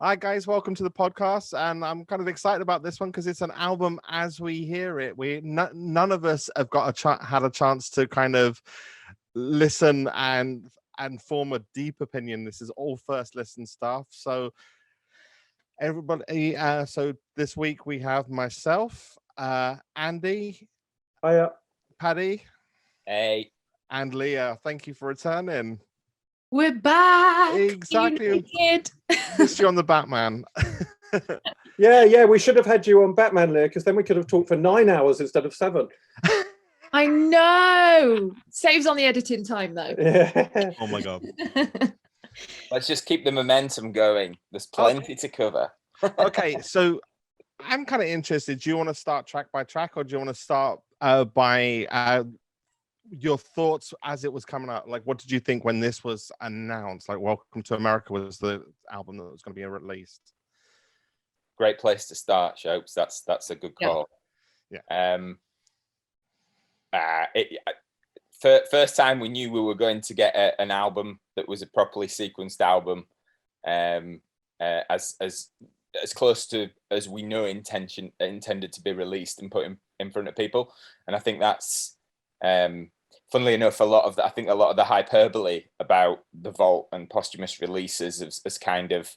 Hi guys, welcome to the podcast, and I'm kind of excited about this one because it's an album as we hear it. None of us have got had a chance to kind of listen and form a deep opinion. This is all first listen stuff. So everybody, so this week we have myself, Andy, Hiya, Paddy, hey, and Leah. Thank you for returning. We're back. Exactly. Missed you on the Batman. yeah. We should have had you on Batman, Leah, because then we could have talked for 9 hours instead of 7. I know. Saves on the editing time, though. Yeah. Oh my god. let's just keep the momentum going. There's plenty to cover. Okay, so I'm kind of interested. Do you want to start track by track, or do you want to start by your thoughts as it was coming out? Like, what did you think when this was announced? Like, Welcome to America was the album that was going to be released. Great place to start, Shopes. That's a good call. Yeah. First time we knew we were going to get an album that was a properly sequenced album, as close to as we know intended to be released and put in front of people. And I think that's funnily enough, a lot of the hyperbole about the Vault and posthumous releases has kind of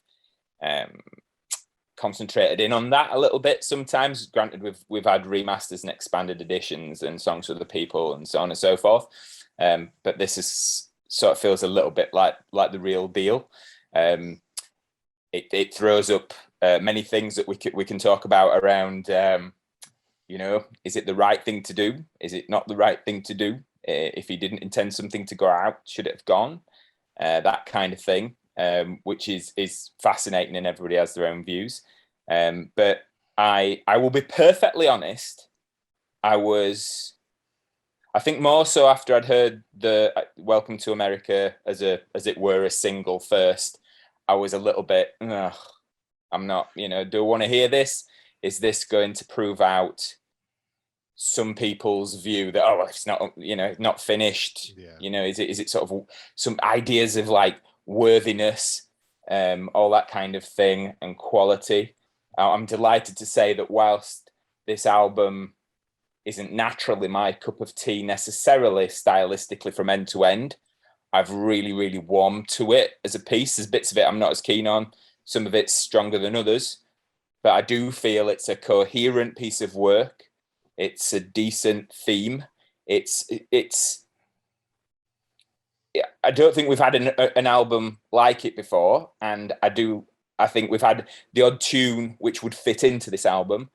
concentrated in on that a little bit sometimes. Granted, we've had remasters and expanded editions and songs for the people and so on and so forth, but this is sort of feels a little bit like the real deal. It throws up many things that we can talk about around is it the right thing to do, is it not the right thing to do, if he didn't intend something to go out, should it have gone, that kind of thing, which is fascinating, and everybody has their own views. But I will be perfectly honest, I think more so after I'd heard the Welcome to America as it were a single first, I was a little bit, I'm not, do I want to hear this? Is this going to prove out some people's view that, it's not, not finished? Yeah. Is it sort of some ideas of like worthiness, all that kind of thing, and quality? I'm delighted to say that whilst this album isn't naturally my cup of tea necessarily stylistically from end to end, I've really, really warmed to it as a piece. There's bits of it I'm not as keen on. Some of it's stronger than others, but I do feel it's a coherent piece of work. It's a decent theme. It's. Yeah, I don't think we've had an album like it before, and I think we've had the odd tune which would fit into this album,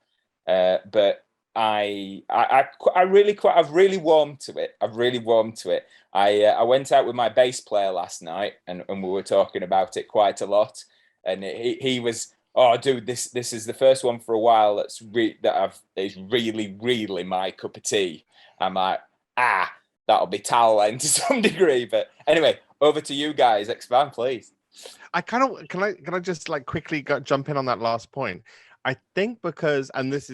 but I've really warmed to it. I've really warmed to it. I went out with my bass player last night, and we were talking about it quite a lot, and he was, oh dude, this is the first one for a while that's is really, really my cup of tea. I'm like, that'll be Talent to some degree. But anyway, over to you guys. Expand, please. Can I just like quickly jump in on that last point? I think because, and this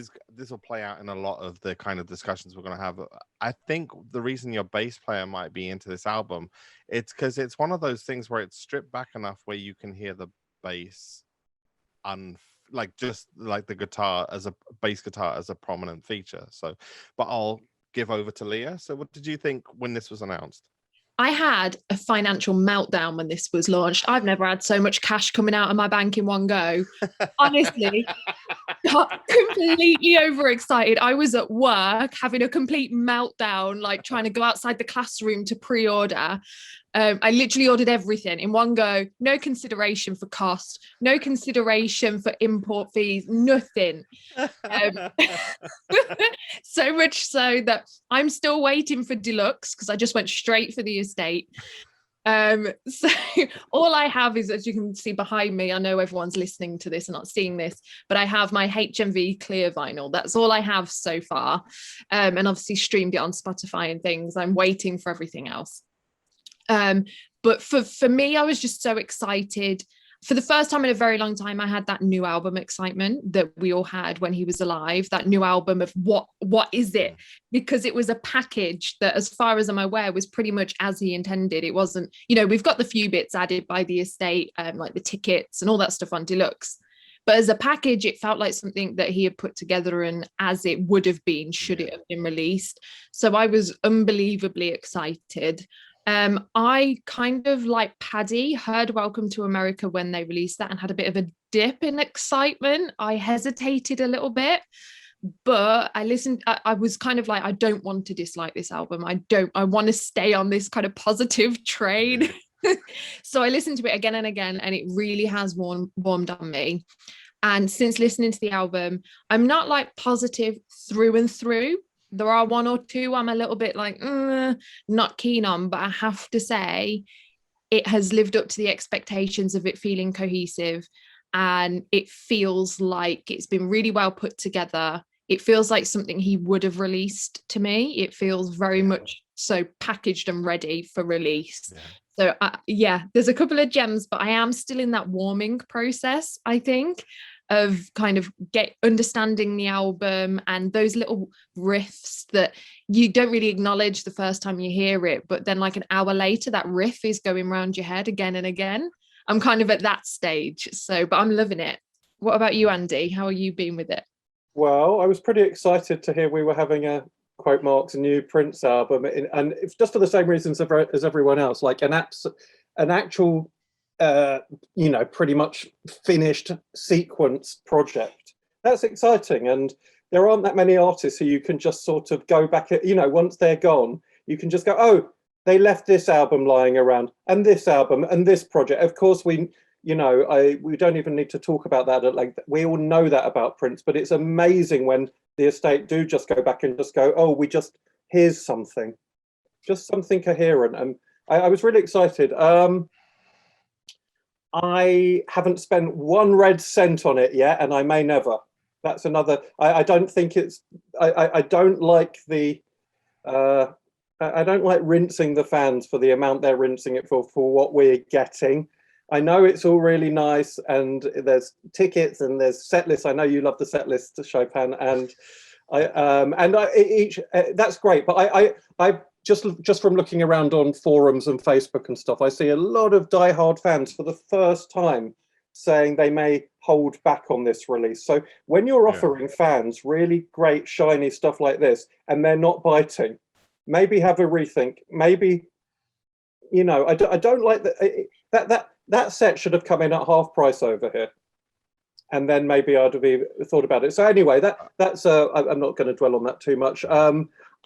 will play out in a lot of the kind of discussions we're going to have. I think the reason your bass player might be into this album, it's because it's one of those things where it's stripped back enough where you can hear the bass, just like the guitar as a bass guitar as a prominent feature. So, but I'll give over to Leah. So, what did you think when this was announced? I had a financial meltdown when this was launched. I've never had so much cash coming out of my bank in one go. Honestly, got completely overexcited. I was at work having a complete meltdown, like trying to go outside the classroom to pre-order. I literally ordered everything in one go. No consideration for cost, no consideration for import fees, nothing. So much so that I'm still waiting for deluxe because I just went straight for the estate. So all I have is, as you can see behind me, I know everyone's listening to this and not seeing this, but I have my HMV clear vinyl. That's all I have so far. And obviously streamed it on Spotify and things. I'm waiting for everything else. But for me, I was just so excited. for the first time in a very long time, I had that new album excitement that we all had when he was alive, that new album of what is it? Because it was a package that, as far as I'm aware, was pretty much as he intended. It wasn't, we've got the few bits added by the estate, like the tickets and all that stuff on deluxe. But as a package, it felt like something that he had put together and as it would have been, should it have been released. So I was unbelievably excited. I kind of, like Paddy, heard Welcome to America when they released that and had a bit of a dip in excitement. I hesitated a little bit, but I listened. I was kind of like, I don't want to dislike this album. I want to stay on this kind of positive train. So I listened to it again and again, and it really has warmed on me. And since listening to the album, I'm not like positive through and through. There are one or two I'm a little bit like, not keen on, but I have to say it has lived up to the expectations of it feeling cohesive, and it feels like it's been really well put together. It feels like something he would have released to me. It feels very much so packaged and ready for release. So there's a couple of gems, but I am still in that warming process, I think, of kind of understanding the album and those little riffs that you don't really acknowledge the first time you hear it, but then like an hour later that riff is going around your head again and again. I'm kind of at that stage, but I'm loving it. What about you, Andy? How are you been with it? Well, I was pretty excited to hear we were having a quote marks a new Prince album, and it's just for the same reasons as everyone else, like an actual pretty much finished sequence project. That's exciting, and there aren't that many artists who you can just sort of go back at, once they're gone, you can just go, oh, they left this album lying around, and this album, and this project. Of course, we don't even need to talk about that. Like, we all know that about Prince, but it's amazing when the estate do just go back and just go, oh, here's something, just something coherent. And I was really excited. I haven't spent one red cent on it yet, and I may never. That's another. I don't think it's. I don't like the. I don't like rinsing the fans for the amount they're rinsing it for what we're getting. I know it's all really nice, and there's tickets and there's set lists. I know you love the set list to Chopin, and that's great. But I just from looking around on forums and Facebook and stuff, I see a lot of diehard fans for the first time saying they may hold back on this release. So when you're offering fans really great shiny stuff like this and they're not biting, maybe have a rethink. Maybe, I don't like that set should have come in at half price over here, and then maybe I'd have even thought about it. So anyway, that's I'm not going to dwell on that too much.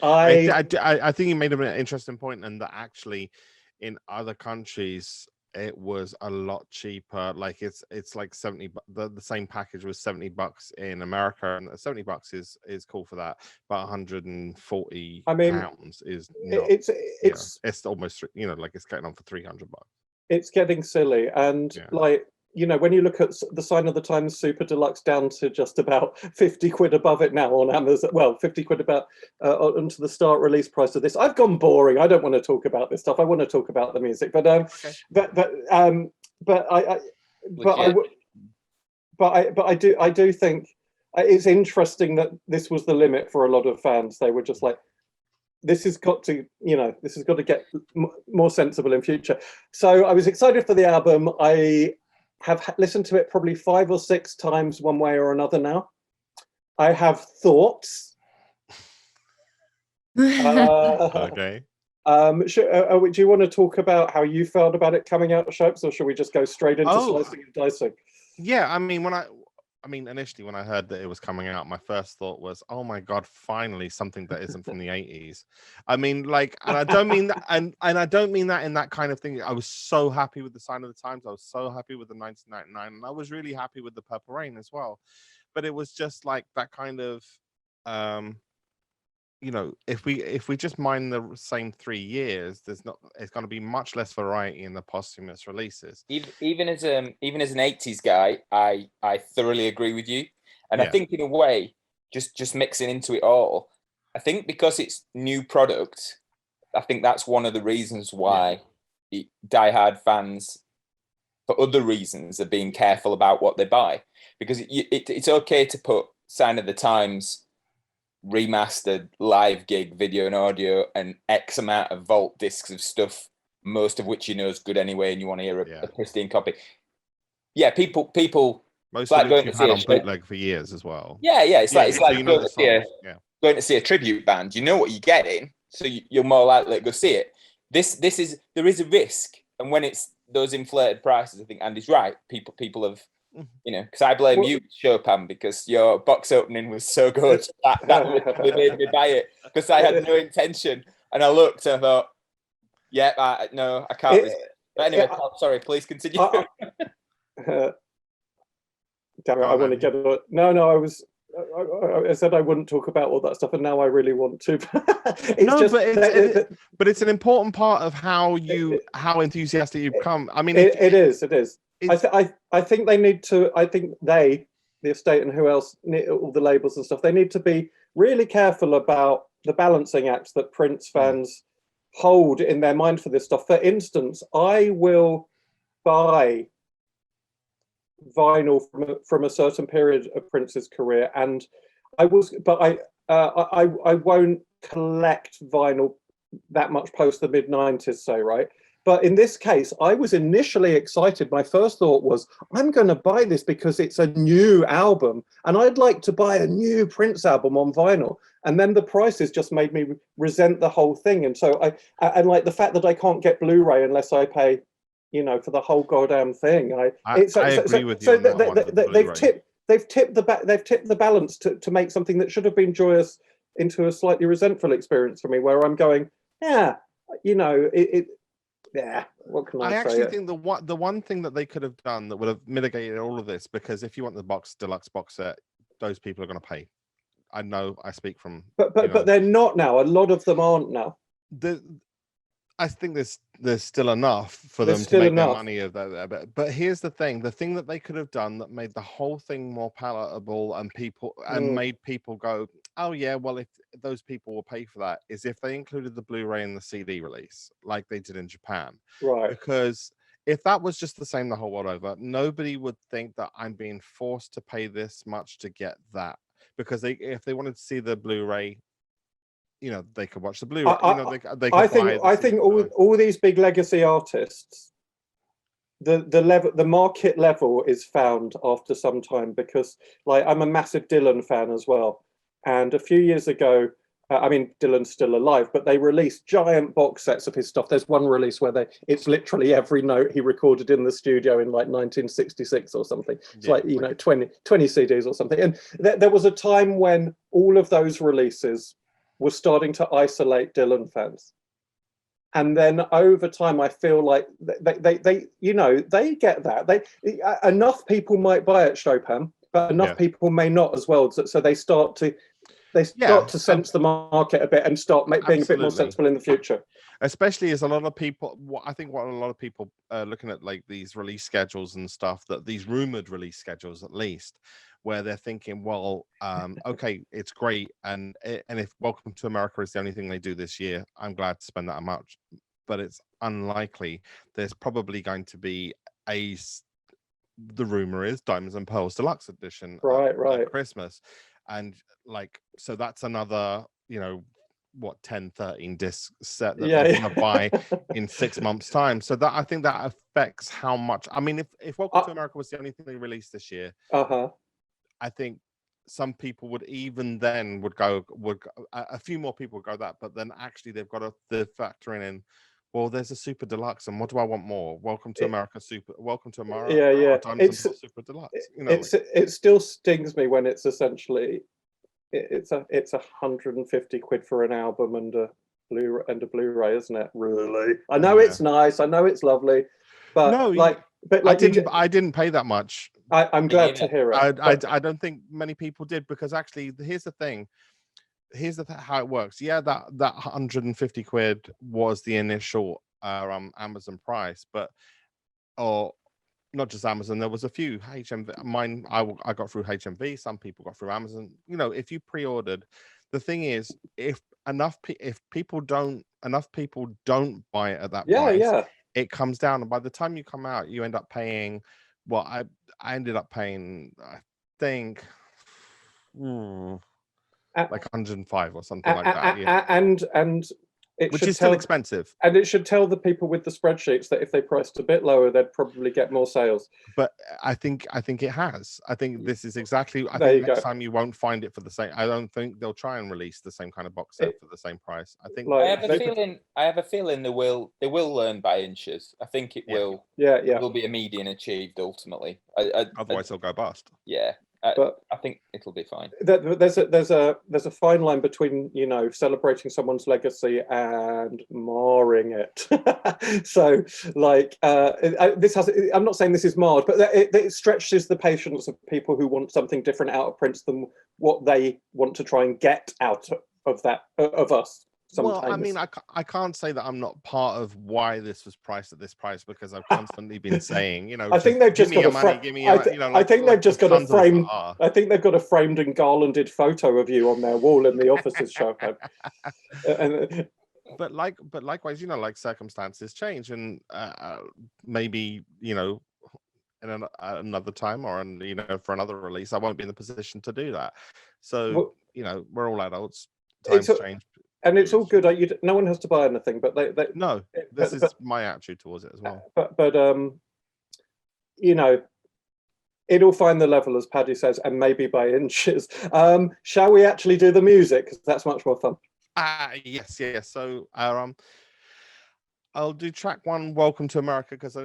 I think you made an interesting point, and that actually in other countries it was a lot cheaper. Like it's like 70. The same package was $70 in America, and $70 is cool for that. But 140 pounds is not, it's almost like it's getting on for $300. It's getting silly, and when you look at the Sign of the Times Super Deluxe down to just about 50 quid above it now on Amazon, 50 quid about onto the start release price of this. I've gone boring. I don't want to talk about this stuff. I want to talk about the music, but I do think it's interesting that this was the limit for a lot of fans. They were just like, this has got to get more sensible in future. So I was excited for the album. I have listened to it probably 5 or 6 times one way or another now. I have thoughts. Okay. Do you want to talk about how you felt about it coming out of shops, or should we just go straight into slicing and dicing? Yeah, initially when I heard that it was coming out, my first thought was, oh my God, finally something that isn't from the 80s. And I don't mean that, and I don't mean that in that kind of thing. I was so happy with the Sign of the Times. I was so happy with the 1999, and I was really happy with the Purple Rain as well. But it was just like that kind of, if we just mine the same 3 years, it's going to be much less variety in the posthumous releases. Even as an 80s guy, I thoroughly agree with you, and I think in a way, just mixing into it all, I think because it's new product, I think that's one of the reasons why diehard fans for other reasons, are being careful about what they buy, because it's okay to put Sign of the Times remastered live gig video and audio and X amount of vault discs of stuff, most of which is good anyway, and you want to hear a pristine copy. Yeah, people. Most of which you've had on bootleg for years as well. Yeah, it's like going to see a tribute band. You know what you're getting, so you're more likely to go see it. There is a risk, and when it's those inflated prices, I think Andy's right. People have, because I blame you, Chopin, because your box opening was so good that made me buy it, because I had no intention, and I looked and I thought, no, I can't. But anyway, sorry, please continue. Damn it, I want to get it. No, I said I wouldn't talk about all that stuff, and now I really want to. But it's an important part of how enthusiastic you become. I mean, it is. I think they need to. I think the estate and who else, all the labels and stuff, they need to be really careful about the balancing acts that Prince fans hold in their mind for this stuff. For instance, I will buy vinyl from a certain period of Prince's career, and I won't collect vinyl that much post the mid-90s, say, right? But in this case, I was initially excited. My first thought was, I'm going to buy this because it's a new album, and I'd like to buy a new Prince album on vinyl. And then the prices just made me resent the whole thing. And so I like the fact that I can't get Blu-ray unless I pay, for the whole goddamn thing. I agree with you. So they've tipped the balance to make something that should have been joyous into a slightly resentful experience for me, where I'm going, what can I say? I actually think the one thing that they could have done that would have mitigated all of this, because if you want the deluxe box set, those people are going to pay. I know, I speak from, but they're not now. A lot of them aren't now. I think there's still enough for them to make their money of that. But here's the thing that they could have done that made the whole thing more palatable and made people go, oh yeah, well, if those people will pay for that, is if they included the Blu-ray and the CD release like they did in Japan. Right. Because if that was just the same the whole world over, nobody would think that I'm being forced to pay this much to get that. Because if they wanted to see the Blu-ray, they could watch the Blu-ray. I think all these big legacy artists, the market level is found after some time, because I'm a massive Dylan fan as well. And a few years ago, Dylan's still alive, but they released giant box sets of his stuff. There's one release where it's literally every note he recorded in the studio in 1966 or something. It's 20 CDs or something. And there was a time when all of those releases were starting to isolate Dylan fans. And then over time, I feel like they get that. Enough people might buy it, Chopin, but enough people may not as well. So they start to sense the market a bit and start being a bit more sensible in the future. Especially as a lot of people, what a lot of people are looking at, like these release schedules and stuff, that these rumored release schedules at least, where they're thinking, well, okay, it's great, and if Welcome to America is the only thing they do this year, I'm glad to spend that amount, but it's unlikely. There's probably going to be the rumor is Diamonds and Pearls Deluxe Edition, at Christmas, and so that's another 10, 13 disc set that they're going to buy in 6 months' time. So that, I think that affects how much. I mean, if Welcome to America was the only thing they released this year, I think some people would go a few more people would go that, but then actually they've got to factor in. Well, there's a super deluxe, and what do I want more? Welcome to America super. Welcome to America. It's super deluxe. It still stings me when it's essentially it's 150 quid for an album and a Blu-ray, isn't it? Really? I know it's nice. I know it's lovely, but I didn't pay that much. I'm glad to hear it. I don't think many people did, because actually, here's the thing. How it works. Yeah, that 150 quid was the initial Amazon price, but not just Amazon. There was a few HMV. Mine, I got through HMV. Some people got through Amazon. If you pre-ordered, the thing is, if people don't buy it at that price, it comes down, and by the time you come out, you end up paying. Well, I ended up paying, I think, like 105 or something like that. Yeah. And it Which should is still tell, expensive. and it should tell the people with the spreadsheets that if they priced a bit lower, they'd probably get more sales. But I think it has. I think this is exactly. I There think you next go. time you won't find it for the same. I don't think they'll try and release the same kind of box set for the same price. I think. Like, I have a feeling they will learn by inches. I think it will. Yeah. It will be a median achieved ultimately. Otherwise, they'll go bust. Yeah. But I think it'll be fine. There's a fine line between, you know, celebrating someone's legacy and marring it. So, like, this has. I'm not saying this is marred, but it stretches the patience of people who want something different out of Prince than what they want to try and get out of that of us. Sometimes. Well, I mean, I can't say that I'm not part of why this was priced at this price, because I've constantly been saying, you know, I think they've just got I think they've just got a frame. I think they've got a framed and garlanded photo of you on their wall in the office's Chopin. But likewise, you know, like circumstances change, and maybe, you know, in another time or you know, for another release, I won't be in the position to do that. So, well, you know, we're all adults. Times change. And it's all good. No one has to buy anything, but they no. This is my attitude towards it as well. But you know, it'll find the level, as Paddy says, and maybe by inches. Shall we actually do the music? Because that's much more fun. Yes. So I'll do track 1, Welcome to America, because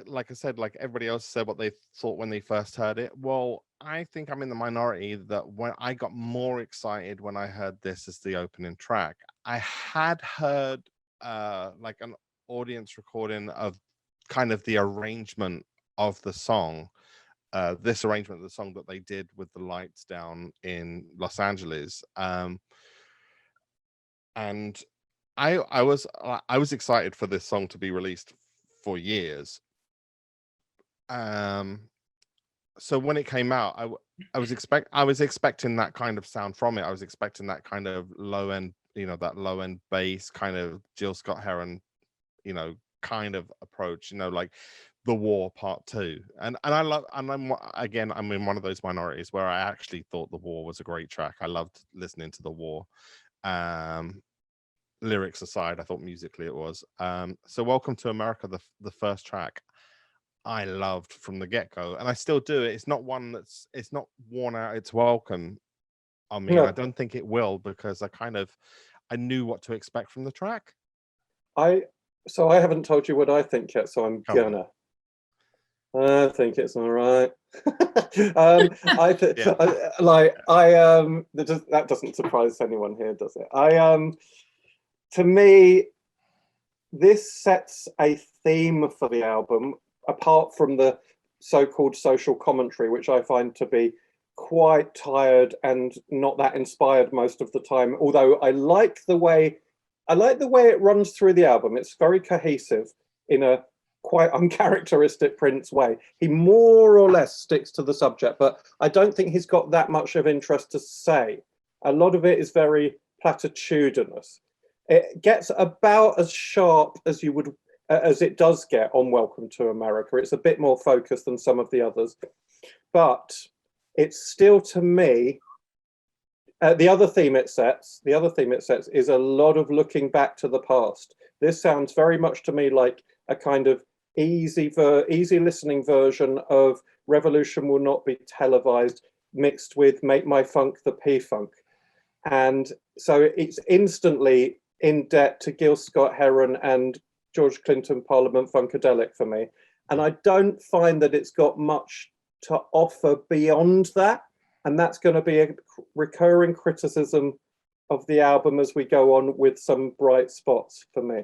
like I said, like everybody else said what they thought when they first heard it. Well, I think I'm in the minority that when I got more excited when I heard this as the opening track. I had heard like an audience recording of kind of the arrangement of the song, this arrangement of the song that they did with the lights down in Los Angeles. And I was excited for this song to be released for years. So when it came out, I was expecting that kind of sound from it. I was expecting that kind of low end, you know, that low end bass kind of Jill Scott Heron, you know, kind of approach, you know, like The War Part 2. And I'm in one of those minorities where I actually thought The War was a great track. I loved listening to The War. Lyrics aside, I thought musically it was. So Welcome to America, the first track, I loved from the get-go, and I still do. It's not one it's not worn out its welcome on me. No. I don't think it will, because I knew what to expect from the track. So I haven't told you what I think yet, so I'm gonna. I think it's all right. I think that doesn't surprise anyone here, does it? To me, this sets a theme for the album, apart from the so-called social commentary, which I find to be quite tired and not that inspired most of the time. Although I like the way it runs through the album. It's very cohesive in a quite uncharacteristic Prince way. He more or less sticks to the subject, but I don't think he's got that much of interest to say. A lot of it is very platitudinous. It gets about as sharp as it does get on Welcome to America. It's a bit more focused than some of the others, but it's still, to me, the other theme it sets is a lot of looking back to the past. This sounds very much to me like a kind of easy listening version of Revolution Will Not Be Televised, mixed with Make My Funk the P-Funk. And so it's instantly in debt to Gil Scott-Heron and George Clinton Parliament Funkadelic for me. And I don't find that it's got much to offer beyond that. And that's going to be a recurring criticism of the album as we go on, with some bright spots for me.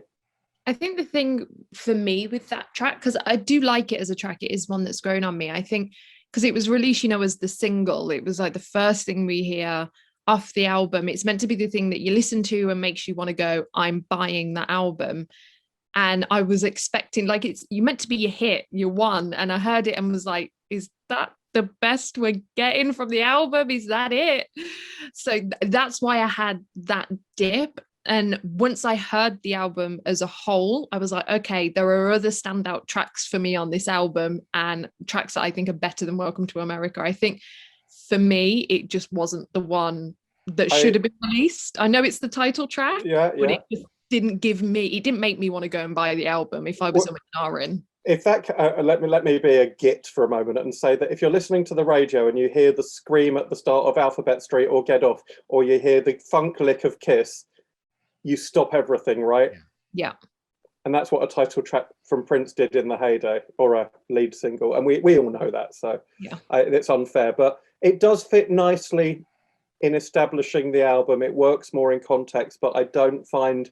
I think the thing for me with that track, because I do like it as a track, it is one that's grown on me. I think because it was released, you know, as the single, it was like the first thing we hear off the album. It's meant to be the thing that you listen to and makes you want to go, I'm buying that album. And I was expecting, like, you meant to be your hit, your one. And I heard it and was like, is that the best we're getting from the album? Is that it? So that's why I had that dip. And once I heard the album as a whole, I was like, okay, there are other standout tracks for me on this album, and tracks that I think are better than Welcome to America. I think for me, it just wasn't the one that should have been released. I know it's the title track, but it just didn't make me want to go and buy the album if I was a Minarin. If that let me be a git for a moment and say that if you're listening to the radio and you hear the scream at the start of Alphabet Street or Get Off, or you hear the funk lick of Kiss, you stop everything, right? Yeah. And that's what a title track from Prince did in the heyday, or a lead single, and we all know that. So it's unfair, but it does fit nicely in establishing the album. It works more in context, but I don't find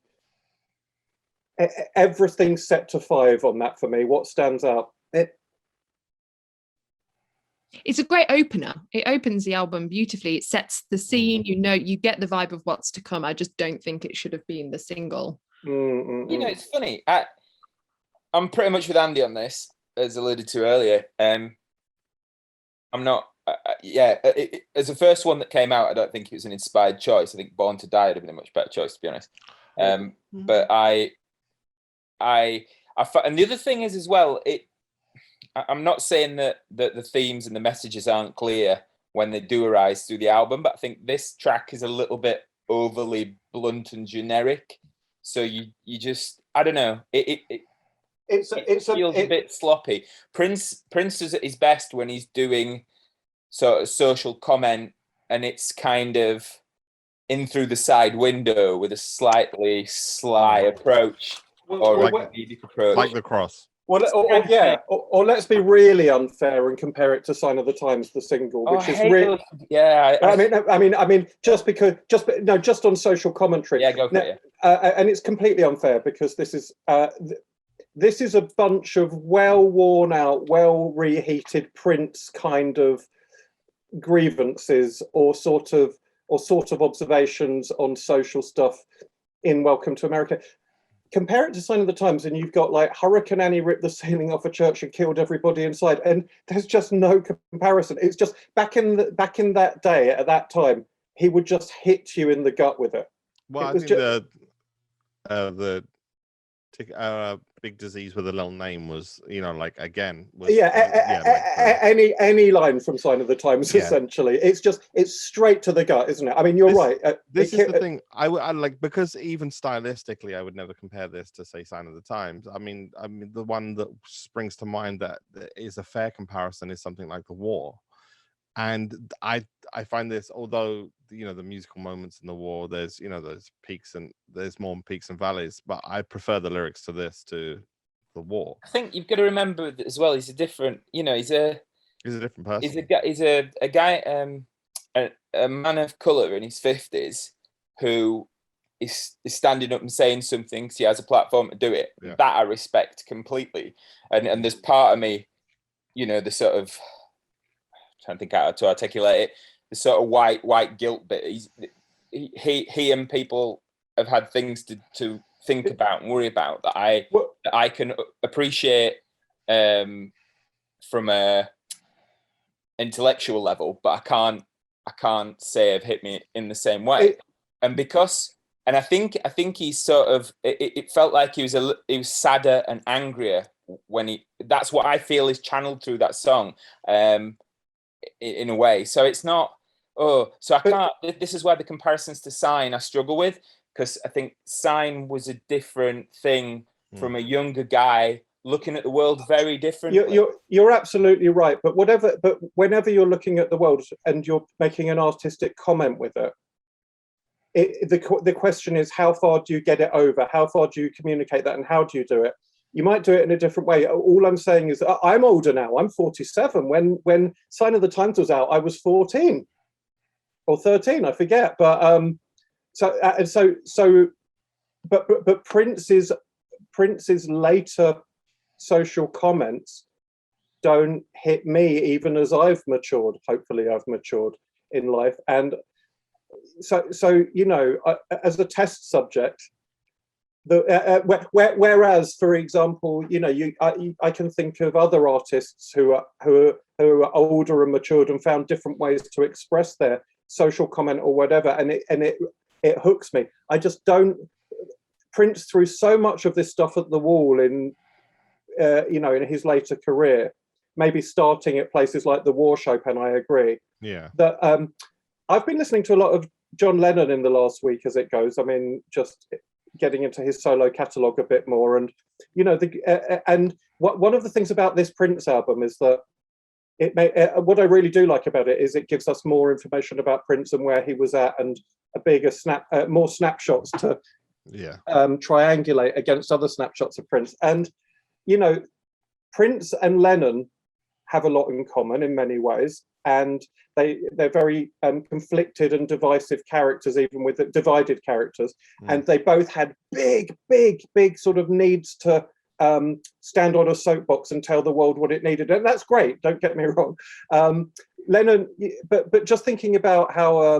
everything set to 5 on that for me. What stands out? It's a great opener. It opens the album beautifully. It sets the scene. You get the vibe of what's to come. I just don't think it should have been the single. It's funny. I'm pretty much with Andy on this, as alluded to earlier. I'm not. As the first one that came out, I don't think it was an inspired choice. I think Born to Die would have been a much better choice, to be honest. But and the other thing is as well, I'm not saying that the themes and the messages aren't clear when they do arise through the album, but I think this track is a little bit overly blunt and generic. So you just, I don't know, it feels a bit sloppy. Prince is at his best when he's doing sort of social comment, and it's kind of in through the side window with a slightly sly approach, or a comedic approach, like The Cross. Or let's be really unfair and compare it to Sign of the Times, the single, which is really. I mean, just on social commentary. Yeah, go for it. And it's completely unfair because this is a bunch of well worn out, well reheated Prince kind of grievances or sort of observations on social stuff in Welcome to America. Compare it to Sign of the Times, and you've got like Hurricane Annie ripped the ceiling off a church and killed everybody inside, and there's just no comparison. It's just back in that day, at that time, he would just hit you in the gut with it. Well, I think the Big Disease with a Little Name was, any line from Sign of the Times, essentially. It's straight to the gut, isn't it? I mean, you're right. This is the thing. I like, because even stylistically, I would never compare this to, say, Sign of the Times. I mean, the one that springs to mind that is a fair comparison is something like The War. And I find this, although the musical moments in The War, there's there's more peaks and valleys, but I prefer the lyrics to this to The War. I think you've got to remember as well, he's a different, he's a different person. He's a guy, a man of colour in his 50s who is standing up and saying something because he has a platform to do it. Yeah. That I respect completely. And there's part of me, the sort of, trying to think how to articulate it, the sort of white guilt bit. He and people have had things to think about and worry about that I can appreciate from a intellectual level, but I can't say have hit me in the same way. And I think he's sort of, it felt like he was sadder and angrier when that's what I feel is channeled through that song. In a way, so it's not. This is where the comparisons to Sign I struggle with, because I think Sign was a different thing from a younger guy looking at the world very differently. You're absolutely right. But whenever you're looking at the world and you're making an artistic comment with it, the question is, how far do you get it over? How far do you communicate that, and how do you do it? You might do it in a different way. All I'm saying is I'm older now. I'm 47. When Sign of the Times was out, I was 14 or 13. I forget. But but Prince's later social comments don't hit me, even as I've matured. Hopefully, I've matured in life. And so as a test subject. Whereas, for example, I can think of other artists who are older and matured and found different ways to express their social comment or whatever, and it hooks me. I just don't. Prince threw so much of this stuff at the wall in in his later career, maybe starting at places like the War Chopin. I agree. Yeah. That I've been listening to a lot of John Lennon in the last week as it goes. I mean, just getting into his solo catalogue a bit more, and one of the things about this Prince album is that what I really do like about it is it gives us more information about Prince and where he was at, and more snapshots to triangulate against other snapshots of Prince. And Prince and Lennon have a lot in common in many ways, and they're very conflicted and divisive characters, even with divided characters. And they both had big sort of needs to stand on a soapbox and tell the world what it needed, and that's great. Don't get me wrong, Lennon. But just thinking about how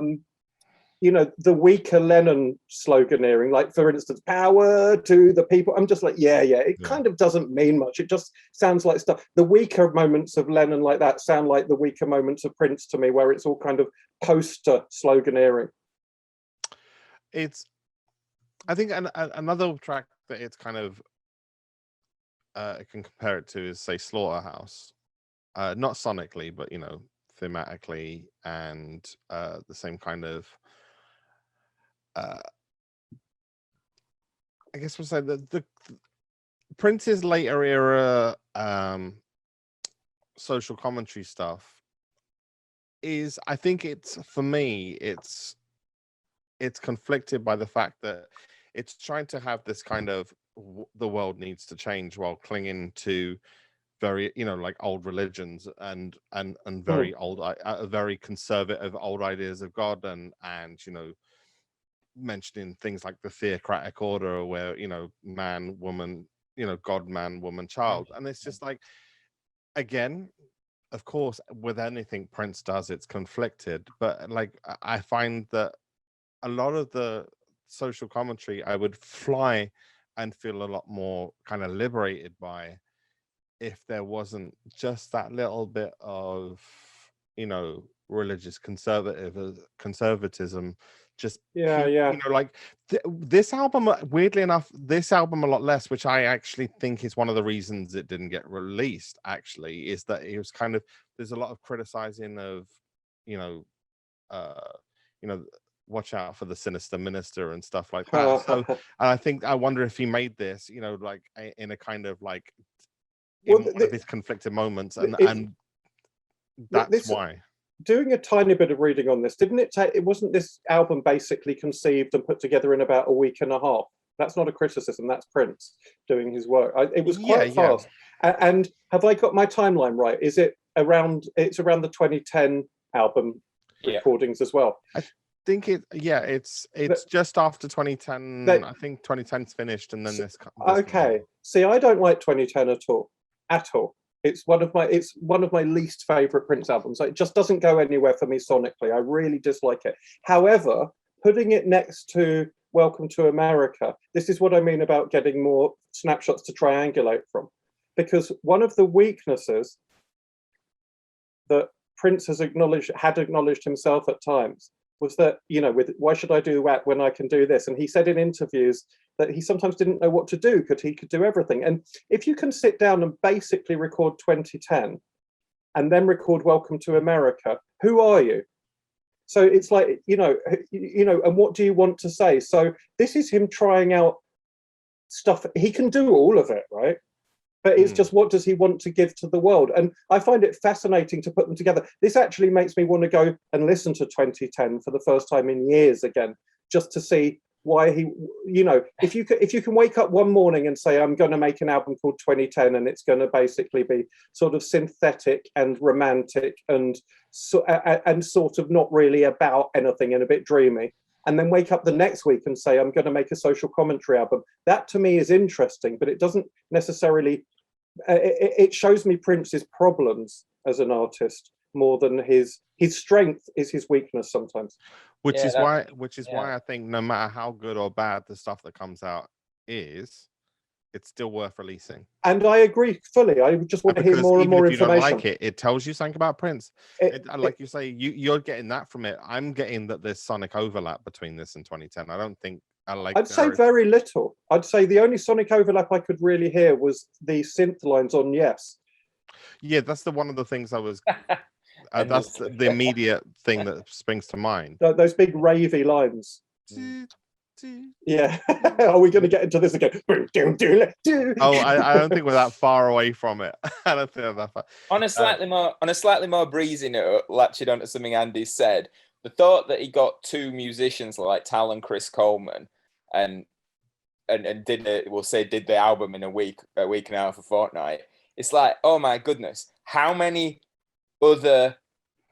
the weaker Lennon sloganeering, like for instance, "Power to the people." I'm just like, it kind of doesn't mean much. It just sounds like stuff. The weaker moments of Lennon like that sound like the weaker moments of Prince to me, where it's all kind of poster sloganeering. I think another track that it's kind of I can compare it to is, say, Slaughterhouse, not sonically, but thematically, and the same kind of I guess we'll say the Prince's later era social commentary stuff is, I think it's conflicted by the fact that it's trying to have this kind of the world needs to change while clinging to very like old religions and very old very conservative old ideas of God, and mentioning things like the theocratic order, where man, woman, God, man, woman, child. And it's just like, again, of course, with anything Prince does, it's conflicted, but like I find that a lot of the social commentary I would fly and feel a lot more kind of liberated by if there wasn't just that little bit of religious conservatism. Just like this album, weirdly enough, this album a lot less, which I actually think is one of the reasons it didn't get released, actually, is that it was kind of, there's a lot of criticizing of watch out for the sinister minister and stuff like that. So and I wonder if he made this like in a kind of like in one of his conflicted moments, and that's why. Doing a tiny bit of reading on this, didn't it take? It wasn't this album basically conceived and put together in about a week and a half? That's not a criticism. That's Prince doing his work. It was quite fast. And have I got my timeline right? Is it around? It's around the 2010 album recordings as well. I think it's just after 2010. I think 2010's finished, and then this. Okay. See, I don't like 2010 at all. It's one of my least favorite Prince albums. It just doesn't go anywhere for me sonically. I really dislike it. However, putting it next to Welcome to America, this is what I mean about getting more snapshots to triangulate from. Because one of the weaknesses that Prince had acknowledged himself at times was that, with why should I do that when I can do this? And he said in interviews that he sometimes didn't know what to do because he could do everything. And if you can sit down and basically record 2010 and then record Welcome to America, who are you? So it's like, and what do you want to say? So this is him trying out stuff. He can do all of it, right? But it's just, what does he want to give to the world? And I find it fascinating to put them together. This actually makes me want to go and listen to 2010 for the first time in years again, just to see why he, if you can wake up one morning and say, I'm going to make an album called 2010, and it's going to basically be sort of synthetic and romantic and sort of not really about anything and a bit dreamy, and then wake up the next week and say, I'm going to make a social commentary album. That to me is interesting, but it doesn't necessarily, it shows me Prince's problems as an artist more than his strength is his weakness sometimes. Which is why I think no matter how good or bad the stuff that comes out is it's still worth releasing. And I agree fully. I just want to hear more and more if you information. don't like it, it tells you something about Prince. Like you say, you're getting that from it. I'm getting that there's sonic overlap between this and 2010. I don't think I'd say very little. I'd say the only sonic overlap I could really hear was the synth lines on Yes. Yeah, that's one of the things I was. That's the immediate thing that springs to mind. Those big ravey lines. Yeah. Are we going to get into this again? Oh, I don't think we're that far away from it. I don't think we're that far. On a slightly more breezy note, latching onto something Andy said, the thought that he got two musicians like Tal and Chris Coleman and did the album in a week and a half, a fortnight. It's like, oh my goodness, how many other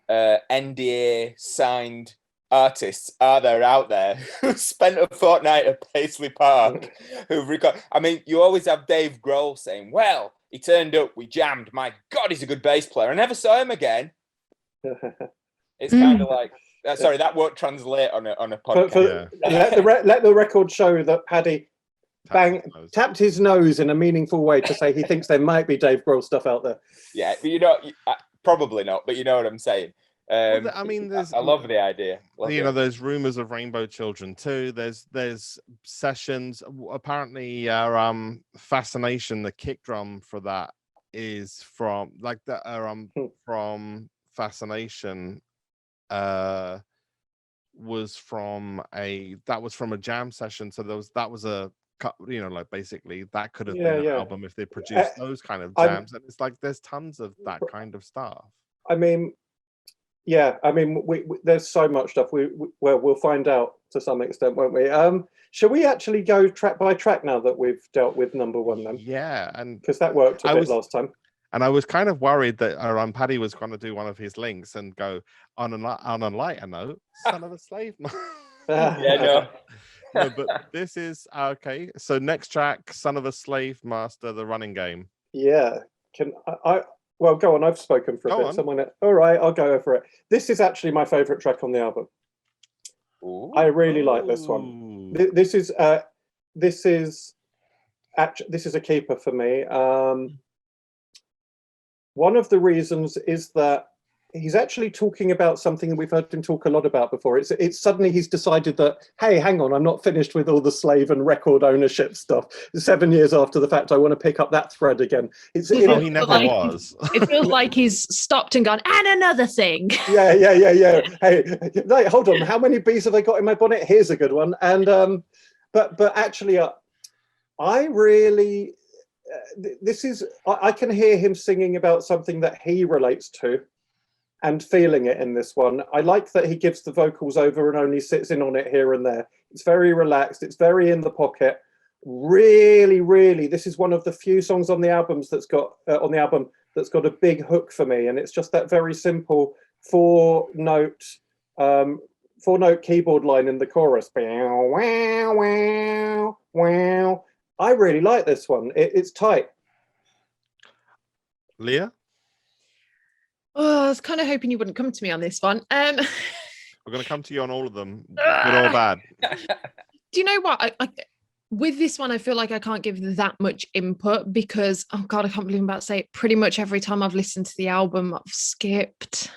NDA signed artists are there out there who spent a fortnight at Paisley Park who've recorded? I mean, you always have Dave Grohl saying, well, he turned up, we jammed, my God, he's a good bass player. I never saw him again. It's kind of like, sorry, that won't translate on a podcast. Let the record show that Paddy tapped his nose in a meaningful way to say he thinks there might be Dave Grohl stuff out there. Yeah, but probably not, but you know what I'm saying. I mean, I love the idea. There's rumors of Rainbow Children too. There's sessions. Apparently, Fascination, the kick drum for that is from from Fascination. Was from a jam session. So that was a like basically that could have been an album if they produced those kind of jams. And it's like there's tons of that kind of stuff. I mean, we there's so much stuff. We'll find out to some extent, won't we? Shall we actually go track by track now that we've dealt with number one then? Yeah, and because that worked a bit last time. And I was kind of worried that Paddy was going to do one of his links and go on a lighter note, Son of a Slave. No, but this is okay. So next track, Son of a Slave Master, the running game. Yeah. Can I well, go on. I've spoken for a bit. Someone. All right, I'll go for it. This is actually my favorite track on the album. Ooh. I really like this one. This is a keeper for me. One of the reasons is that he's actually talking about something that we've heard him talk a lot about before. It's suddenly he's decided that, hey, hang on, I'm not finished with all the slave and record ownership stuff. 7 years after the fact, I want to pick up that thread again. He never was. It feels like he's stopped and gone, and another thing. Yeah. Hey, hold on. How many bees have I got in my bonnet? Here's a good one. And but actually, I really. I can hear him singing about something that he relates to and feeling it in this one. I like that he gives the vocals over and only sits in on it here and there. It's very relaxed. It's very in the pocket. Really, really, this is one of the few songs on the albums that's got a big hook for me. And it's just that very simple four note keyboard line in the chorus. Wow, wow, wow. I really like this one. It's tight. Leah? Oh, I was kind of hoping you wouldn't come to me on this one. We're going to come to you on all of them, good or bad. Do you know what? With this one, I feel like I can't give that much input because, oh God, I can't believe I'm about to say it. Pretty much every time I've listened to the album, I've skipped.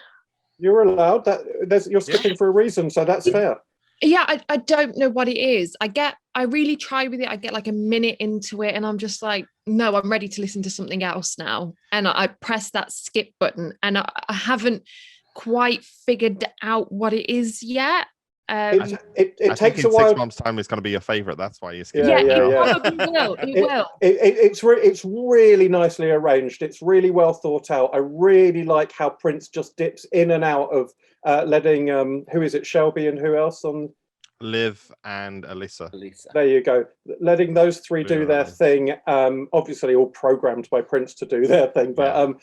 You're allowed that. You're skipping for a reason, so that's fair. Yeah, I don't know what it is. I really try with it. I get like a minute into it and I'm just like, no, I'm ready to listen to something else now. And I press that skip button and I haven't quite figured out what it is yet. It takes a while. 6 months' time, it's going to be your favorite. That's why you skip. It probably will. It will. It's really nicely arranged. It's really well thought out. I really like how Prince just dips in and out of letting who is it, Shelby and who else on Liv and Alyssa. There you go. Letting those three do their thing. Obviously all programmed by Prince to do their thing. But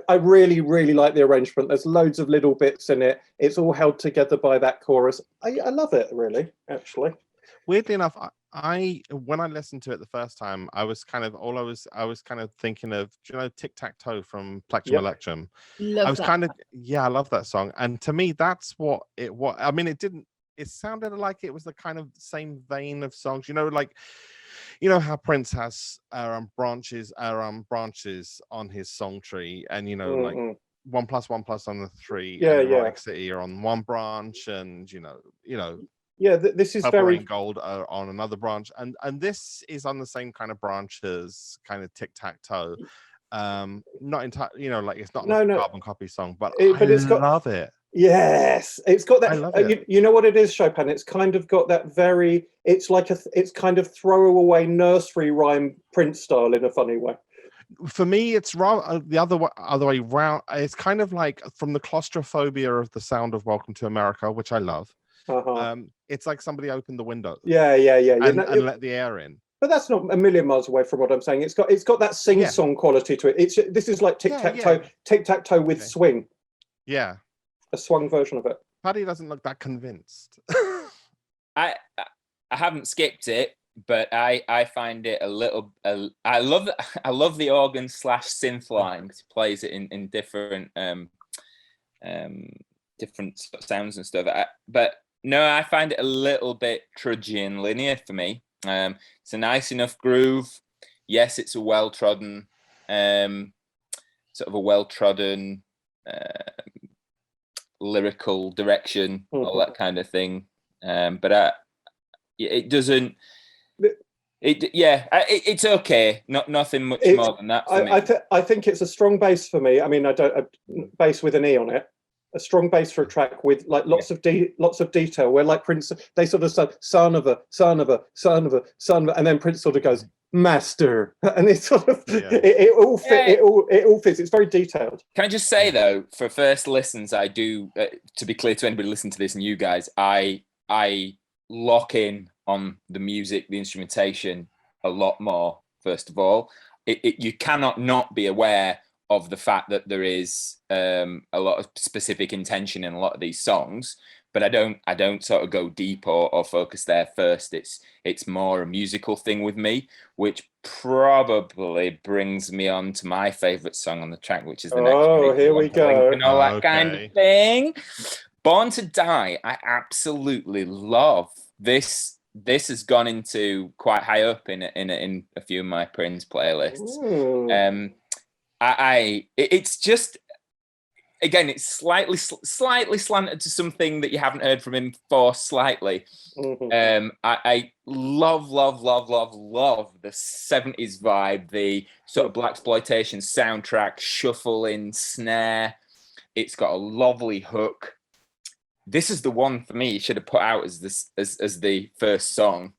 I really, really like the arrangement. There's loads of little bits in it. It's all held together by that chorus. I love it, really, actually. Weirdly enough, when I listened to it the first time, I was kind of thinking of, Tic Tac Toe from Plectrum Electrum. I love that song. And to me, that's what it was. I mean, it sounded like it was the kind of same vein of songs, like you know how Prince has branches on his song tree, and like 1+1+ on the 3, Yeah, and yeah. Erotic City are on one branch, and This is Purple very Rain Gold are on another branch, and this is on the same kind of branch as kind of Tic Tac Toe. Not entirely, like it's not like a carbon copy song, but it's love it. Yes, it's got that. I love it. You know what it is, Chopin? It's kind of got that very. It's like it's kind of throwaway nursery rhyme Prince style in a funny way. For me, it's the other way round. It's kind of like from the claustrophobia of the sound of Welcome to America, which I love. It's like somebody opened the window. Yeah. And let the air in. But that's not a million miles away from what I'm saying. It's got that sing-song quality to it. This is like tic-tac-toe with swing. Yeah. A swung version of it. Paddy doesn't look that convinced. I haven't skipped it, but I find it a little. I love the organ / synth line, because he plays it in different different sounds and stuff. But no, I find it a little bit trudgy and linear for me. It's a nice enough groove. Yes, it's a well-trodden, lyrical direction, all that kind of thing. But it doesn't. It's okay. Nothing much more than that for me. I think it's a strong bass for me. I mean, bass with an E on it. A strong bass for a track with like lots of detail, where like Prince, they sort of say son of a, and then Prince sort of goes master, and it's sort of it all fits. It's very detailed. Can I just say though, for first listens, I do to be clear to anybody listening to this and you guys, I lock in on the music, the instrumentation a lot more. First of all, you cannot not be aware of the fact that there is a lot of specific intention in a lot of these songs, but I don't sort of go deep or focus there first. It's more a musical thing with me, which probably brings me on to my favorite song on the track, which is the next one. Oh, here we go. And all that kind of thing. Born to Die, I absolutely love. This has gone into quite high up in a few of my Prince playlists. It's just, again, it's slightly slanted to something that you haven't heard from him for slightly. I love the 70s vibe, the sort of blaxploitation soundtrack, shuffle in snare. It's got a lovely hook. This is the one for me you should have put out as the first song,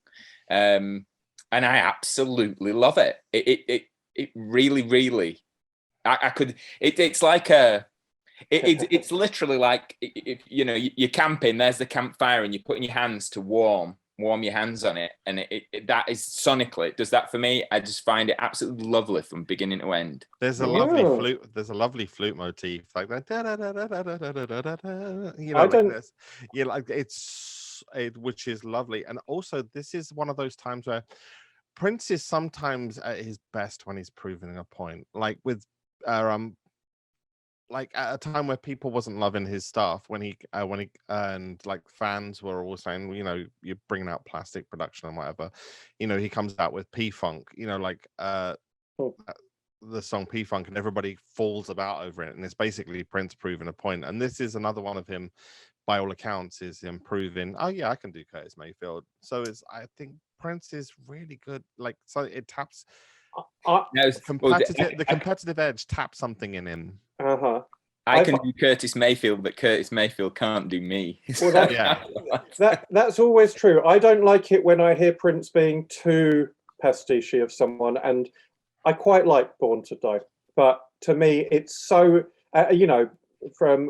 and I absolutely love it. It really. I could. It's like it's literally like if you're camping. There's the campfire, and you're putting your hands to warm your hands on it, and that is sonically. It does that for me. I just find it absolutely lovely from beginning to end. There's a lovely flute. There's a lovely flute motif like that. Which is lovely, and also this is one of those times where Prince is sometimes at his best when he's proving a point, like with like at a time where people wasn't loving his stuff, when he and like fans were all saying, you're bringing out plastic production and whatever, he comes out with P-Funk, the song P-Funk, and everybody falls about over it, and it's basically Prince proving a point. And this is another one of him, by all accounts, is improving. Oh yeah, I can do Curtis Mayfield. So I think Prince is really good. Like, so it taps the competitive edge taps something in him. I can do Curtis Mayfield, but Curtis Mayfield can't do me. Well, that's always true. I don't like it when I hear Prince being too pastiche of someone, and I quite like Born to Die. But to me, it's so from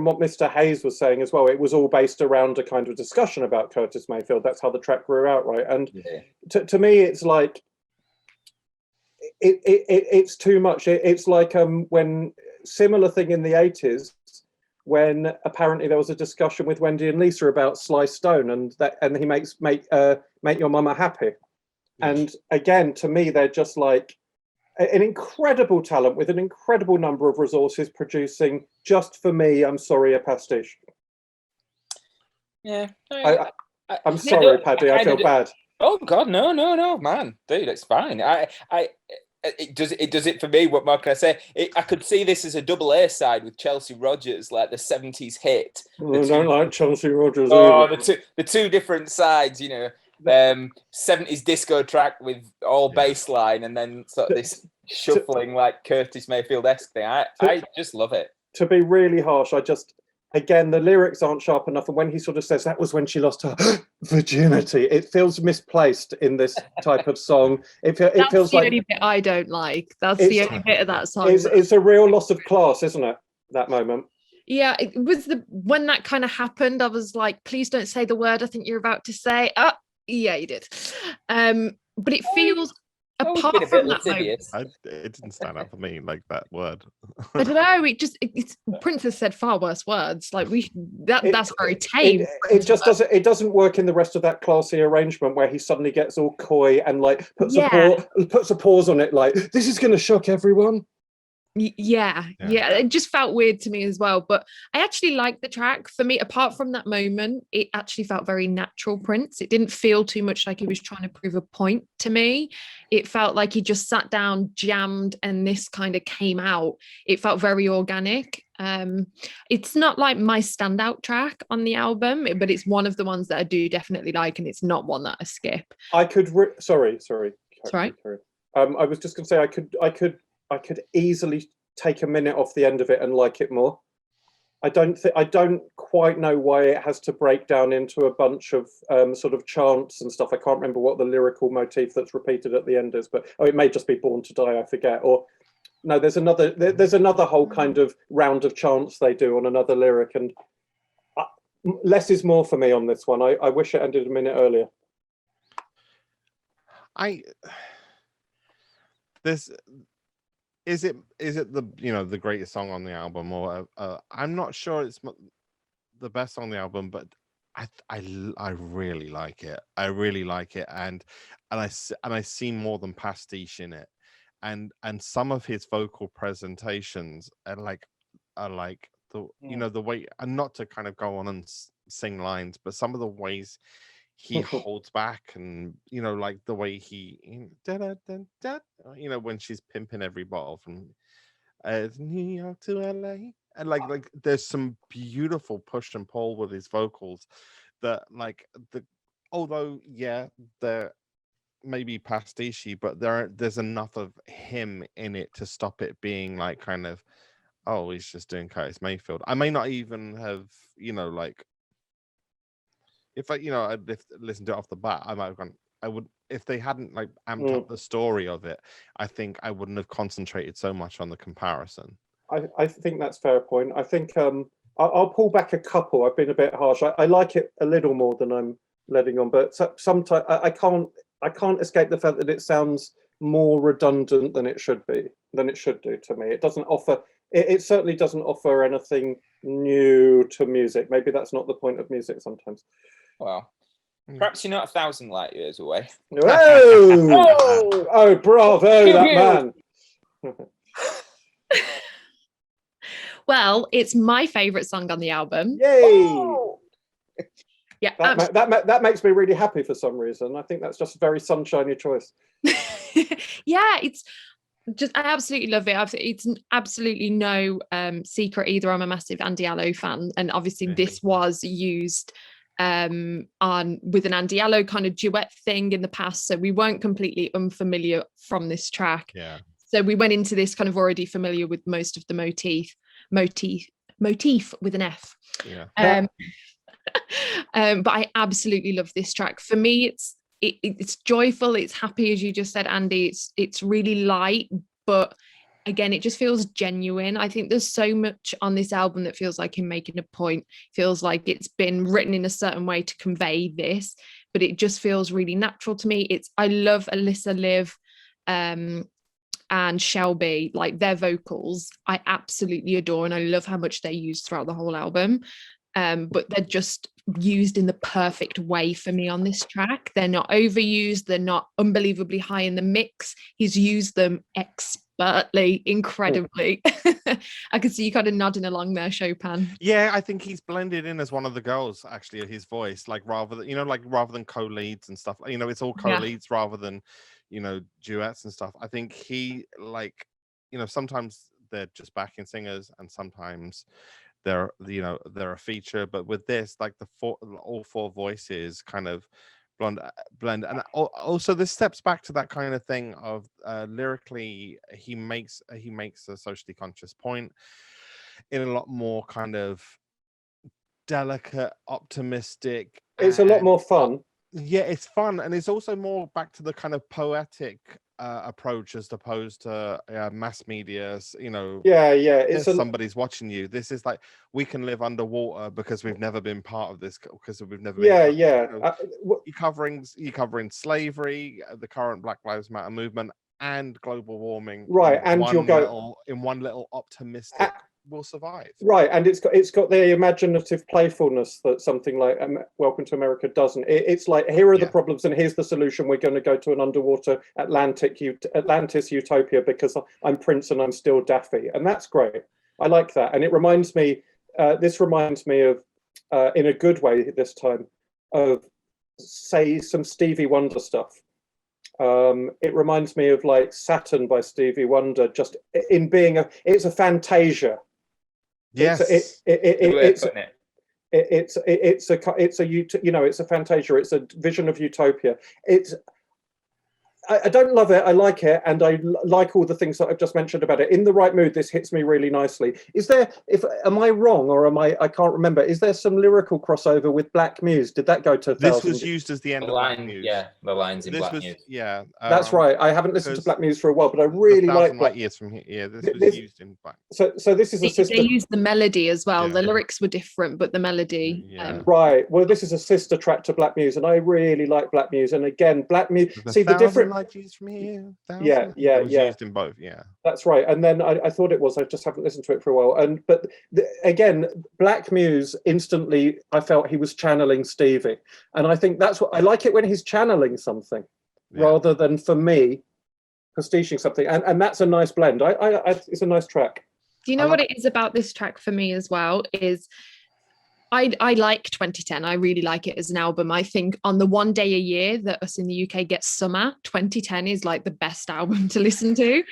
what Mr. Hayes was saying as well, it was all based around a kind of discussion about Curtis Mayfield. That's how the track grew out, right? And to me, it's like it's too much. It's like when similar thing in the 80s, when apparently there was a discussion with Wendy and Lisa about Sly Stone, and he makes Make Your Mama Happy. And again, to me, they're just like an incredible talent with an incredible number of resources producing, just for me, I'm sorry, a pastiche. Yeah. I'm sorry, Paddy. I feel bad. Oh God, no, man, dude, it's fine. It does it for me. What more can I say? I could see this as a double A side with Chelsea Rogers, like the 70s hit. I don't like Chelsea Rogers. Oh, the two different sides, 70s disco track with all bass line, and then sort of this shuffling like Curtis Mayfield-esque thing. I just love it. To be really harsh, again, the lyrics aren't sharp enough, and when he sort of says that was when she lost her virginity, it feels misplaced in this type of song. It feels like the only bit I don't like. That's the only bit of that song. It's a real loss of class, isn't it? That moment. Yeah, it was when that kind of happened, I was like, please don't say the word I think you're about to say. Yeah, you did. But it feels apart from that moment, it didn't stand out for me like that word. I don't know. It's Prince has said far worse words. Like that's very tame. It just doesn't. It doesn't work in the rest of that classy arrangement where he suddenly gets all coy and like puts a pause on it. Like, this is going to shock everyone. Yeah, it just felt weird to me as well, but I actually liked the track. For me, apart from that moment, it actually felt very natural Prince. It didn't feel too much like he was trying to prove a point to me. It felt like he just sat down, jammed, and this kind of came out. It felt very organic. It's not like my standout track on the album, but it's one of the ones that I do definitely like, and it's not one that I skip. I could sorry. That's right. I was just going to say I could easily take a minute off the end of it and like it more. I don't quite know why it has to break down into a bunch of sort of chants and stuff. I can't remember what the lyrical motif that's repeated at the end is, but it may just be Born to Die, I forget. Or no, there's another whole kind of round of chants they do on another lyric, and less is more for me on this one. I wish it ended a minute earlier. Is it the greatest song on the album, or I'm not sure it's the best song on the album, but I really like it. I really like it, and I see more than pastiche in it, and some of his vocal presentations are like the way, and not to kind of go on and sing lines, but some of the ways he holds back, and like the way he when she's pimping every bottle from New York to LA, and like there's some beautiful push and pull with his vocals that although they're maybe pastiche, but there's enough of him in it to stop it being like kind of, oh, he's just doing Curtis Mayfield. I may not even have if I'd listened to it off the bat, I might have gone. I would, if they hadn't like amped up the story of it, I think I wouldn't have concentrated so much on the comparison. I think that's a fair point. I think I'll pull back a couple. I've been a bit harsh. I like it a little more than I'm letting on, but sometimes I can't escape the fact that it sounds more redundant than it should do to me. It doesn't offer. It certainly doesn't offer anything new to music. Maybe that's not the point of music sometimes. Well, perhaps you're not 1,000 light years away. Oh, bravo, that man. Well, it's my favourite song on the album. Yay! Oh. Yeah, that makes me really happy for some reason. I think that's just a very sunshiny choice. Yeah, it's just, I absolutely love it. It's absolutely no secret either. I'm a massive Andy Allo fan, and obviously this was used with an Andy Allo kind of duet thing in the past, so we weren't completely unfamiliar from this track. Yeah. So we went into this kind of already familiar with most of the motif with an F. Yeah. But I absolutely love this track. For me, it's joyful, it's happy, as you just said, Andy. It's really light, but again, it just feels genuine. I think there's so much on this album that feels like him making a point, feels like it's been written in a certain way to convey this, but it just feels really natural to me. I love Alyssa, Liv, and Shelby, like their vocals I absolutely adore, and I love how much they're used throughout the whole album. But they're just used in the perfect way for me on this track. They're not overused. They're not unbelievably high in the mix. He's used them expertly, incredibly. I could see you kind of nodding along there, Chopin. Yeah, I think he's blended in as one of the girls, actually, his voice, like rather than co-leads and stuff, it's all Yeah. co-leads rather than, duets and stuff. I think he, like, sometimes they're just backing singers and sometimes they're a feature, but with this, like all four voices kind of blend, and also this steps back to that kind of thing of lyrically he makes a socially conscious point in a lot more kind of delicate, optimistic. It's a lot more fun. Yeah, it's fun, and it's also more back to the kind of poetic approach as opposed to mass media. Yeah, it's somebody's watching you. This is like, we can live underwater because we've never been part of this, because we've never been. You're covering slavery, the current Black Lives Matter movement, and global warming. Right, and in one little optimistic. Will survive. Right, and it's got the imaginative playfulness that something like Welcome to America doesn't. It's like, here are the problems and here's the solution. We're going to go to an underwater Atlantis utopia because I'm Prince and I'm still Daffy, and that's great. I like that, and it reminds me. This reminds me of, in a good way this time, of say some Stevie Wonder stuff. It reminds me of like Saturn by Stevie Wonder, just in being it's a fantasia. Yes, it's a fantasia. It's a vision of utopia. I don't love it. I like it, and I like all the things that I've just mentioned about it. In the right mood, this hits me really nicely. Am I wrong, or I can't remember? Is there some lyrical crossover with Black Muse? Did that go to 1,000? This was used as the end of Black Muse. Yeah, the lines in Black Muse. Yeah, that's right. I haven't listened to Black Muse for a while, but I really like Black Years from here. Yeah, this was used in Black. So this is a sister. They used the melody as well. Yeah. The lyrics were different, but the melody. Yeah. Right. Well, this is a sister track to Black Muse, and I really like Black Muse. And again, Black Muse. See the different. Light years from here. Yeah. It was used in both. Yeah, that's right. And then I thought it was. I just haven't listened to it for a while. But again, Black Muse, instantly I felt he was channeling Stevie, and I think that's what I like it when he's channeling something, rather than, for me, pastiching something. And that's a nice blend. It's a nice track. Do you know what it is about this track for me as well? Is I like 2010. I really like it as an album. I think on the one day a year that us in the UK get summer, 2010 is like the best album to listen to.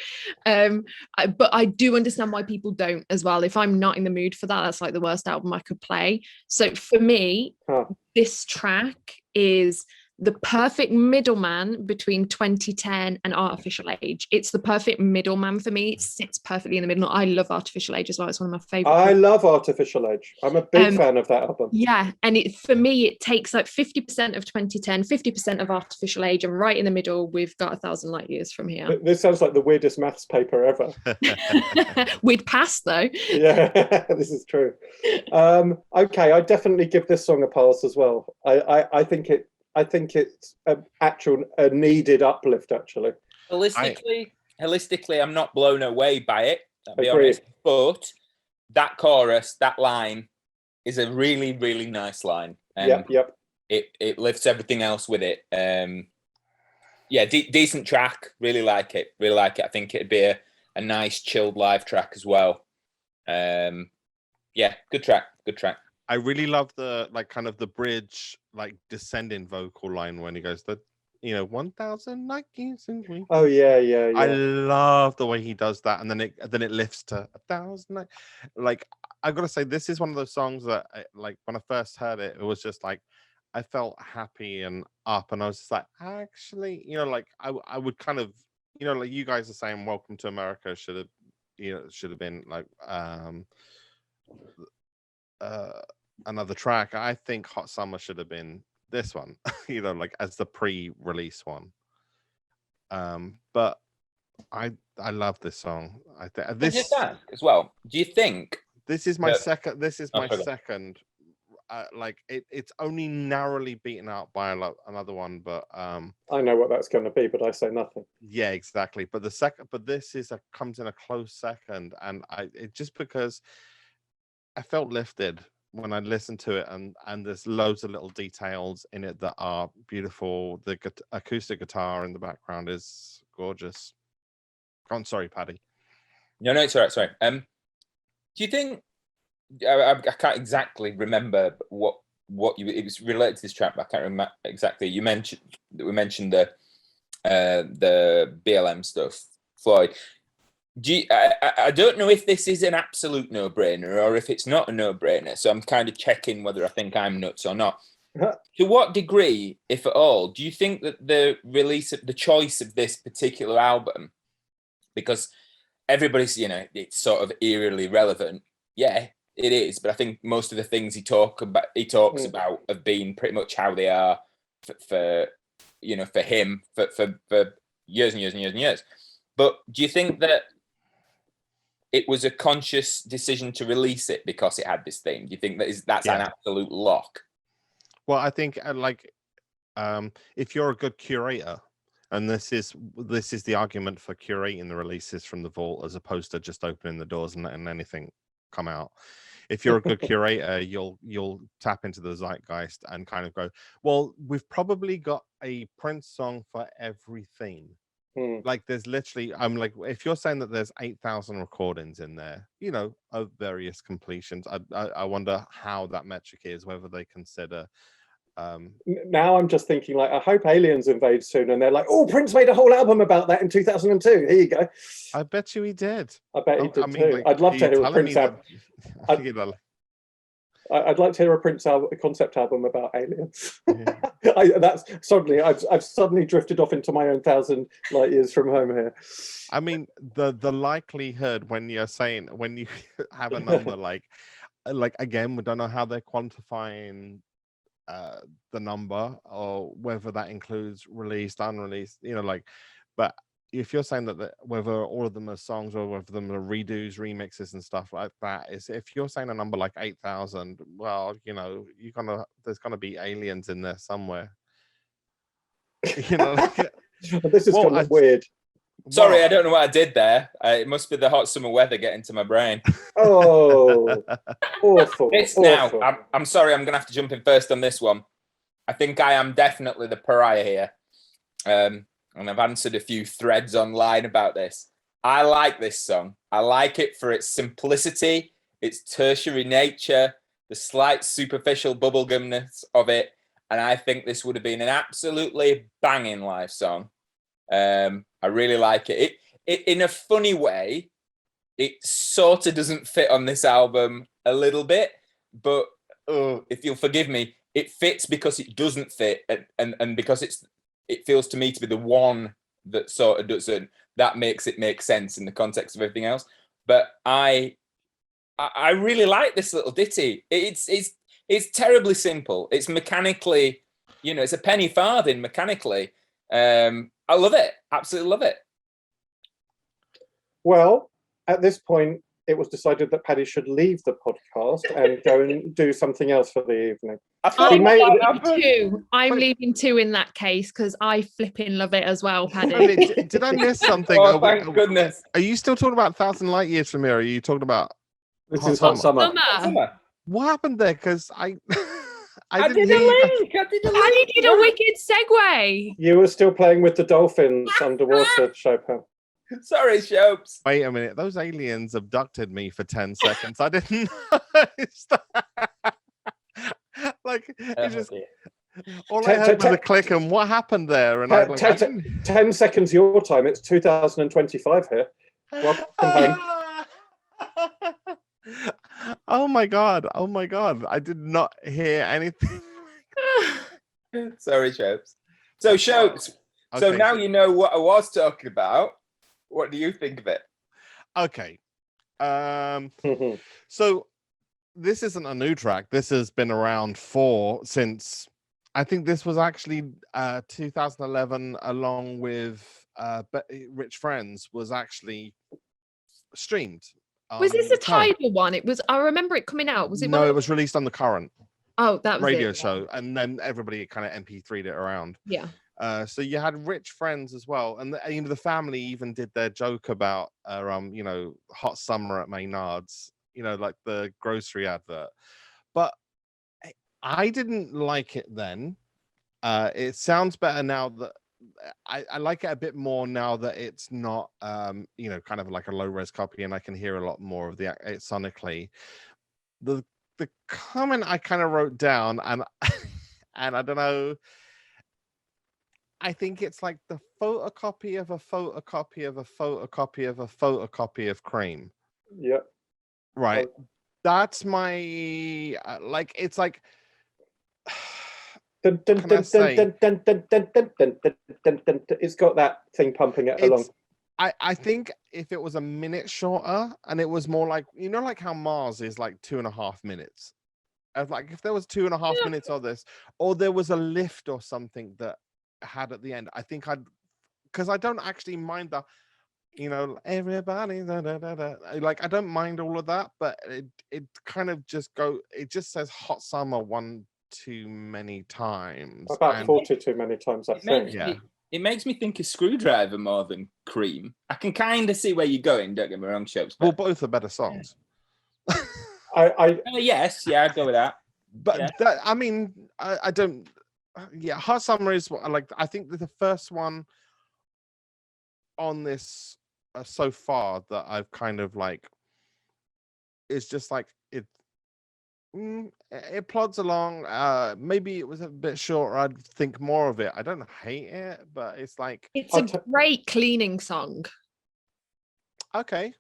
But I do understand why people don't as well. If I'm not in the mood for that, that's like the worst album I could play. So for me, this track is the perfect middleman between 2010 and Artificial Age. It's the perfect middleman for me. It sits perfectly in the middle. I love Artificial Age as well. It's one of my favorite. I love Artificial Age. I'm a big fan of that album. Yeah, and for me, it takes like 50% of 2010, 50% of Artificial Age, and right in the middle, we've got 1,000 Light Years from here. This sounds like the weirdest maths paper ever. We'd pass though. Yeah, this is true. Okay, I definitely give this song a pass as well. I think it's a needed uplift, actually. Holistically, I'm not blown away by it, I'll be Agreed. honest. But that chorus, that line, is a really, really nice line. Yep. It lifts everything else with it. Decent track. Really like it. I think it'd be a nice chilled live track as well. Good track. I really love the kind of the bridge, like descending vocal line when he goes 1,000 light years in me. Oh yeah. I love the way he does that, and then it lifts to 1,000. Like, I gotta say, this is one of those songs that, like, when I first heard it, it was just like I felt happy and up, and I was just like, actually, I would kind of, like you guys are saying, Welcome to America should have been like another track. I think Hot Summer should have been this one, like as the pre-release one. But I love this song. I think this as well. Do you think this is my second? This is my second. It's only narrowly beaten out by another one, but I know what that's going to be, but I say nothing. Yeah, exactly. But this comes in a close second, and just because I felt lifted when I listened to it, and there's loads of little details in it that are beautiful. The acoustic guitar in the background is gorgeous. I'm sorry, Paddy. No, it's all right. Sorry. Do you think? I can't exactly remember what you. It was related to this track, but I can't remember exactly. We mentioned the BLM stuff, Floyd. I don't know if this is an absolute no-brainer or if it's not a no-brainer. So I'm kind of checking whether I think I'm nuts or not. To what degree, if at all, do you think that the choice of this particular album, because everybody's, it's sort of eerily relevant. Yeah, it is. But I think most of the things he talks about have been pretty much how they are for him for years and years and years and years. But do you think that it was a conscious decision to release it because it had this theme? Do you think that's an absolute lock? Well, I think if you're a good curator, and this is the argument for curating the releases from the vault as opposed to just opening the doors and letting anything come out. If you're a good curator, you'll tap into the zeitgeist and kind of go, well, we've probably got a Prince song for every theme. Like there's literally, I'm like, if you're saying that there's 8,000 recordings in there, of various completions, I wonder how that metric is, whether they consider. Now I'm just thinking, like, I hope aliens invade soon, and they're like, "Oh, Prince made a whole album about that in 2002. Here you go." I bet you he did. I bet he did too. Like, I'd love to hear a Prince album. I'd like to hear a Prince album, a concept album about aliens. Yeah. I've suddenly drifted off into my own 1,000 light years from home here. I mean, the likelihood when you have a number like again, we don't know how they're quantifying the number or whether that includes released, unreleased, but if you're saying that whether all of them are songs or whether them are redos, remixes and stuff like that, is if you're saying a number like 8,000, well, there's gonna be aliens in there somewhere. This is kind of weird. Sorry, I don't know what I did there. It must be the hot summer weather getting to my brain. Oh, awful. Now, I'm sorry, I'm going to have to jump in first on this one. I think I am definitely the pariah here. And I've answered a few threads online about this. I like this song. I like it for its simplicity, its tertiary nature, the slight superficial bubblegumness of it. And I think this would have been an absolutely banging live song. I really like it. It in a funny way, it sort of doesn't fit on this album a little bit, but if you'll forgive me, it fits because it doesn't fit, and because it feels to me to be the one that sort of doesn't. That makes it make sense in the context of everything else. But I really like this little ditty. It's terribly simple. It's mechanically, it's a penny farthing mechanically. I love it. Absolutely love it. Well, at this point, it was decided that Paddy should leave the podcast and go and do something else for the evening. I'm leaving too in that case because I flipping love it as well, Paddy. Did I miss something? Oh, thank goodness. Are you still talking about 1,000 light years from here? Or are you talking about hot summer? What happened there? Because I did a link. Paddy did a wicked segue. You were still playing with the dolphins underwater, Chopin. Sorry, Shopes. Wait a minute. Those aliens abducted me for 10 seconds. I didn't notice that. All I heard was a click and what happened there? And 10 seconds your time. It's 2025 here. Welcome home. Oh my god. I did not hear anything. Sorry, Shopes. So, Shopes, so now you know what I was talking about. What do you think of it? Okay. So this isn't a new track. This has been around since I think this was actually 2011, along with Rich Friends, was actually streamed. Was this a Tidal one? It was. I remember it coming out. Was it? No, it was released on the Current. Oh, that was radio show, and then everybody kind of MP3'd it around. Yeah. So you had Rich Friends as well, and the family even did their joke about hot summer at Maynard's, like the grocery advert. But I didn't like it then. It sounds better now that I like it a bit more now that it's not you know, kind of like a low res copy, and I can hear a lot more of it sonically. The comment I kind of wrote down, and and I don't know, I think it's like the photocopy of a photocopy of a photocopy of a photocopy of Cream. Yeah. Right. That's my like, it's like, Dun, dun, can I dun, say? dun, dun, dun, dun, dun, dun, dun, dun, dun, dun. It's got that thing pumping it along. I think if it was a minute shorter and it was more like, you know, like how Mars is like 2.5 minutes. As like if there was 2.5 minutes of this, or there was a lift or something that had at the end, I think because I don't actually mind the, you know, everybody da, da, da, da. Like I don't mind all of that, but it kind of just it just says Hot Summer one too many times. About 40 too many times, I think. It makes me think of Screwdriver more than Cream. I can kind of see where you're going, don't get me wrong, Shops. Well, both are better songs. Yes, yeah, I'd go with that. But yeah. that, I mean, I don't. Yeah, Hot Summer is what I like. I think the first one on this so far that I've kind of like, it's just like it plods along. Maybe it was a bit shorter. I'd think more of it. I don't hate it, but it's like it's a great cleaning song. Okay.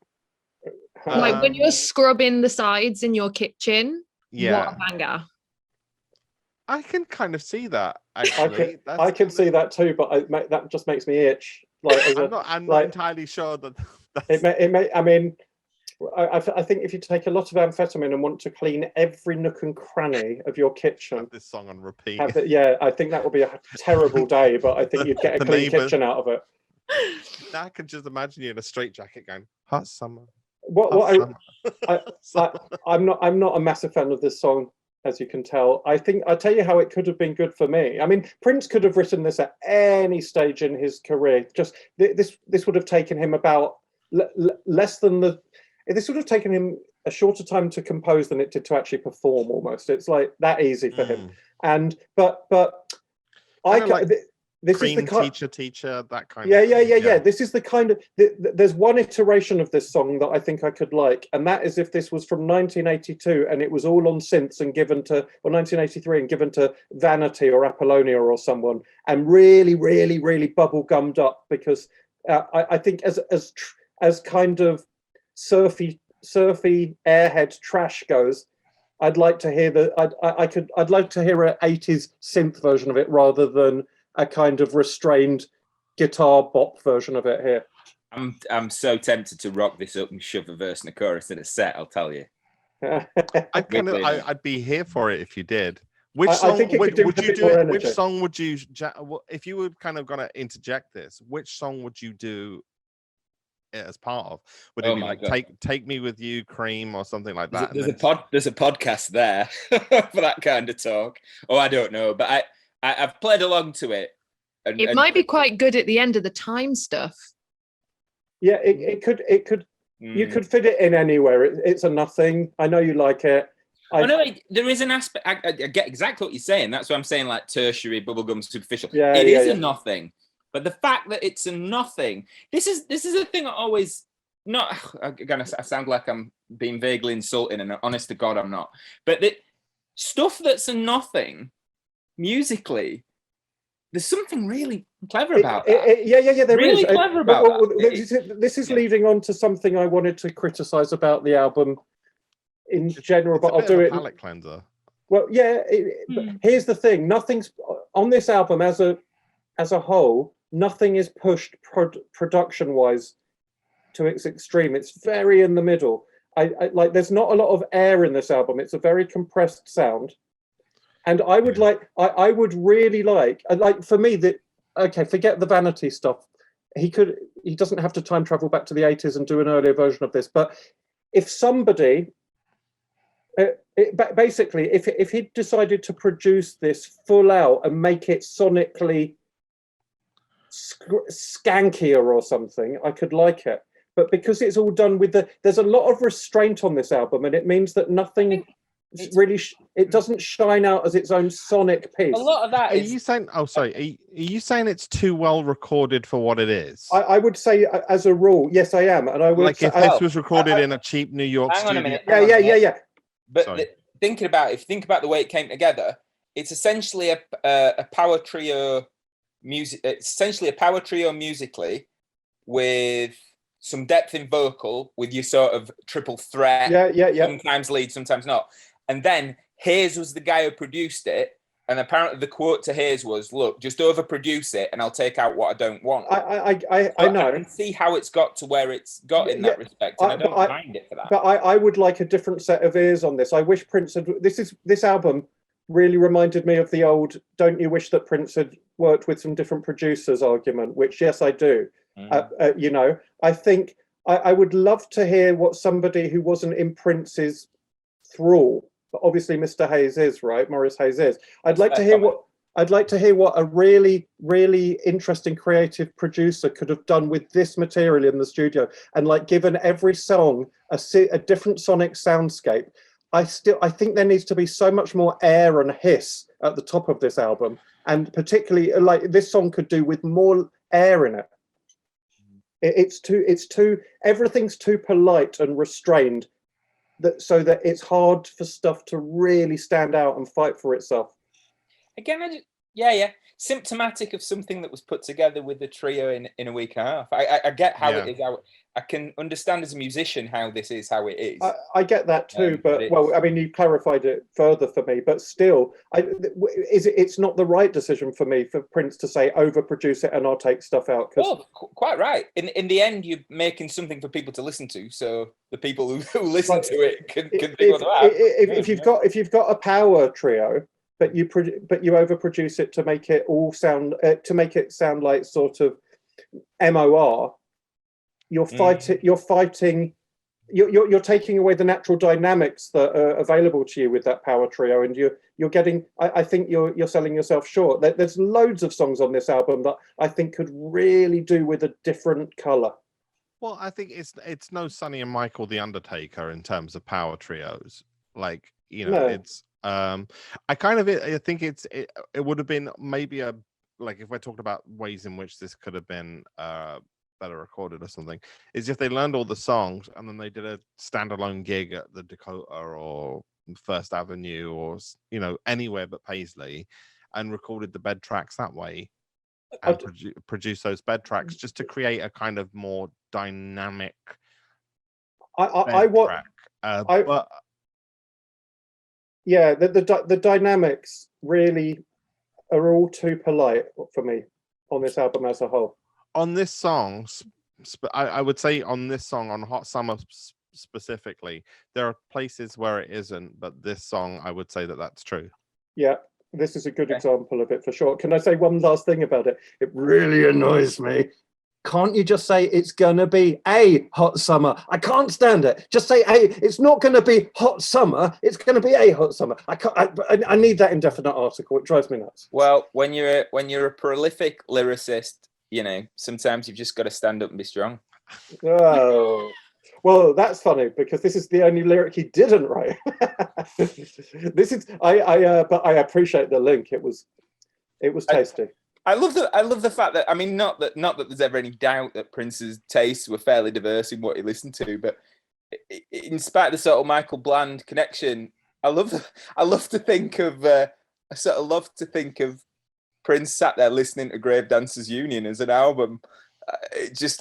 Like when you're scrubbing the sides in your kitchen. Yeah. What a banger. I can kind of see that. Actually, I can see that too, but that just makes me itch. Like I'm not entirely sure that. I mean, I think if you take a lot of amphetamine and want to clean every nook and cranny of your kitchen, have this song on repeat. I think that would be a terrible day, but I think you'd get a clean kitchen out of it. Now I can just imagine you in a straitjacket going, Hot Summer. I'm not a massive fan of this song, as you can tell. I'll tell you how it could have been good for me. I mean, Prince could have written this at any stage in his career. Just this would have taken him about less than this would have taken him a shorter time to compose than it did to actually perform. Almost, it's like that easy for him. And but this Cream, is the kind teacher, that kind of thing. Yeah. This is the kind of there's one iteration of this song that I think I could like, and that is if this was from 1982 and it was all on synths and given to, or 1983 and given to Vanity or Apollonia or someone, and really, really, really bubble gummed up, because I think as kind of surfy airhead trash goes, I'd like to hear I'd like to hear an 80s synth version of it rather than a kind of restrained guitar bop version of it here. I'm so tempted to rock this up and shove a verse and a chorus in a set, I'll tell you. I'd be here for it if you did. Which song would you if you were kind of gonna interject this, which song would you do it as part of? Would it be like take Me With You, Cream, or something like that? There's a podcast there for that kind of talk. Oh, I don't know, but I've played along to it. It might be quite good at the end of the time stuff. Yeah, it could. You could fit it in anywhere. It's a nothing. I know you like it. There is an aspect. I get exactly what you're saying. That's what I'm saying. Like tertiary, bubblegum, superficial. It is a nothing. But the fact that it's a nothing. This is a thing I always not. Again, I sound like I'm being vaguely insulting, and honest to God, I'm not. But the stuff that's a nothing. Musically, there's something really clever about that. There really is. Clever about that. This is leading on to something I wanted to criticize about the album in general, but I'll do it. Palate cleanser. Well, but here's the thing: nothing's on this album as a whole. Nothing is pushed production-wise to its extreme. It's very in the middle. I like. There's not a lot of air in this album. It's a very compressed sound. And I would I would really like for me that, okay, forget the Vanity stuff. He doesn't have to time travel back to the 80s and do an earlier version of this. But if somebody, basically, if he decided to produce this full out and make it sonically skankier or something, I could like it. But because it's all done with there's a lot of restraint on this album, and it means that nothing it doesn't shine out as its own sonic piece. A lot of that Are you saying? Oh, sorry. Are you saying it's too well recorded for what it is? I would say, as a rule, yes, I am, and I would like say, if this was recorded in a cheap New York hang on studio. a minute. Yeah. But thinking about if you think about the way it came together, it's essentially a power trio music. It's essentially a power trio musically with some depth in vocal, with your sort of triple threat. Yeah. Sometimes lead, sometimes not. And then Hayes was the guy who produced it. And apparently the quote to Hayes was, look, just overproduce it and I'll take out what I don't want. I know. I can see how it's got to where it's got in that respect. And I don't mind it for that. But I would like a different set of ears on this. I wish Prince had... This album really reminded me of the old, don't you wish that Prince had worked with some different producers argument, which, yes, I do. I think I would love to hear what somebody who wasn't in Prince's thrall, but obviously Mr. Hayes is, right? Maurice Hayes is. I'd like to hear what a really, really interesting creative producer could have done with this material in the studio, and like given every song a different sonic soundscape. I think there needs to be so much more air and hiss at the top of this album, and particularly like this song could do with more air in it. It's too everything's too polite and restrained, so that it's hard for stuff to really stand out and fight for itself. Again, symptomatic of something that was put together with the trio in a week and a half. I get how it is. I can understand as a musician how this is how it is. I get that too, but I mean, you clarified it further for me. But still, it's not the right decision for me for Prince to say overproduce it and I'll take stuff out. Quite right. In the end, you're making something for people to listen to, so the people who listen to it can think what if you've got a power trio, but you overproduce it to make it all sound like sort of MOR. You're taking away the natural dynamics that are available to you with that power trio, and you're getting. I think you're selling yourself short. There's loads of songs on this album that I think could really do with a different color. Well, I think it's no Sonny and Michael the Undertaker in terms of power trios. Like, it's. I think it would have been maybe like if we're talking about ways in which this could have been better recorded or something, is if they learned all the songs and then they did a standalone gig at the Dakota or First Avenue or anywhere but Paisley, and recorded the bed tracks that way, and produce those bed tracks just to create a kind of more dynamic track. Yeah, the dynamics really are all too polite for me on this album as a whole. On this song, I would say on this song, on Hot Summer specifically, there are places where it isn't, but this song, I would say that's true. Yeah, this is a good example of it for sure. Can I say one last thing about it? It really annoys me. Can't you just say it's gonna be a hot summer? I can't stand it. Just say it's not gonna be hot summer. It's gonna be a hot summer. I need that indefinite article. It drives me nuts. Well, when you're a prolific lyricist, sometimes you've just got to stand up and be strong. Oh, well, that's funny because this is the only lyric he didn't write. This is but I appreciate the link. It was tasty. I love the fact that, I mean, not that there's ever any doubt that Prince's tastes were fairly diverse in what he listened to, but in spite of the sort of Michael Bland connection, I love to think of Prince sat there listening to Grave Dancers Union as an album.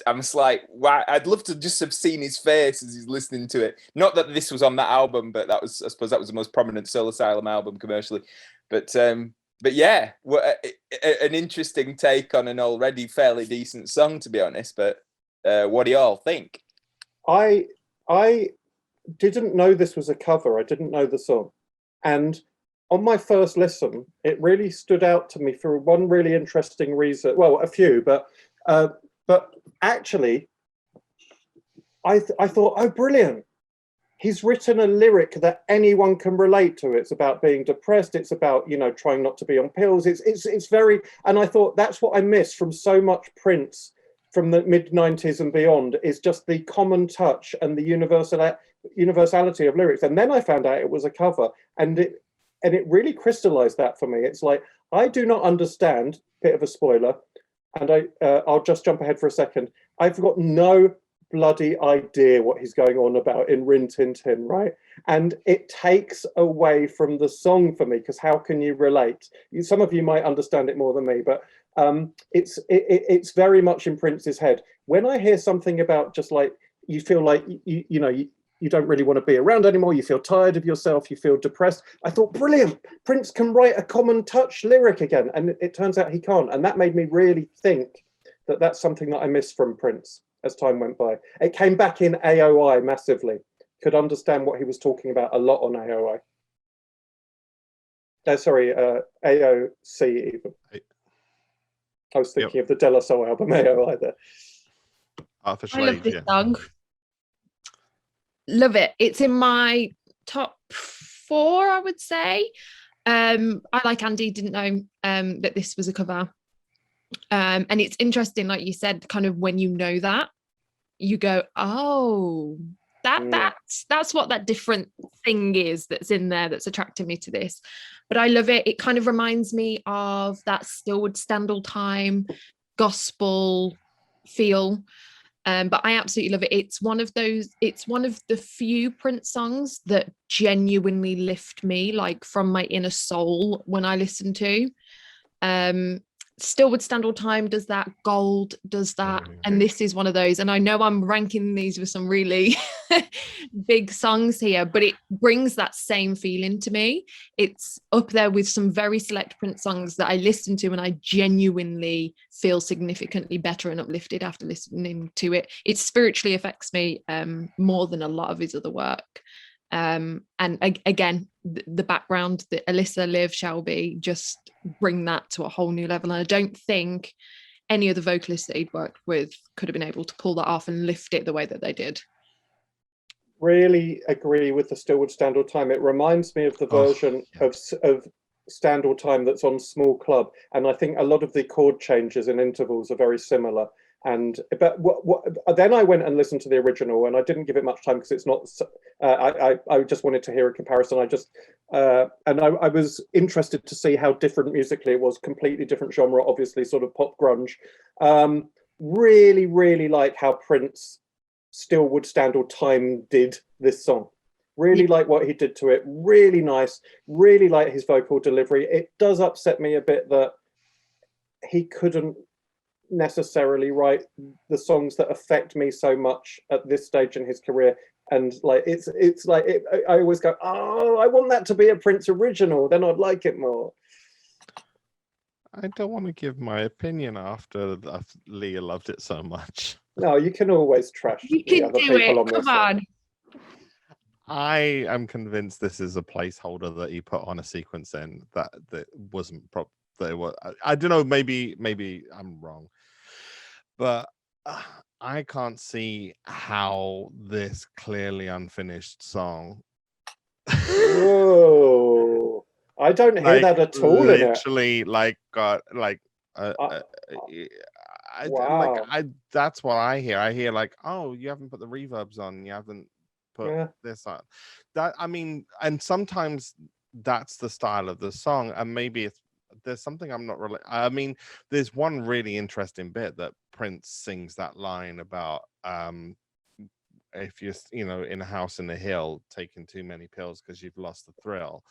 I'm just like, wow, I'd love to just have seen his face as he's listening to it. Not that this was on that album, but I suppose that was the most prominent Soul Asylum album commercially. But yeah, an interesting take on an already fairly decent song, to be honest. But what do you all think? I didn't know this was a cover. I didn't know the song, and on my first listen, it really stood out to me for one really interesting reason. Well, a few, but actually, I thought, oh, brilliant. He's written a lyric that anyone can relate to. It's about being depressed. It's about, trying not to be on pills. It's very, and I thought that's what I missed from so much Prince from the mid-90s and beyond is just the common touch and the universality of lyrics. And then I found out it was a cover, and it really crystallized that for me. It's like, I do not understand, bit of a spoiler, and I'll just jump ahead for a second. I've got no bloody idea what he's going on about in Rin Tin Tin, right? And it takes away from the song for me, because how can you relate? Some of you might understand it more than me, but it's very much in Prince's head. When I hear something about just like, you feel like you don't really want to be around anymore, you feel tired of yourself, you feel depressed, I thought, brilliant, Prince can write a common touch lyric again. And it turns out he can't. And that made me really think that that's something that I missed from Prince as time went by. It came back in AOI massively. Could understand what he was talking about a lot on AOI. AOC even. I was thinking of the De La Soul album, AOI there. Arthur I love Schlade, this song. Love it. It's in my top 4, I would say. I, like Andy, didn't know that this was a cover. And it's interesting, like you said, kind of when you know that, you go, oh, that's what that different thing is that's in there that's attracted me to this. But I love it. It kind of reminds me of that Still Would Stand All Time gospel feel. But I absolutely love it. It's one of the few Prince songs that genuinely lift me, like from my inner soul when I listen to. Still Would Stand All Time does that, Gold does that, and this is one of those. And I know I'm ranking these with some really big songs here, but it brings that same feeling to me. It's up there with some very select Prince songs that I listen to and I genuinely feel significantly better and uplifted after listening to it. It spiritually affects me more than a lot of his other work. And again, the background that Alyssa, Liv, Shelby just bring that to a whole new level. And I don't think any of the vocalists that he'd worked with could have been able to pull that off and lift it the way that they did. Really agree with the Still Would Stand All Time. It reminds me of the version of Stand All Time that's on Small Club, and I think a lot of the chord changes and intervals are very similar. But then I went and listened to the original, and I didn't give it much time because it's not. I just wanted to hear a comparison. I was interested to see how different musically it was. Completely different genre, obviously, sort of pop grunge. Really, really like how Prince Still Would Stand All Time did this song. Really like what he did to it. Really nice. Really like his vocal delivery. It does upset me a bit that he couldn't necessarily write the songs that affect me so much at this stage in his career. And like it's like I always go, oh, I want that to be a Prince original, then I'd like it more. I don't want to give my opinion after Leah loved it so much. No, you can always trash You the can other do people it. on this. Come on. I am convinced this is a placeholder that he put on a sequence in that wasn't that it was. I don't know. Maybe I'm wrong, but I can't see how this clearly unfinished song. Whoa! I don't hear that at all. Literally, like got like. Wow. That's what I hear. I hear like, oh, you haven't put the reverbs on. You haven't put this on. That, I mean, and sometimes that's the style of the song, and maybe there's something I'm not really. I mean, there's one really interesting bit that Prince sings that line about if you're in a house in the hill taking too many pills because you've lost the thrill.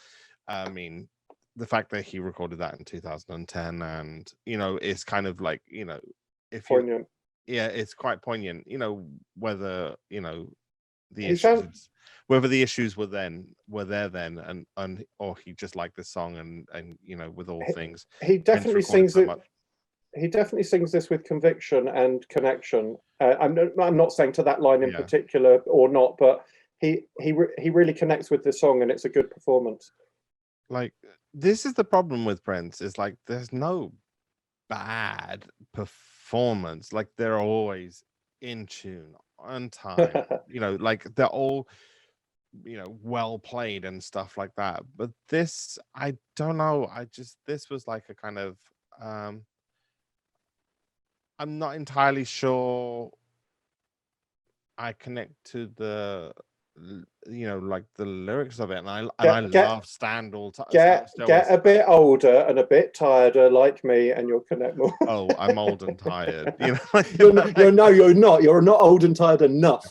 I mean, the fact that he recorded that in 2010 and it's kind of like if poignant. It's quite poignant, whether whether the issues were there then and or he just liked this song and with all things he definitely sings it. He definitely sings this with conviction and connection. I'm not saying to that line in particular or not, but he really connects with this song and it's a good performance. Like, this is the problem with Prince, is like there's no bad performance. Like, they're always in tune, on time. Like they're all well played and stuff like that. But this, I don't know. This was like a kind of I'm not entirely sure I connect to the like the lyrics of it, and I love Stand All Time. Get a bit older and a bit tireder like me, and you'll connect more. Oh, I'm old and tired. You're not. You're not old and tired enough.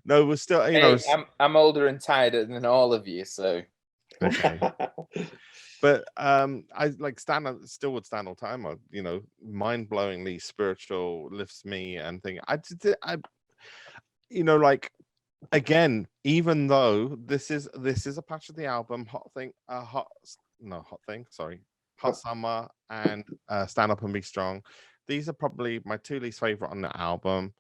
No, we're still. Hey, I'm older and tireder than all of you, so. Okay. But I like still would Stand All Time. Mind-blowingly spiritual, lifts me and thing. Like, again, even though this is a patch of the album, Hot Summer and Stand Up and Be Strong. These are probably my two least favorite on the album.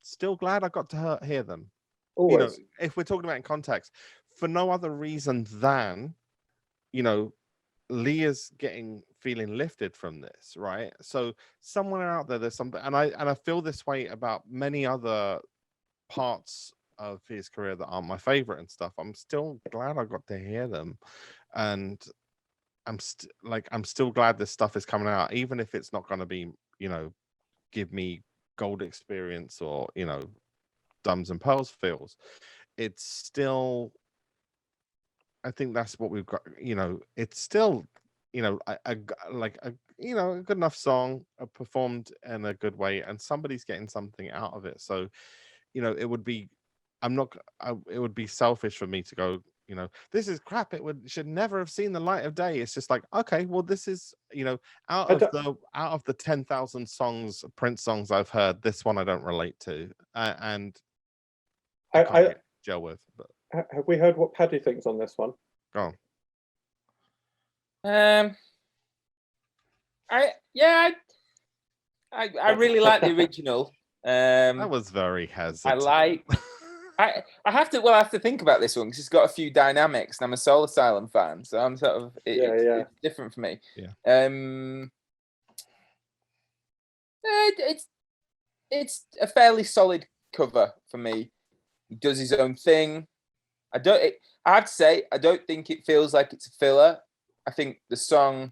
Still glad I got to hear them. Always. If we're talking about in context, for no other reason than, Leah's feeling lifted from this, right? So somewhere out there's something, and I feel this way about many other parts of his career that aren't my favorite and stuff. I'm still glad I got to hear them, and I'm still glad this stuff is coming out, even if it's not going to be, give me gold experience or Dumbs and Pearls feels. It's still, I think that's what we've got. It's still, a good enough song, performed in a good way, and somebody's getting something out of it. So, it would be, it would be selfish for me to go, this is crap. It should never have seen the light of day. It's just like, okay, well, this is, out of the 10,000 songs, Prince songs I've heard, this one I don't relate to, and I can't gel with. But have we heard what Paddy thinks on this one? Go on. I really like the original. That was very hesitant. I have to think about this one because it's got a few dynamics, and I'm a Soul Asylum fan, so I'm sort of it's different for me. Yeah. It's a fairly solid cover for me. He does his own thing. I have to say, I don't think it feels like it's a filler. I think the song,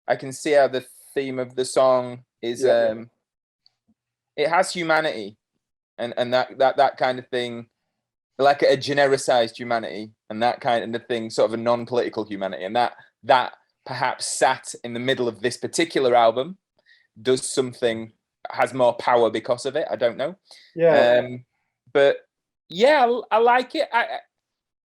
I can see how the theme of the song is. It has humanity, and that kind of thing, like a genericized humanity, and that kind of thing, sort of a non-political humanity, and that perhaps sat in the middle of this particular album does something, has more power because of it. I don't know. Yeah. But yeah, I like it.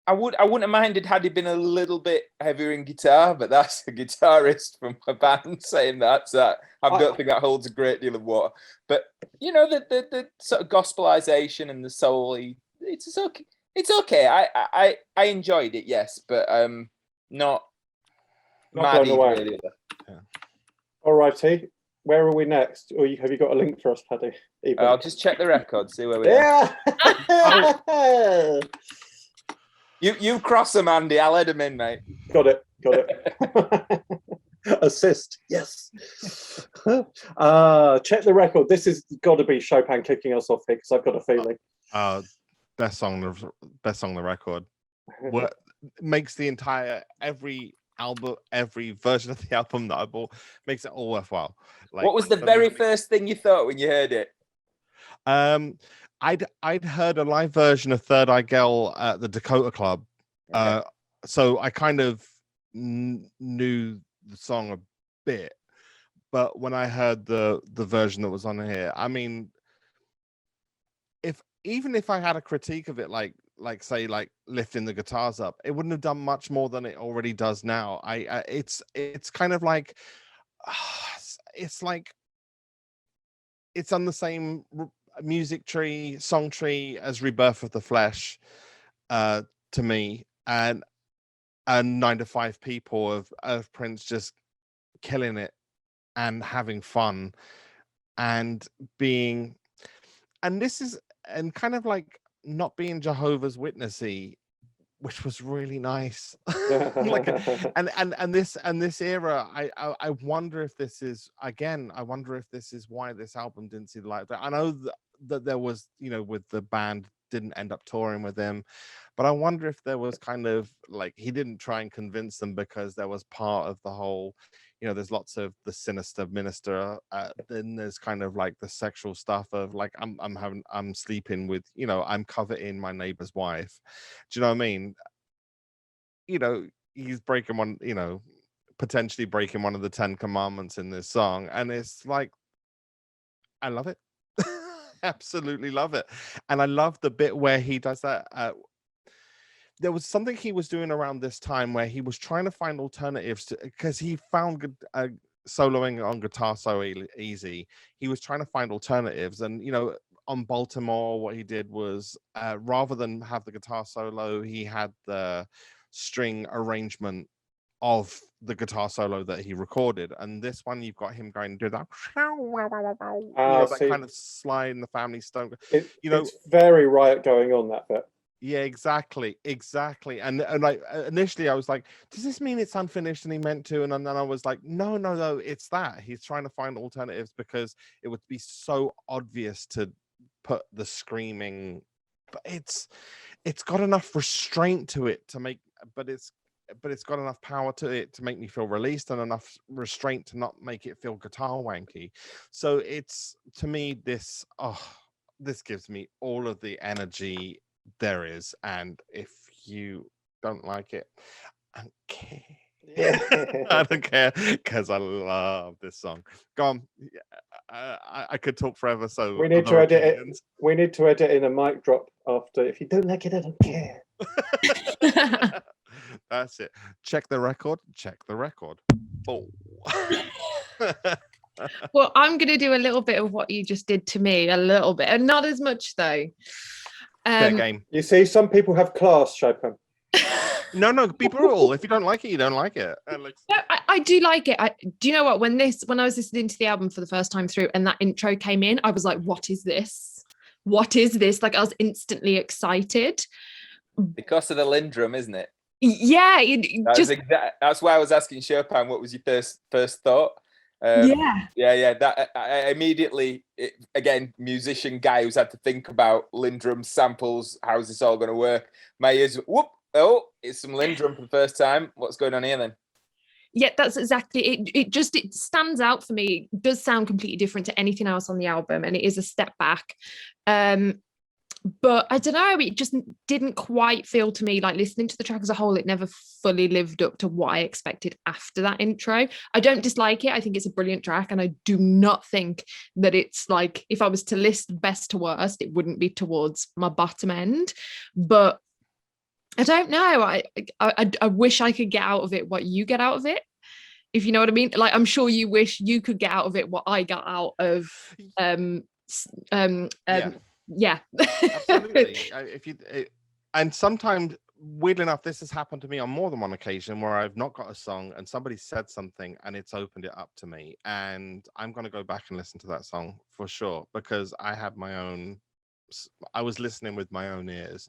I wouldn't have minded had he been a little bit heavier in guitar, but that's a guitarist from my band saying that. So I don't think that holds a great deal of water. But the sort of gospelization and the soul, it's okay. It's okay. I enjoyed it, yes, but not mad really. Yeah. All righty. Where are we next? Or have you got a link for us, Paddy? I'll just check the record, see where we are. Yeah. You cross them, Andy. I'll let them in, mate. Got it. Assist. Yes. Check the record. This has got to be Chopin kicking us off here because I've got a feeling. Best song on the record. What makes the entire every version of the album that I bought makes it all worthwhile. Like, what was the very first thing you thought when you heard it? I'd heard a live version of Third Eye Girl at the Dakota Club, so I kind of knew the song a bit. But when I heard the version that was on here, I mean, even if I had a critique of it, like say lifting the guitars up, it wouldn't have done much more than it already does now. It's kind of like it's like it's on the same song tree as Rebirth of the Flesh to me, and 9 to 5 People of Prince just killing it and having fun and being, and this is, and kind of like not being Jehovah's Witnessy, which was really nice. Like, and this era, I wonder if this is, again, I wonder if this is why this album didn't see the light of day. I know that there was, with the band didn't end up touring with him, but I wonder if there was kind of like he didn't try and convince them because there was part of the whole, there's lots of the sinister minister. Then there's kind of like the sexual stuff of like I'm sleeping with, I'm coveting my neighbor's wife. Do you know what I mean? He's breaking one, potentially breaking one of the 10 commandments in this song, and it's like, I love it. Absolutely love it. And I love the bit where he does that. There was something he was doing around this time where he was trying to find alternatives because he found soloing on guitar so easy. He was trying to find alternatives, and on Baltimore, what he did was rather than have the guitar solo, he had the string arrangement of the guitar solo that he recorded. And this one, you've got him going to do that, that kind of slide in the Family Stone. It's very Riot going on, that bit. Yeah, exactly. And like initially I was like, does this mean it's unfinished and he meant to? And then I was like, no, it's that. He's trying to find alternatives because it would be so obvious to put the screaming, but it's got enough restraint to it to make, but it's got enough power to it to make me feel released, and enough restraint to not make it feel guitar wanky. So it's, to me, this gives me all of the energy there is. And if you don't like it, I don't care. I don't care, because I love this song. Go on. I could talk forever. So we need to edit it. We need to edit in a mic drop after. If you don't like it, I don't care. That's it. Check the record. Oh. Well, I'm going to do a little bit of what you just did to me, a little bit, and not as much though. Fair game. You see, some people have class, Chopin. No, be brutal. If you don't like it, you don't like it. No, I do like it. Do you know what? When I was listening to the album for the first time through, and that intro came in, I was like, "What is this? What is this?" Like, I was instantly excited because of the Lindrum, isn't it? Yeah, that's why I was asking Chopin. What was your first thought? Yeah. That I immediately, again, musician guy who's had to think about Lindrum samples. How's this all going to work? My ears, whoop! Oh, it's some Lindrum for the first time. What's going on here then? Yeah, that's exactly it. It stands out for me. It does sound completely different to anything else on the album, and it is a step back. But I don't know, it just didn't quite feel to me like, listening to the track as a whole, it never fully lived up to what I expected after that intro. I don't dislike it. I think it's a brilliant track, and I do not think that it's like, if I was to list best to worst, it wouldn't be towards my bottom end. But I don't know. I wish I could get out of it what you get out of it, if you know what I mean. Like, I'm sure you wish you could get out of it what I got out of yeah. Absolutely. And sometimes, weirdly enough, this has happened to me on more than one occasion where I've not got a song and somebody said something and it's opened it up to me, and I'm going to go back and listen to that song for sure, because I was listening with my own ears,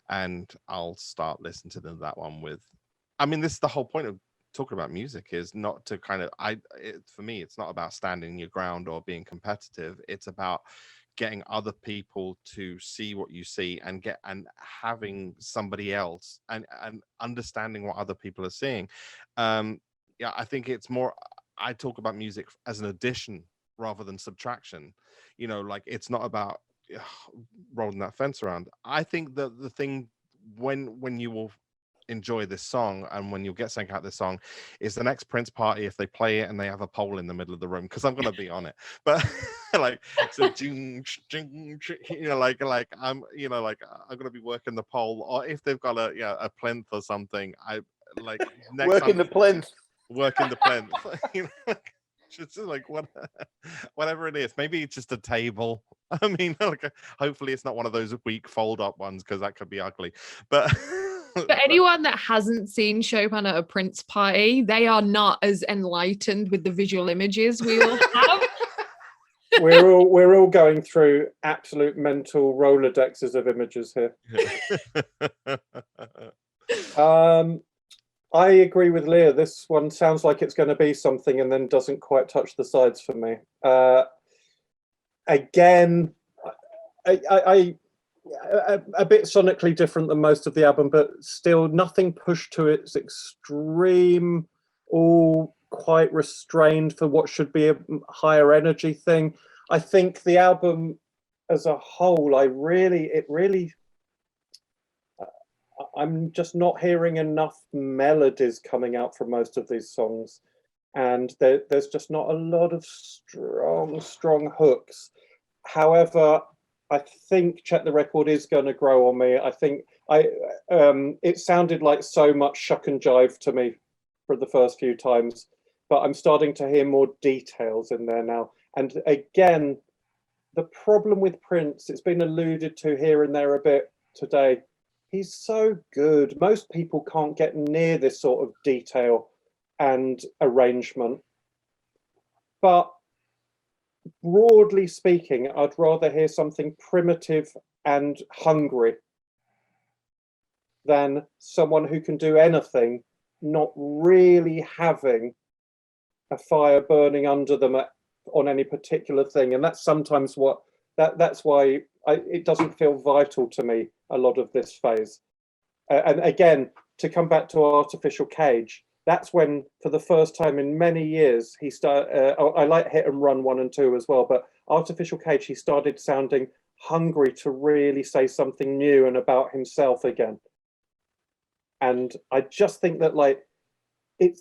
and I'll start listening to that one with, this is the whole point of talking about music, is not to kind of, for me, it's not about standing your ground or being competitive. It's about getting other people to see what you see, and having somebody else and understanding what other people are seeing. I think it's more, I talk about music as an addition rather than subtraction. Like, it's not about rolling that fence around. I think that the thing when you will enjoy this song and when you'll get something out of this song is the next Prince party, if they play it and they have a pole in the middle of the room, because I'm gonna be on it. But like, so like I'm gonna be working the pole, or if they've got a plinth or something, I like working the plinth. Just like whatever it is. Maybe it's just a table. Hopefully it's not one of those weak fold up ones, because that could be ugly. But for anyone that hasn't seen Chopin at a Prince party, they are not as enlightened with the visual images we all have. We're all going through absolute mental Rolodexes of images here. I agree with Leah. This one sounds like it's going to be something, and then doesn't quite touch the sides for me. Again, a bit sonically different than most of the album, but still nothing pushed to its extreme. All quite restrained for what should be a higher energy thing. I think the album as a whole, I'm just not hearing enough melodies coming out from most of these songs, and there's just not a lot of strong hooks. However, I think Check the Record is going to grow on me. I think it sounded like so much shuck and jive to me for the first few times, but I'm starting to hear more details in there now. And again, the problem with Prince, it's been alluded to here and there a bit today, he's so good. Most people can't get near this sort of detail and arrangement. But broadly speaking, I'd rather hear something primitive and hungry than someone who can do anything, not really having a fire burning under them on any particular thing. And that's sometimes that's why it doesn't feel vital to me, a lot of this phase. And again, to come back to Artificial Cage, that's when, for the first time in many years, he started. I like Hit and Run 1 and 2 as well, but Artificial Cage, he started sounding hungry to really say something new and about himself again. And I just think that, like,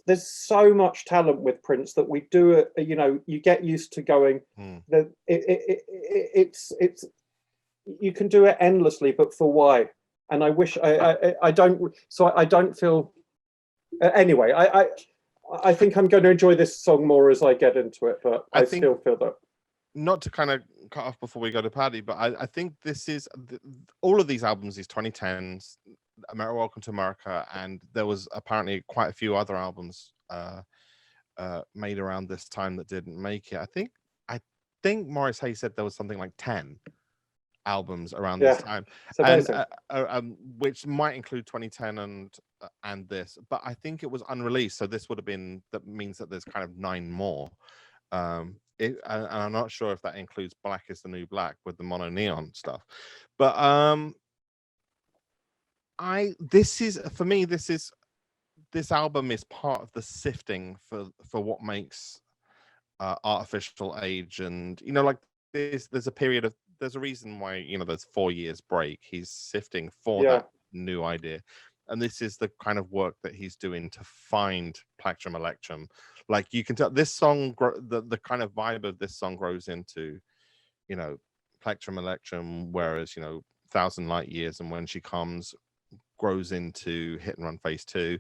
there's so much talent with Prince that we do it. You know, you get used to going that it's you can do it endlessly, but for why? And I wish I don't. So I don't feel. Anyway, I think I'm going to enjoy this song more as I get into it, but I still feel that. Not to kind of cut off before we go to Paddy, but I think this is all of these albums, these 2010s, Welcome to America, and there was apparently quite a few other albums made around this time that didn't make it. I think Morris Hayes said there was something like 10 albums around this time, and which might include 2010 and this, but I think it was unreleased, so this would have been, that means that there's kind of 9 more. And I'm not sure if that includes Black is the New Black with the mono neon stuff, but this album is part of the sifting for what makes Artificial Age. And you know, like there's a period of, there's a reason why, you know, there's 4 years break. He's sifting for that new idea, and this is the kind of work that he's doing to find Plectrum Electrum. Like, you can tell this song, the kind of vibe of this song grows into, you know, Plectrum Electrum, whereas, you know, 1,000 Light Years and When She Comes grows into Hit and Run Phase 2.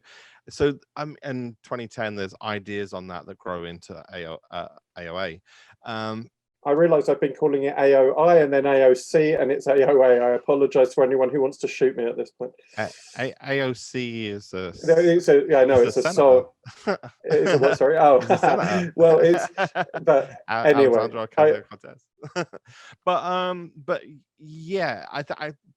So in 2010 there's ideas on that grow into AOA. I realise I've been calling it AOI and then AOC, and it's AOA. I apologise for anyone who wants to shoot me at this point. AOC is a... I know it's a song. It's a what? Sorry. Oh, well, it's. But anyway, but yeah,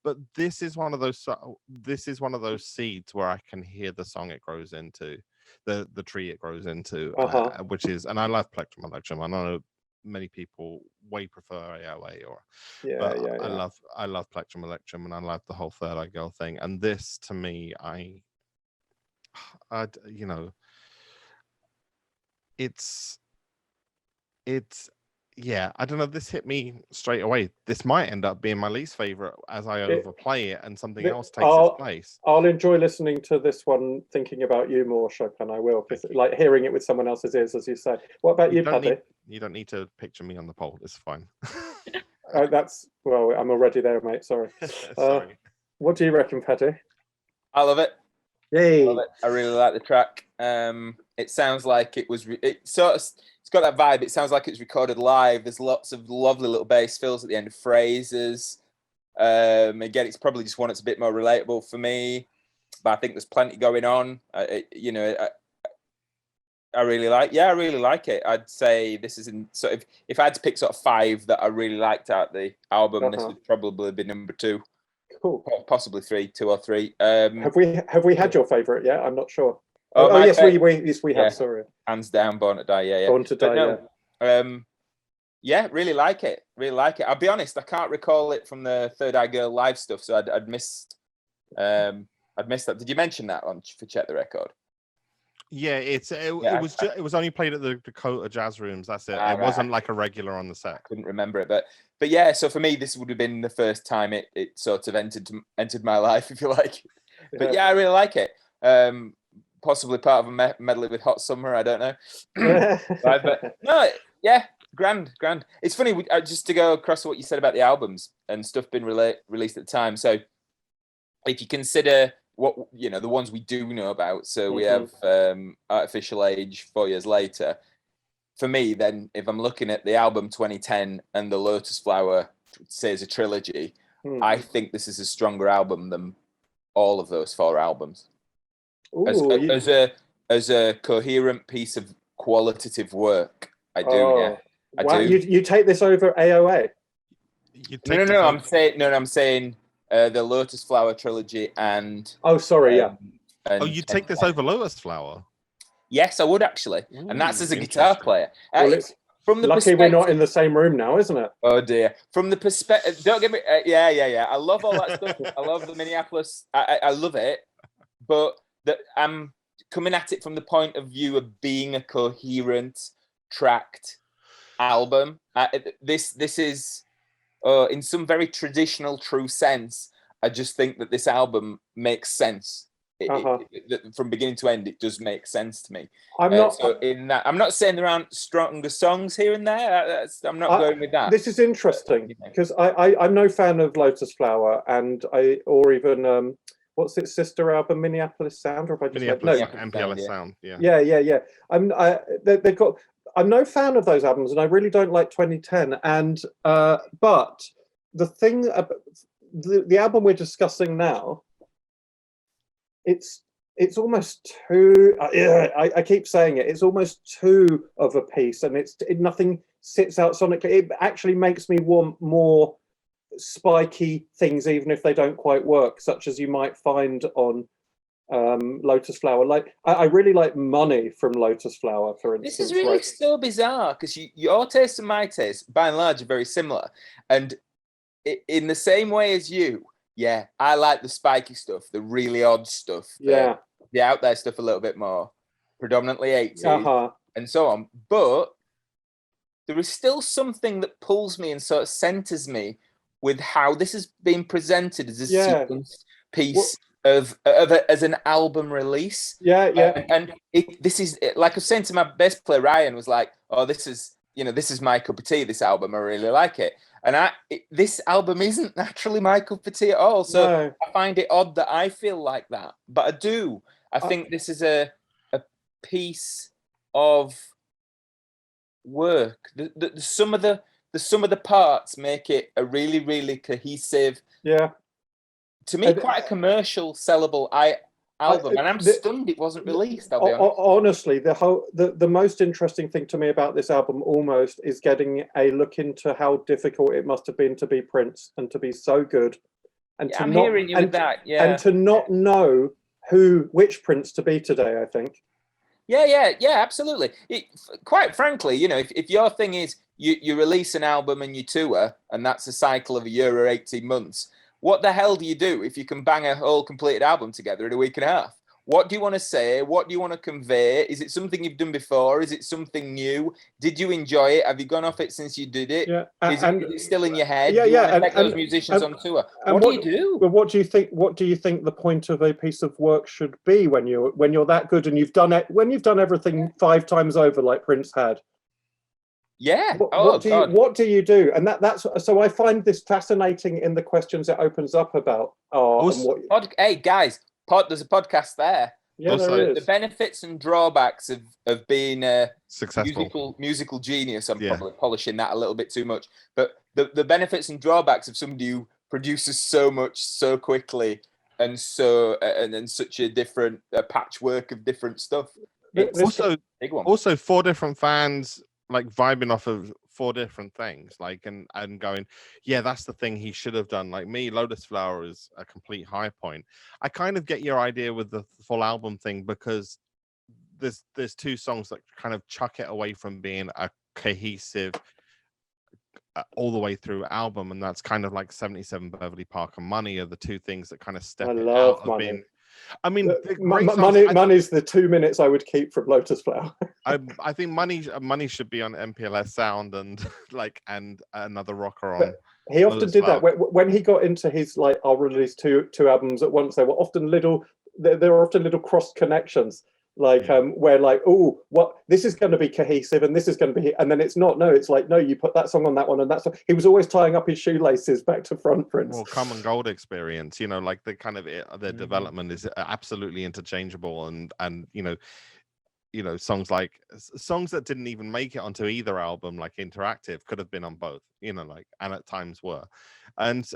but this is one of those seeds where I can hear the song it grows into, the tree it grows into, which is, and I love Plectrum Electrum. I know many people way prefer AOA, I love Plectrum Electrum, and I love the whole Third Eye Girl thing. And this, to me, I you know, it's yeah, I don't know, this hit me straight away. This might end up being my least favorite as I overplay it and something else takes its place. I'll enjoy listening to this one, thinking about you more, Chopin. I will, because like hearing it with someone else's ears, as you say. What about you, Paddy? You don't need to picture me on the poll. It's fine. Well, I'm already there, mate. Sorry. Sorry. What do you reckon, Paddy? I love it. Yay! I love it. I really like the track. It sounds like it was. It's got that vibe. It sounds like it's recorded live. There's lots of lovely little bass fills at the end of phrases. Again, it's probably just one that's a bit more relatable for me, but I think there's plenty going on. You know, I really like it. I'd say this is in sort of, if I had to pick sort of 5 that I really liked out the album, this would probably be number 2. Cool. Possibly 3, 2 or 3. Have we had your favourite yet? I'm not sure. Yes, we have. Sorry. Hands down, Born to Die. Yeah. Born to Die. Yeah, really like it. I'll be honest, I can't recall it from the Third Eye Girl live stuff, so I'd missed that. Did you mention that for Check the Record? Yeah, it Yeah, was it was only played at the Dakota Jazz Rooms. That's it. Ah, It right. wasn't like a regular on the set. Couldn't remember it, but yeah. So for me, this would have been the first time it sort of entered my life, if you like. But yeah, I really like it. Possibly part of a medley with Hot Summer. I don't know. Right, but no, yeah, grand. It's funny just to go across what you said about the albums and stuff being released at the time. So if you consider what the ones we do know about, so we have Artificial Age 4 years later. For me, then, if I'm looking at the album 2010 and the Lotus Flower, say, as a trilogy, I think this is a stronger album than all of those 4 albums. Ooh, as a coherent piece of qualitative work, I do. Yeah, wow. You take this over AOA? No. I'm saying the Lotus Flower trilogy and. Oh, sorry. Yeah. You take this over Lotus Flower? Yes, I would actually, and that's as a guitar player. Well, it's from the lucky we're not in the same room now, isn't it? Oh dear. From the perspective, don't get me. Yeah. I love all that stuff. I love the Minneapolis. I love it, but I'm coming at it from the point of view of being a coherent, tracked album. This is, in some very traditional, true sense. I just think that this album makes sense. From beginning to end, it does make sense to me. I'm not saying there aren't stronger songs here and there. I'm not going with that. This is interesting because I'm no fan of Lotus Flower, or even what's its sister album, Minneapolis Sound, or if I just MPLS Sound. Yeah. They've got. I'm no fan of those albums, and I really don't like 2010. And but the thing, the album we're discussing now. It's almost too. I keep saying it. It's almost too of a piece, and nothing sits out sonically. It actually makes me want more spiky things, even if they don't quite work, such as you might find on Lotus Flower. Like I really like Money from Lotus Flower, for instance. This is really so bizarre because your taste and my taste, by and large, are very similar, and in the same way as you. Yeah, I like the spiky stuff, the really odd stuff, the out there stuff a little bit more, predominantly 80s and so on. But there is still something that pulls me and sort of centers me with how this is being presented as a sequence piece as an album release. And this is, like I was saying to my bass player Ryan, was like, oh, this is my cup of tea, this album, I really like it. And this album isn't naturally my cup of tea at all. So I find it odd that I feel like that. But I do. I think this is a piece of work. The sum of the parts make it a really, really cohesive. Yeah. To me, quite a commercial, sellable album, and I'm stunned it wasn't released. I'll be honest. Honestly, the most interesting thing to me about this album almost is getting a look into how difficult it must have been to be Prince and to be so good, and I'm hearing you with that, and to not know which Prince to be today. I think. Yeah, absolutely. Quite frankly, if your thing is you release an album and you tour, and that's a cycle of a year or 18 months. What the hell do you do if you can bang a whole completed album together in a week and a half? What do you want to say? What do you want to convey? Is it something you've done before? Is it something new? Did you enjoy it? Have you gone off it since you did it? Yeah. Is it still in your head? Yeah, do you want to take those musicians on tour? What do you do? Well, what do you think? What do you think the point of a piece of work should be when you're that good and you've done it? When you've done everything 5 times over, like Prince had. Yeah. What do you do? And that's so I find this fascinating in the questions it opens up about. Hey guys, there's a podcast there. Yeah, there is. The benefits and drawbacks of being a successful musical genius. I'm probably polishing that a little bit too much, but the benefits and drawbacks of somebody who produces so much so quickly and then such a different patchwork of different stuff. It's also big one. Also 4 different fans like vibing off of 4 different things, like and going, yeah, that's the thing he should have done. Like me, Lotus Flower is a complete high point. I kind of get your idea with the full album thing because there's 2 songs that kind of chuck it away from being a cohesive all the way through album, and that's kind of like 77 Beverly Park and Money are the 2 things that kind of step it out of being. I mean, the great songs, money's the 2 minutes I would keep from Lotus Flower. I think money should be on MPLS Sound and and another rocker on. But he often Lotus did Flower. that when he got into his I'll release two albums at once. There were often there were often little cross connections. Where oh, what, this is going to be cohesive and this is going to be, and then it's not. No, it's no, you put that song on that one and that's. He was always tying up his shoelaces back to front, Prince. Well, Common Gold experience, the kind of their development is absolutely interchangeable, and songs that didn't even make it onto either album, like Interactive, could have been on both, and at times were, and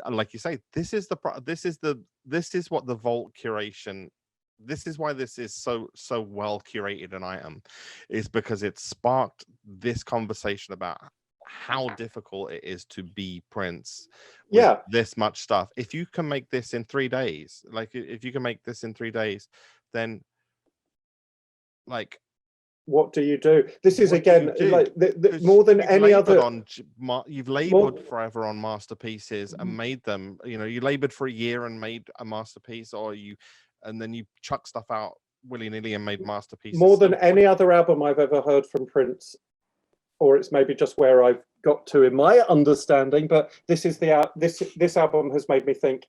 like you say, this is what the Vault curation. This is why this is so well curated an item, is because it sparked this conversation about how difficult it is to be Prince with this much stuff. If you can make this in 3 days, then what do you do? This is again more than any other. You've labored forever on masterpieces and made them. You labored for a year and made a masterpiece, and then you chuck stuff out willy-nilly and made masterpieces. More than any other album I've ever heard from Prince, or it's maybe just where I've got to in my understanding, but this album has made me think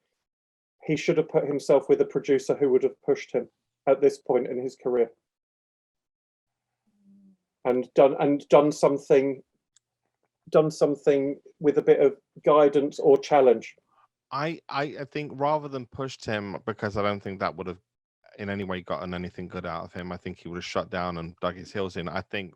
he should have put himself with a producer who would have pushed him at this point in his career. And done something with a bit of guidance or challenge. I think rather than pushed him, because I don't think that would have in any way gotten anything good out of him. I think he would have shut down and dug his heels in. I think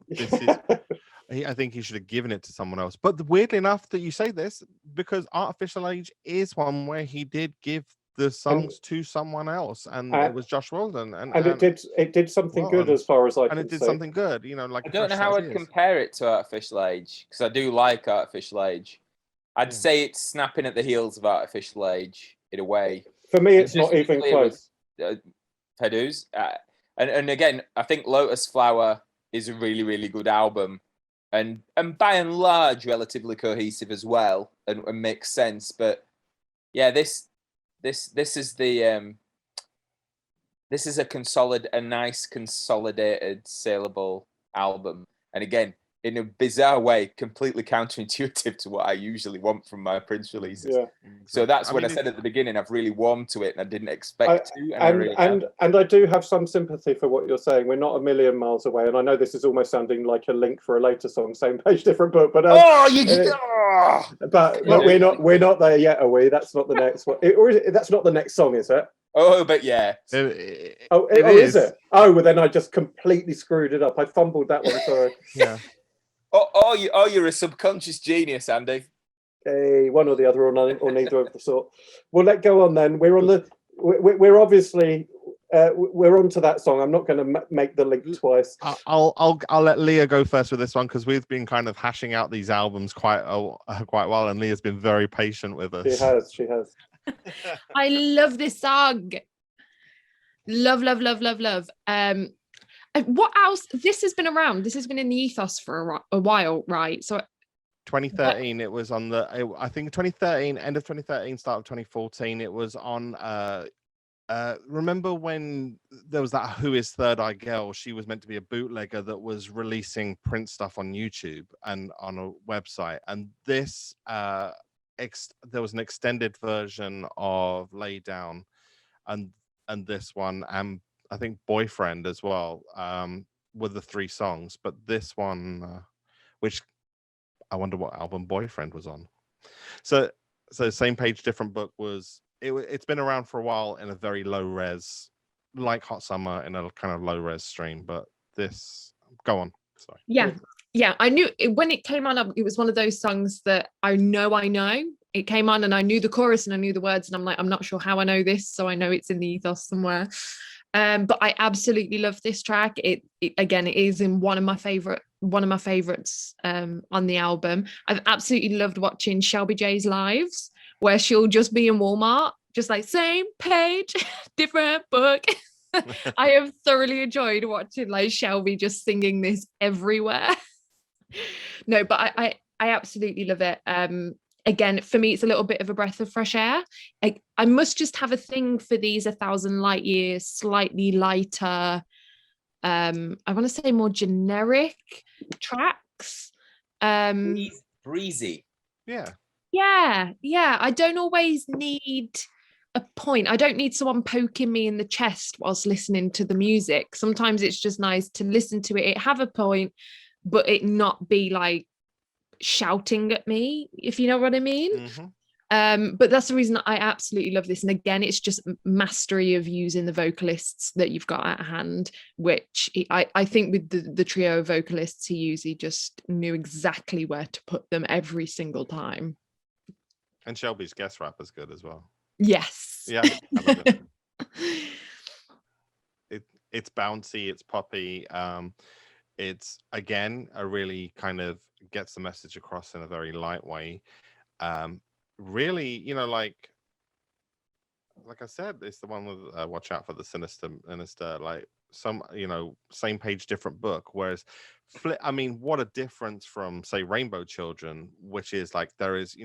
I think he should have given it to someone else. But weirdly enough that you say this, because Artificial Age is one where he did give the songs to someone else, and it was Josh Wilden, and it did something good as far as I can see. And it did something good, I don't know how I'd compare it to Artificial Age, because I do like Artificial Age. I'd say it's snapping at the heels of Artificial Age in a way. For me, it's not even close. Pedus. And again, I think Lotus Flower is a really, really good album, and by and large relatively cohesive as well, and makes sense. But yeah, this is the this is a nice consolidated saleable album, and again, in a bizarre way, completely counterintuitive to what I usually want from my Prince releases. Yeah. So that's when I said at the beginning, I've really warmed to it and I didn't expect to. And I do have some sympathy for what you're saying. We're not a million miles away. And I know this is almost sounding like a link for a later song, same page, different book. But but we're not there yet, are we? That's not the next one. That's not the next song, is it? Oh, but yeah. Is it? Oh, well, then I just completely screwed it up. I fumbled that one, sorry. Yeah. You're a subconscious genius, Andy. Hey, one or the other, or neither of the sort. Well, let's go on then. We're obviously we're on to that song. I'm not going to make the link twice. I'll let Leah go first with this one, because we've been kind of hashing out these albums quite well, and Leah's been very patient with us. She has. I love this song. Love. What else? This has been around. This has been in the ethos for a while, right? So 2013, it was on I think 2013, end of 2013, start of 2014. It was on. Remember when there was that Who Is Third Eye Girl? She was meant to be a bootlegger that was releasing Prince stuff on YouTube and on a website. And this, there was an extended version of Lay Down, and this one, and I think Boyfriend as well, with the 3 songs. But this one, which I wonder what album Boyfriend was on. So same page, different book was. It's been around for a while in a very low res, like Hot Summer, in a kind of low res stream. But this, go on. Sorry. Yeah. I knew when it came on. It was one of those songs that I know. It came on and I knew the chorus and I knew the words, and I'm like, I'm not sure how I know this, so I know it's in the ethos somewhere. But I absolutely love this track. It again, it is in one of my favorites on the album. I've absolutely loved watching Shelby J's lives, where she'll just be in Walmart, just like same page, different book. I have thoroughly enjoyed watching like Shelby just singing this everywhere. No, but I absolutely love it. again, for me, it's a little bit of a breath of fresh air. I must just have a thing for these 1,000 Light Years, slightly lighter, I want to say more generic tracks. Breezy. Yeah. Yeah. I don't always need a point. I don't need someone poking me in the chest whilst listening to the music. Sometimes it's just nice to listen to it have a point, but it not be like shouting at me, if you know what I mean. But that's the reason I absolutely love this. And again, it's just mastery of using the vocalists that you've got at hand, which I think with the trio of vocalists he just knew exactly where to put them every single time. And Shelby's guest rap is good as well. Yes. Yeah. I love it. It's bouncy, it's poppy. It's again a really kind of gets the message across in a very light way. Really, like I said, it's the one with watch out for the sinister minister, like some, same page, different book. Whereas what a difference from, say, Rainbow Children, which is like there is,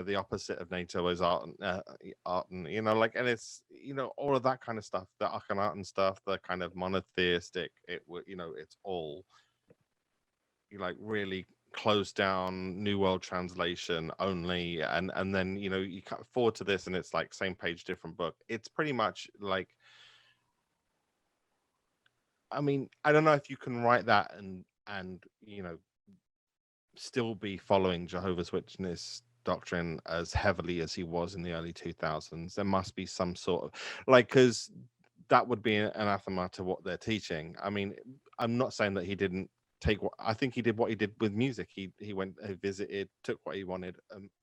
the opposite of NATO is art, and and it's all of that kind of stuff, the Akhenaten stuff, the kind of monotheistic. It's all really closed down New World Translation only, and then you cut forward to this, and it's like same page, different book. It's pretty much like, I don't know if you can write that and still be following Jehovah's Witness doctrine as heavily as he was in the early 2000s. There must be some sort of because that would be an anathema to what they're teaching. I'm not saying that he didn't take what I think he did what he did with music. He went, he visited, took what he wanted,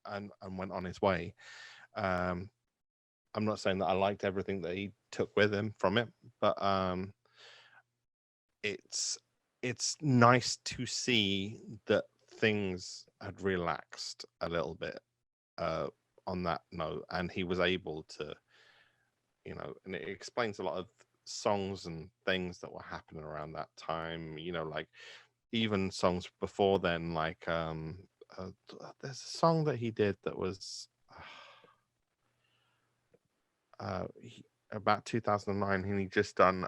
and went on his way. I'm not saying that I liked everything that he took with him from it, but it's nice to see that things had relaxed a little bit on that note, and he was able to, and it explains a lot of songs and things that were happening around that time. Like even songs before then, like there's a song that he did that was about 2009, and he just done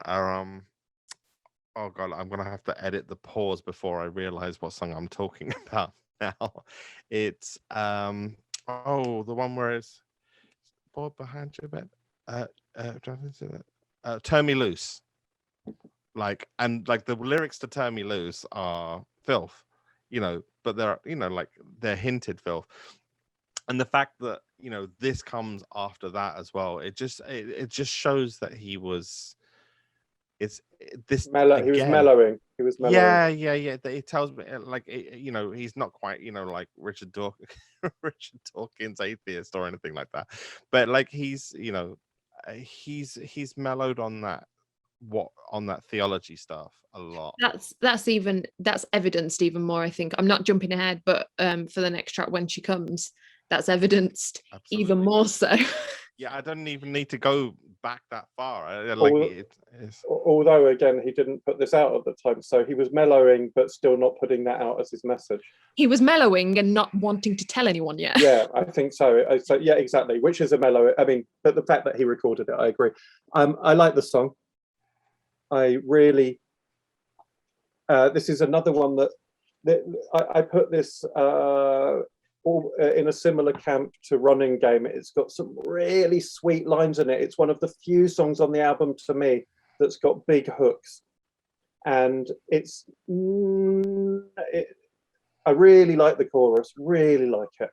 oh god, I'm gonna have to edit the pause before I realize what song I'm talking about now. It's the one where it's boy behind your bed, turn me loose. The lyrics to Turn Me Loose are filth, but they're, they're hinted filth. And the fact that, this comes after that as well, it just shows that he was, he was mellowing. Yeah. It tells me he's not quite, like Richard Dawkins atheist or anything like that. But he's mellowed on that, theology stuff a lot. That's evidenced even more, I think. I'm not jumping ahead, but for the next track, When She Comes, that's evidenced. Absolutely. Even more so. Yeah, I don't even need to go back that far. Although again, he didn't put this out at the time, so he was mellowing but still not putting that out as his message. He was mellowing and not wanting to tell anyone yet. Yeah, I think so. Yeah, exactly, which is a mellow. But the fact that he recorded it, I agree. I like the song. I really, this is another one that I put this in a similar camp to Running Game. It's got some really sweet lines in it. It's one of the few songs on the album to me that's got big hooks, and I really like the chorus, really like it.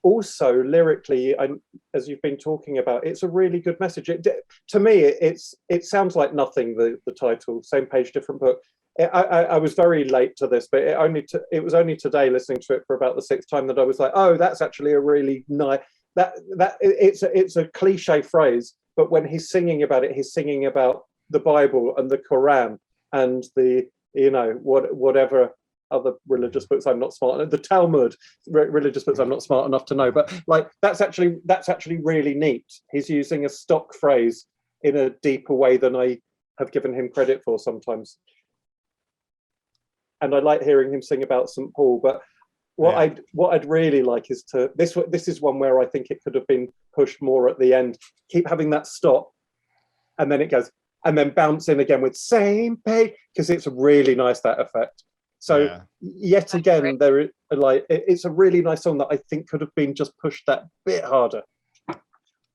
Also, lyrically, as you've been talking about, it's a really good message. To me, it sounds like nothing. The title, Same Page, Different Book. I was very late to this, but it was only today, listening to it for about the 6th time, that I was like, oh, that's actually a really nice. It's a cliche phrase, but when he's singing about it, he's singing about the Bible and the Quran and the whatever other religious books I'm not smart enough, the Talmud, religious books I'm not smart enough to know, but that's actually really neat. He's using a stock phrase in a deeper way than I have given him credit for sometimes. And I like hearing him sing about St. Paul, but what I'd really like is to this is one where I think it could have been pushed more at the end. Keep having that stop, and then it goes, and then bounce in again with same page, because it's really nice, that effect. So yet again, it's a really nice song that I think could have been just pushed that bit harder.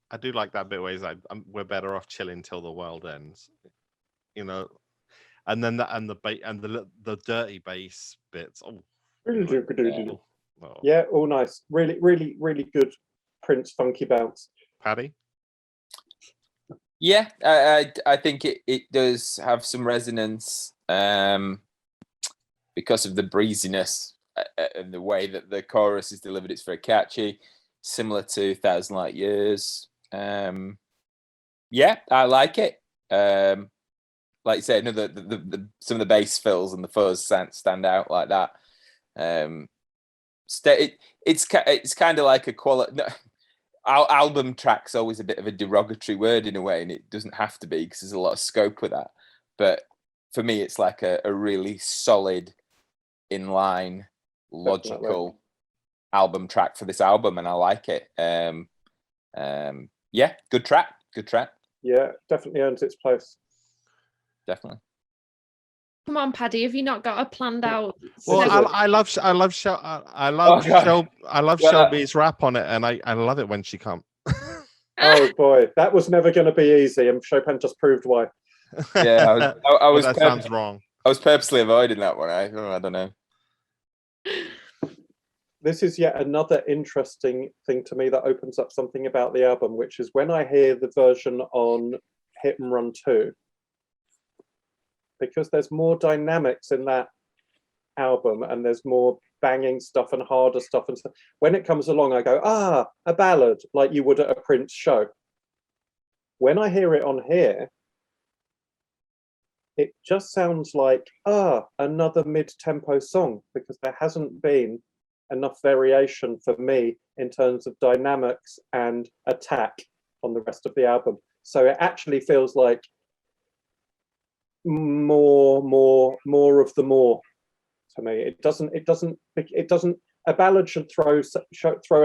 I do like that bit where he's like, "We're better off chilling till the world ends," you know, and then the dirty bass bits. Yeah, all nice. Really, really, really good Prince funky bounce. Paddy? Yeah, I think it does have some resonance because of the breeziness and the way that the chorus is delivered. It's very catchy, similar to 1,000 Light Years. Yeah, I like it. Like you said, the some of the bass fills and the fuzz stand out like that. It's kind of like a quality. No, album track's always a bit of a derogatory word in a way, and it doesn't have to be, because there's a lot of scope with that. But for me, it's like a really solid, in-line, logical album track for this album, and I like it. Yeah, good track. Yeah, definitely earns its place. Definitely. Come on, Paddy, have you not got a planned out? Well, I love Shelby's rap on it, and I love it when she comes. Oh boy, that was never going to be easy, and Chopin just proved why. Yeah, I was. That sounds wrong. I was purposely avoiding that one. I don't know. This is yet another interesting thing to me that opens up something about the album, which is when I hear the version on Hit and Run 2, because there's more dynamics in that album and there's more banging stuff and harder stuff. And stuff. When it comes along, I go, a ballad, like you would at a Prince show. When I hear it on here, it just sounds like, another mid-tempo song, because there hasn't been enough variation for me in terms of dynamics and attack on the rest of the album. So it actually feels like more of the more to me. It doesn't. A ballad should throw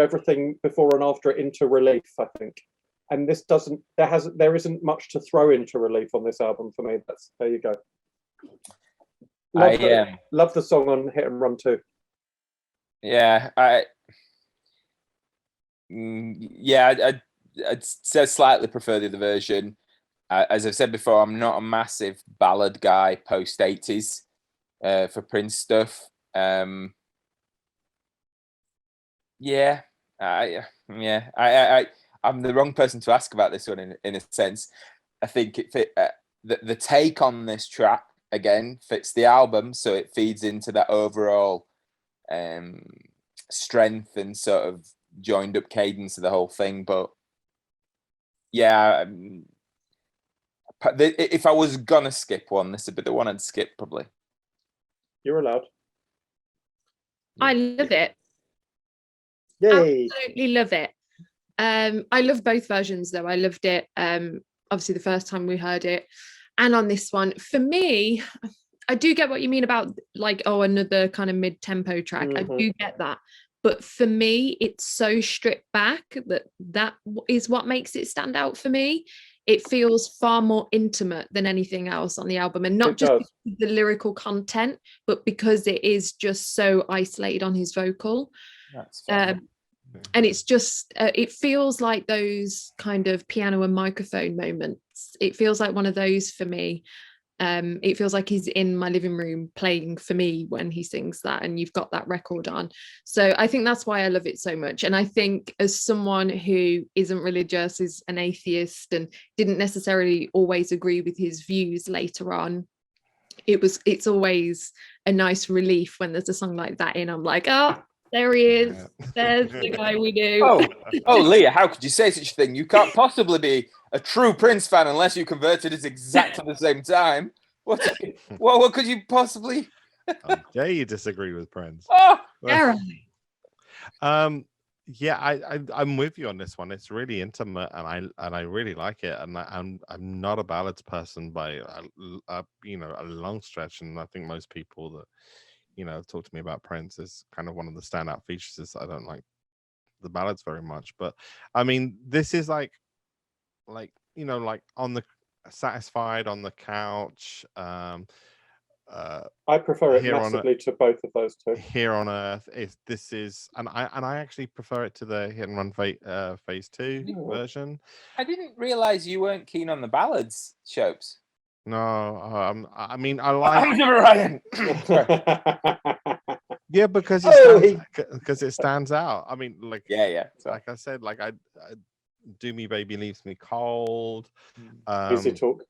everything before and after it into relief, I think. And this doesn't. There isn't much to throw into relief on this album for me. There you go. Love the song on Hit and Run 2. Yeah, I'd say slightly prefer the other version. As I've said before, I'm not a massive ballad guy post 80s for Prince stuff. I'm the wrong person to ask about this one in a sense. I think the take on this track again fits the album, so it feeds into that overall strength and sort of joined up cadence of the whole thing. But yeah, if I was gonna skip one, this would be the one I'd skip probably. You're allowed. I love it. Yay! Absolutely love it. I love both versions though. I loved it obviously the first time we heard it, and on this one. For me, I do get what you mean about like, another kind of mid-tempo track. Mm-hmm. I do get that. But for me, it's so stripped back that is what makes it stand out for me. It feels far more intimate than anything else on the album. And not just the lyrical content, but because it is just so isolated on his vocal. That's fine. And it's just, it feels like those kind of piano and microphone moments. It feels like one of those for me. It feels like he's in my living room playing for me when he sings that, and you've got that record on. So I think that's why I love it so much. And I think as someone who isn't religious, is an atheist, and didn't necessarily always agree with his views later on, it's always a nice relief when there's a song like that in. I'm like, there he is. There's the guy we do. Oh, Leah, how could you say such a thing? You can't possibly be a true Prince fan unless you converted at exactly the same time. What could you possibly? How dare you disagree with Prince? I'm with you on this one. It's really intimate, and I really like it. And I'm not a ballads person by a long stretch, and I think most people that Talk to Me About Prince is kind of one of the standout features. Is I don't like the ballads very much, but I mean, this is like on the Satisfied, on the Couch, I prefer it Here on massively to both of those two. Here on Earth. And I actually prefer it to the Hit and Run Phase 2 version. I didn't realize you weren't keen on the ballads, Shopes. No, I mean, I like. I'm never Ryan. Yeah, because it stands out. I mean, like, Yeah. Like I said, like I Do Me Baby Leaves Me Cold. Crazy talk,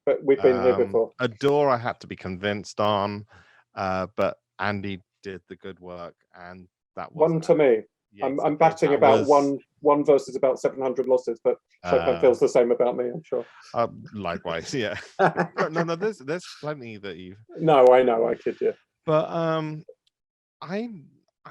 but we've been here before. Adore, I had to be convinced on, but Andy did the good work, and that was one to me. Yeah, I'm batting about one versus about 700 losses, but Chopin feels the same about me, I'm sure. Likewise, yeah. no, there's plenty that you. No, I know, I kid you. But I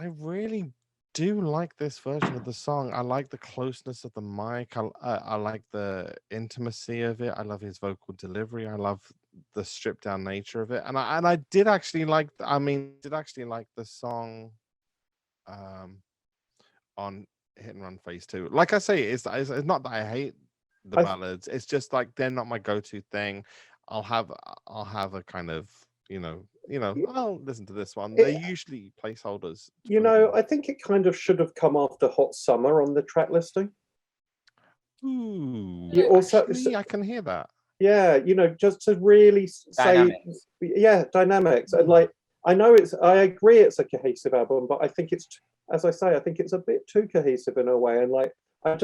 really do like this version of the song. I like the closeness of the mic. I like the intimacy of it. I love his vocal delivery. I love the stripped down nature of it. And I did actually like. The song, on Hit and Run Phase 2. Like I say, it's not that I hate the ballads. It's just like they're not my go-to thing. I'll have a kind of I'll listen to this one. They're usually placeholders. I think it kind of should have come after Hot Summer on the track listing. Ooh, actually, I can hear that. Yeah, just to really dynamics. say, dynamics. And like, I agree it's a cohesive album, but I think it's, as I say, I think it's a bit too cohesive in a way. And like, I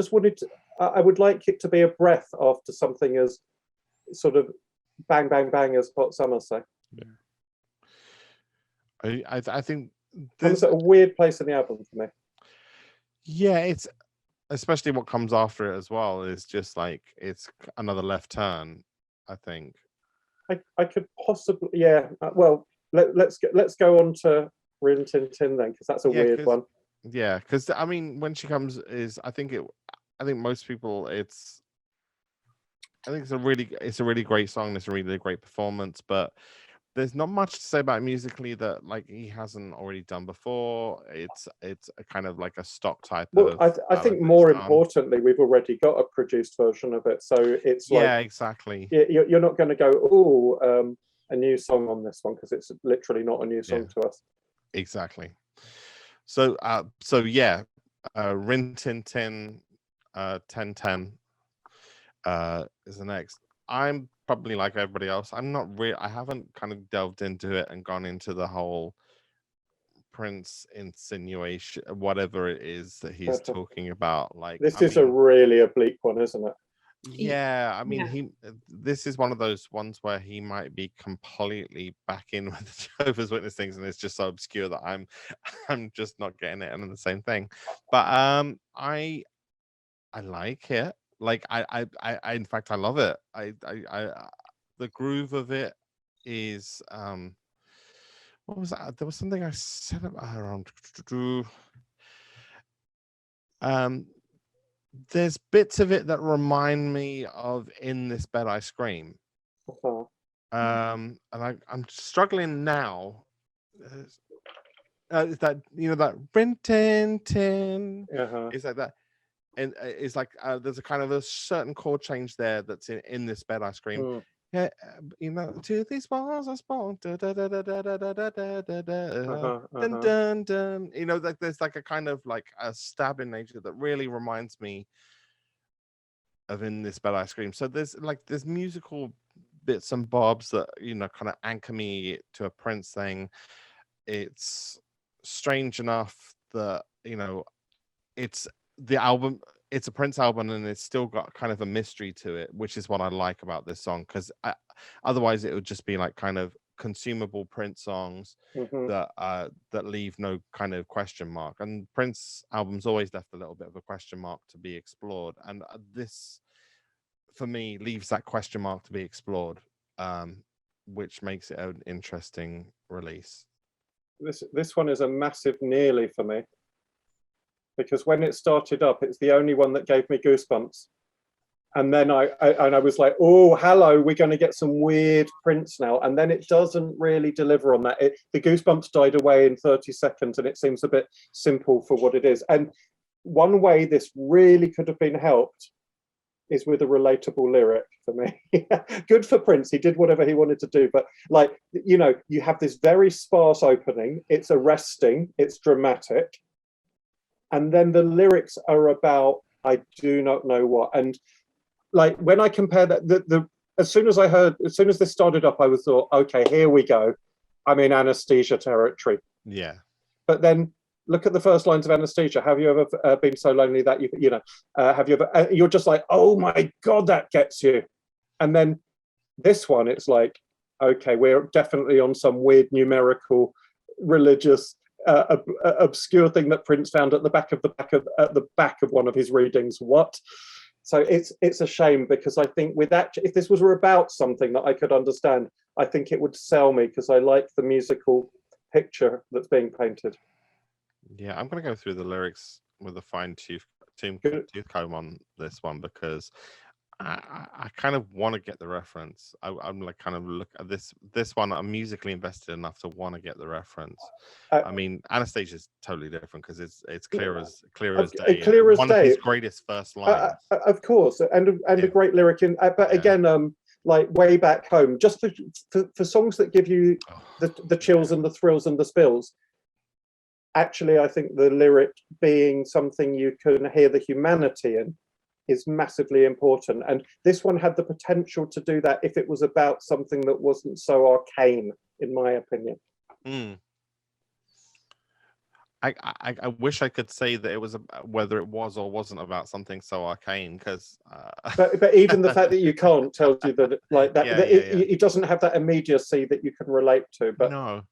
would like it to be a breath after something as sort of bang, bang, bang as Hot Summer say. Yeah. I think it's at a weird place in the album for me. Yeah, it's especially what comes after it as well is just like it's another left turn. I think I could possibly well let's go on to Rin Tin Tin then, because that's a weird one. Yeah, because I mean when she comes I think most people it's a really great song. It's a really great performance, but there's not much to say about musically that like he hasn't already done before. It's a kind of like a stock type of. I think more importantly, we've already got a produced version of it, so it's like exactly. You're not going to go a new song on this one because it's literally not a new song to us. Exactly. So Rin Tin Tin 1010 is the next. I'm probably like everybody else. I haven't kind of delved into it and gone into the whole Prince insinuation, whatever it is that he's talking about. Like this is a really oblique one, isn't it? Yeah, I mean, this is one of those ones where he might be completely back in with the Jehovah's Witness things, and it's just so obscure that I'm just not getting it, and the same thing. But I like it. Like I in fact I love it. I the groove of it is what was that? There was something I said about her on there's bits of it that remind me of In This Bed I Scream. And I'm struggling now. Is that that Rin Tin Tin? Is like that. And it's like there's a kind of a certain chord change there that's in This Bed I Scream. Yeah, to these walls I spawn. Dun dun dun. Like there's like a kind of like a stab in nature that really reminds me of In This Bed I Scream. So there's musical bits and bobs that kind of anchor me to a Prince thing. It's strange enough that it's the album, it's a Prince album, and it's still got kind of a mystery to it, which is what I like about this song, because otherwise it would just be like kind of consumable Prince songs that leave no kind of question mark. And Prince albums always left a little bit of a question mark to be explored, and this for me leaves that question mark to be explored, which makes it an interesting release. This one is a massive nearly for me, because when it started up, it's the only one that gave me goosebumps. And then I was like, oh, hello, we're going to get some weird Prince now. And then it doesn't really deliver on that. The goosebumps died away in 30 seconds, and it seems a bit simple for what it is. And one way this really could have been helped is with a relatable lyric for me. Good for Prince. He did whatever he wanted to do. But like, you know, you have this very sparse opening. It's arresting. It's dramatic. And then the lyrics are about, I do not know what. And like, when I compare that, as soon as this started up, I was thought, okay, here we go. I'm in anesthesia territory. Yeah. But then look at the first lines of Anesthesia. Have you ever been so lonely that you know, have you ever, you're just like, oh my God, that gets you. And then this one, it's like, okay, we're definitely on some weird numerical, religious, obscure thing that Prince found at the back of one of his readings. What? So it's a shame, because I think if this was about something that I could understand, I think it would sell me, because I like the musical picture that's being painted. Yeah, I'm going to go through the lyrics with a fine-tooth comb on this one, because I kind of want to get the reference. I'm like kind of look at this one. I'm musically invested enough to want to get the reference. I mean, Anastasia is totally different, because it's clear as day. Clear as one day. of his greatest first lines. Of course, and a great lyric in. But again, like Way Back Home, just for songs that give you the chills and the thrills and the spills. Actually, I think the lyric being something you can hear the humanity in is massively important. And this one had the potential to do that if it was about something that wasn't so arcane, in my opinion. I wish I could say that it was whether it was or wasn't about something so arcane, because but even the fact that you can't tells you that it doesn't have that immediacy that you can relate to. But no.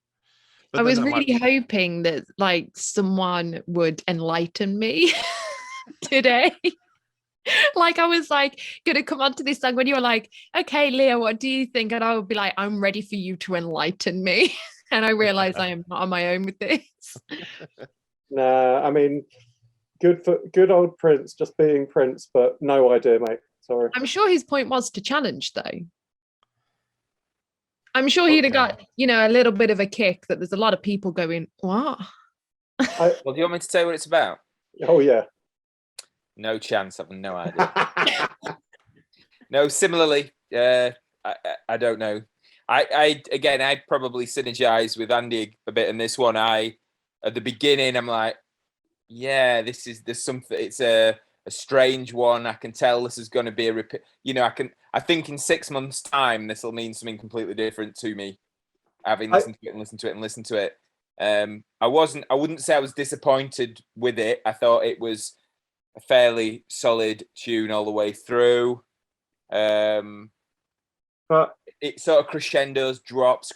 I was really hoping that like someone would enlighten me today. Like I was like gonna come onto this song when you were like, okay, Leah, what do you think? And I would be like, I'm ready for you to enlighten me. And I realized I am not on my own with this. Nah, I mean, good old Prince, just being Prince, but no idea, mate. Sorry. I'm sure his point was to challenge, though. I'm sure he'd have got, a little bit of a kick that there's a lot of people going, what? Well, do you want me to tell you what it's about? Oh, yeah. No chance. I've no idea. No, similarly, I don't know. I'd probably synergize with Andy a bit in this one. At the beginning, I'm like, yeah, there's something. It's a strange one. I can tell this is going to be a repeat. I think in 6 months' time, this will mean something completely different to me, having listened to it. I wouldn't say I was disappointed with it. I thought it was a fairly solid tune all the way through. But it sort of crescendos, drops.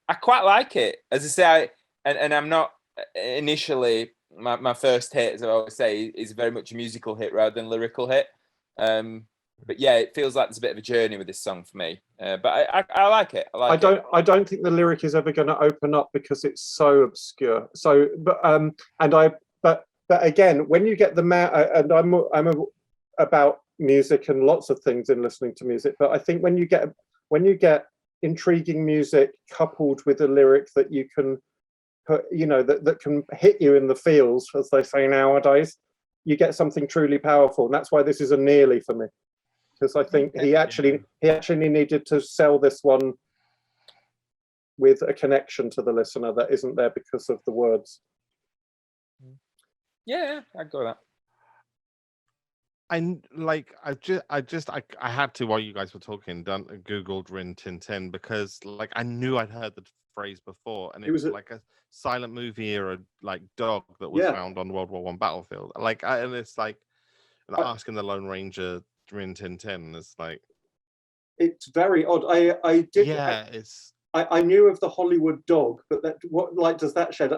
I quite like it. As I say, and I'm not initially, my first hit, as I always say, is very much a musical hit rather than lyrical hit. But yeah, it feels like there's a bit of a journey with this song for me. But I like it. I don't think the lyric is ever going to open up because it's so obscure. So, but again, when you get and I'm about music and lots of things in listening to music, but I think when you get intriguing music coupled with a lyric that you can put, that can hit you in the feels, as they say nowadays, you get something truly powerful. And that's why this is a nearly for me, because I think he actually needed to sell this one with a connection to the listener that isn't there because of the words. Yeah, I'd go with that. I had to, while you guys were talking, Googled Rin Tin Tin, because like I knew I'd heard the phrase before, and it was like a silent movie or a like dog that was found on World War I battlefield. And it's like asking the Lone Ranger Rin Tin Tin. It's like, it's very odd. I knew of the Hollywood dog, but what light does that shed?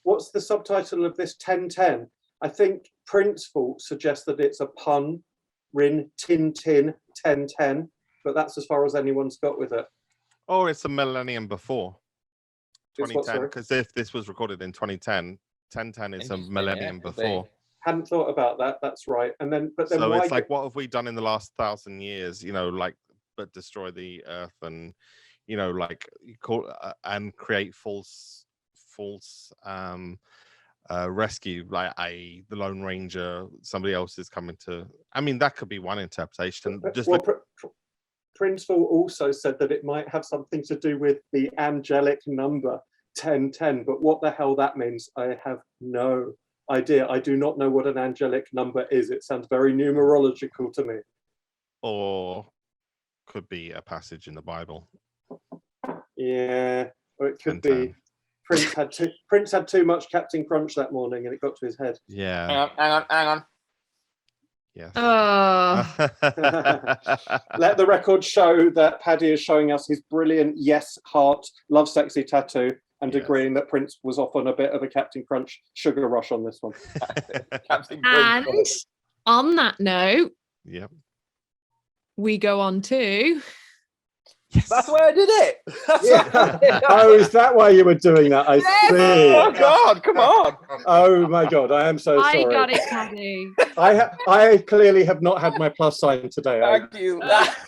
What's the subtitle of this 1010? I think Prince Fault suggests that it's a pun, Rin Tin Tin 1010, but that's as far as anyone's got with it. Oh, it's a millennium before 2010, because if this was recorded in 2010, 1010 is a millennium before. Hadn't thought about that. That's right. And then, but then So why it's like, what have we done in the last 1,000 years? You know, like, but destroy the earth and, you know, like and create false rescue, like the Lone Ranger, somebody else is coming to. I mean, that could be one interpretation. Just well, Princeville also said that it might have something to do with the angelic number 1010, but what the hell that means, I have no idea. I do not know what an angelic number is. It sounds very numerological to me. or could be a passage in the Bible. Yeah, or it could 10-10. be Prince had too much Captain Crunch that morning and it got to his head. Yeah. Hang on. Yes. Let the record show that Paddy is showing us his brilliant yes heart love sexy tattoo and agreeing that Prince was off on a bit of a Captain Crunch sugar rush on this one. And on that note, Yep. we go on to. Yes. That's why I did it. Oh, is that why you were doing that? I see. Oh God, come on. Oh my God, I am so sorry. I got it, Paddy. I clearly have not had my plus sign today. Thank you.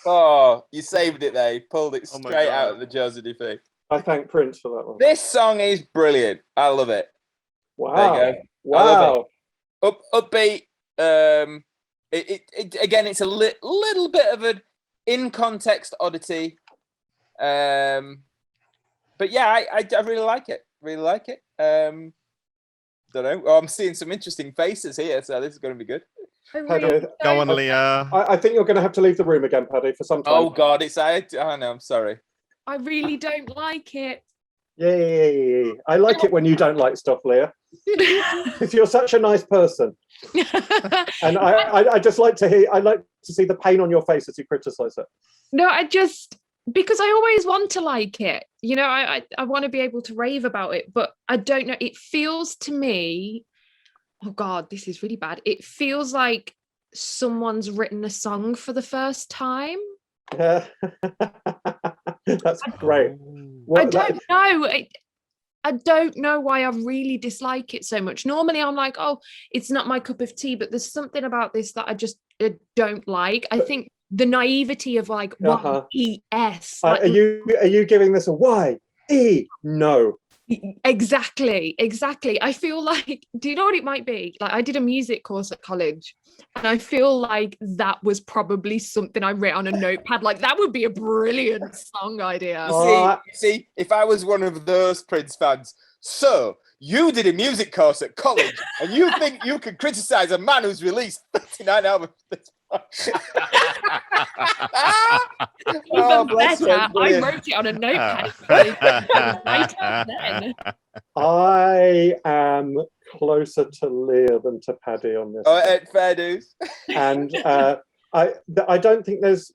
Oh, you saved it there. You pulled it Oh my straight God. out of the Josephine. I thank Prince for that one. This song is brilliant. I love it. Wow. There you go. Wow. Upbeat. It again, it's a little bit of an in context oddity. But yeah, I really like it. Really like it. Don't know. Oh, I'm seeing some interesting faces here, so this is going to be good. Paddy, Go on, Leah. I think you're going to have to leave the room again, Paddy, for some time. Oh God, I know. I'm sorry. I really don't like it. Yeah. I like it when you don't like stuff, Leah, because you're such a nice person. And I just like to hear. I like to see the pain on your face as you criticize it. No, because I always want to like it. You know, I want to be able to rave about it, but I don't know. It feels to me, oh God, this is really bad. It feels like someone's written a song for the first time. That's great. I don't know. I don't know why I really dislike it so much. Normally I'm like, oh, it's not my cup of tea, but there's something about this that I just don't like. I think the naivety of like Y-E-S. Like, are you giving this a Y-E? No. Exactly. I feel like, do you know what it might be? Like, I did a music course at college, and I feel like that was probably something I wrote on a notepad. Like, that would be a brilliant song idea. You see, if I was one of those Prince fans, so you did a music course at college, and you think you can criticize a man who's released 39 albums? Even better, I wrote it on a notepad. I am closer to Leah than to Paddy on this. Fair dues. And I don't think there's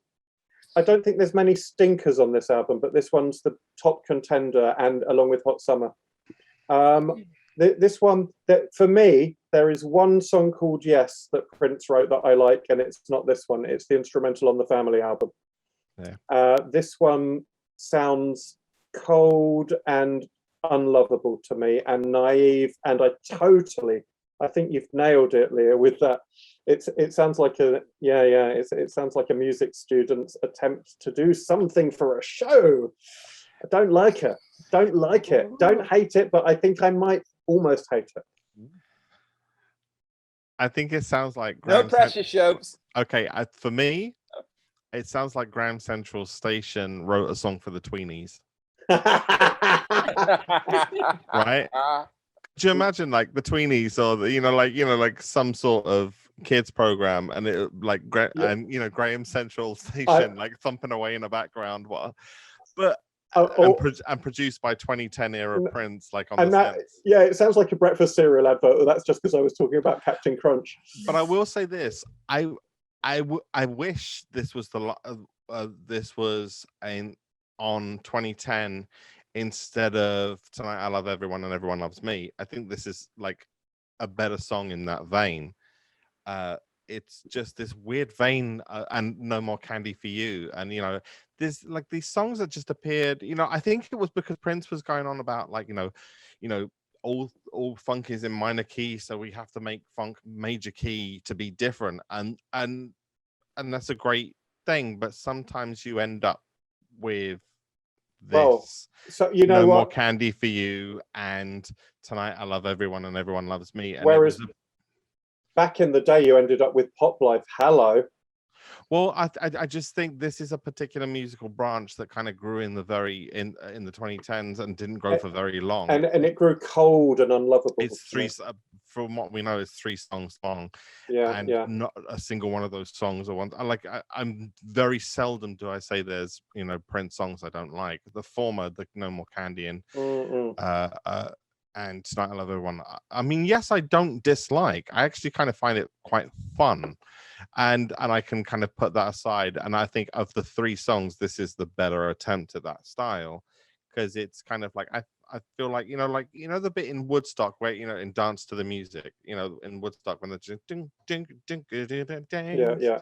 many stinkers on this album, but this one's the top contender, and along with Hot Summer. This one, that for me, there is one song called Yes that Prince wrote that I like, and it's not this one. It's the instrumental on the Family album. Yeah. This one sounds cold and unlovable to me, and naive, and I think you've nailed it, Leah, with that. It sounds like it sounds like a music student's attempt to do something for a show. I don't like it. Don't hate it, but I think I might almost hate it. I think it sounds like no pressure, shows. Okay, for me, it sounds like Graham Central Station wrote a song for the tweenies. Right? Could you imagine like the tweenies, or like some sort of kids program, and it like Graham Central Station like thumping away in the background, and produced by 2010 era Prince, like on the steps. Yeah, it sounds like a breakfast cereal advert, but that's just because I was talking about Captain Crunch. But I will say this: I wish this was on 2010 instead of Tonight I Love Everyone and Everyone Loves Me. I think this is like a better song in that vein. It's just this weird vein, and No More Candy for You, and there's like these songs that just appeared. I think it was because Prince was going on about like all funk is in minor key, so we have to make funk major key to be different, and that's a great thing. But sometimes you end up with this. Well, so you know No what? More Candy for You and Tonight I Love Everyone and Everyone Loves Me. And Whereas back in the day, you ended up with Pop Life. Hello. Well, I just think this is a particular musical branch that kind of grew in the in the 2010s and didn't grow for very long. And it grew cold and unlovable. It's three, from what we know, it's 3 songs long. Yeah, and yeah. not a single one of those songs are one. I'm very seldom do I say there's Prince songs I don't like. The former, the No More Candy and Tonight I Love Everyone. I mean, yes, I don't dislike. I actually kind of find it quite fun. And I can kind of put that aside. And I think of the 3 songs, this is the better attempt at that style, because it's kind of like I feel like the bit in Woodstock where in Dance to the Music, in Woodstock when they're just ding ding ding ding Yeah.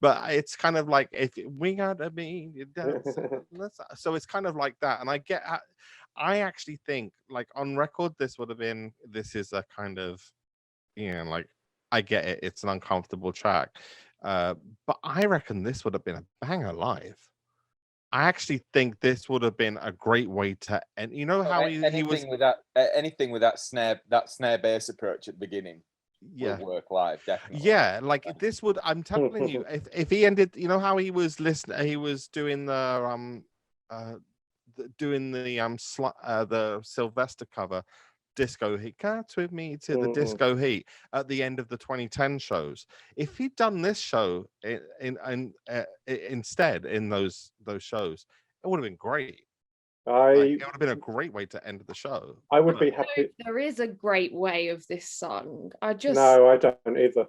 But it's kind of like if we gotta be so it's kind of like that. And I actually think like on record this is a kind of like I get it, it's an uncomfortable track, but I reckon this would have been a banger live. I actually think this would have been a great way to end. You know how he was with that anything with that snare bass approach at the beginning. Yeah, would work live, definitely. Yeah, like this would. I'm telling you, if he ended, how he was listening, he was doing the Sylvester cover. Disco Heat, Cats with me to the Disco Heat at the end of the 2010 shows. If he'd done this show instead in those shows, it would have been great. It would have been a great way to end the show. I would be happy. There is a great way of this song. No, I don't either.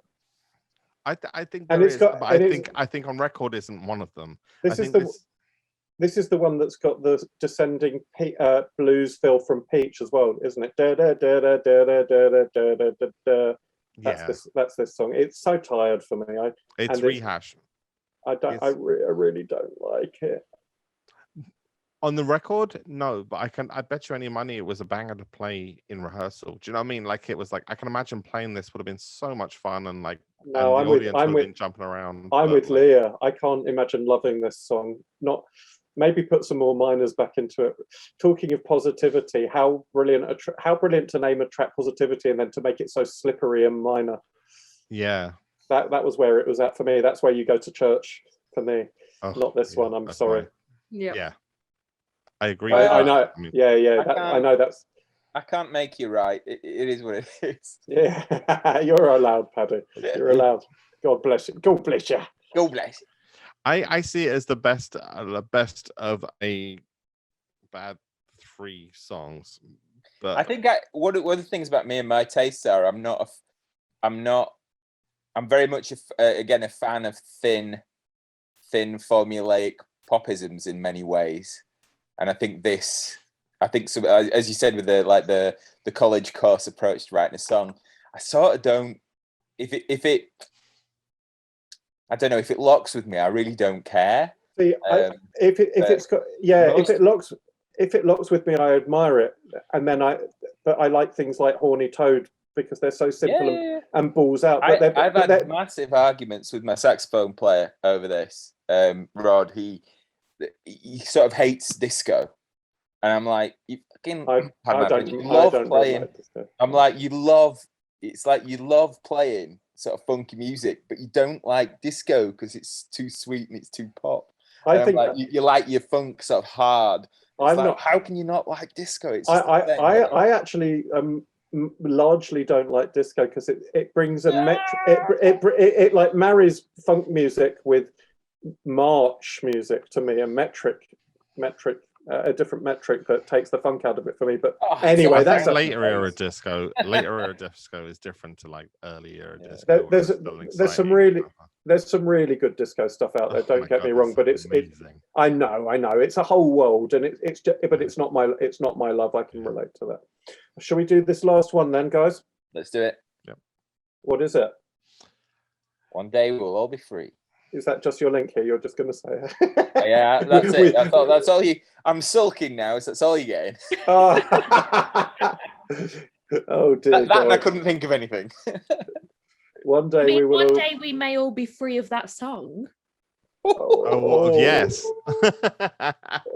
I think there is, but I think on record isn't one of them. This is the one that's got the descending blues fill from Peach as well, isn't it? That's this song. It's so tired for me. It's rehash. I really don't like it. On the record, no, but I bet you any money it was a banger to play in rehearsal. Do you know what I mean? Like it was like I can imagine playing this would have been so much fun and like the audience would have been jumping around. I'm with Leah. I can't imagine loving this song. Maybe put some more minors back into it. Talking of positivity, how brilliant to name a track Positivity and then to make it so slippery and minor. Yeah. That was where it was at for me. That's where you go to church for me. Not this one. I'm sorry. Yeah. I agree. I know. I know that's. I can't make you right. It is what it is. Yeah, you're allowed, Paddy. You're allowed. God bless you. God bless you. God bless you. I see it as the best of a bad 3 songs. But I think one of the things about me and my tastes are I'm very much a fan of thin formulaic popisms in many ways, and I think so, as you said with the college course approach to writing a song, I sort of don't I don't know if it locks with me. I really don't care. See, if it locks with me, I admire it, but I like things like Horny Toad because they're so simple and balls out. But I've had massive arguments with my saxophone player over this. Rod, he sort of hates disco, and I'm like, you fucking. I don't love playing. I'm like, it's like you love playing sort of funky music, but you don't like disco because it's too sweet and it's too pop. I think like, you like your funk sort of hard. How can you not like disco? I actually largely don't like disco because it brings it like marries funk music with march music to me, a different metric that takes the funk out of it for me. But anyway, that's later era disco. Later era disco is different to like early era disco. There's some really good disco stuff out there. Don't get me wrong, but I know it's a whole world, and it's not my love. I can relate to that. Shall we do this last one then, guys? Let's do it. Yep. What is it? One day we'll all be free. Is that just your link here? You're just going to say Yeah, that's it. That's all you. I'm sulking now. So that's all you're getting. Oh, oh dear. That and I couldn't think of anything. One day I mean, we will. one day we may all be free of that song. Oh, yes.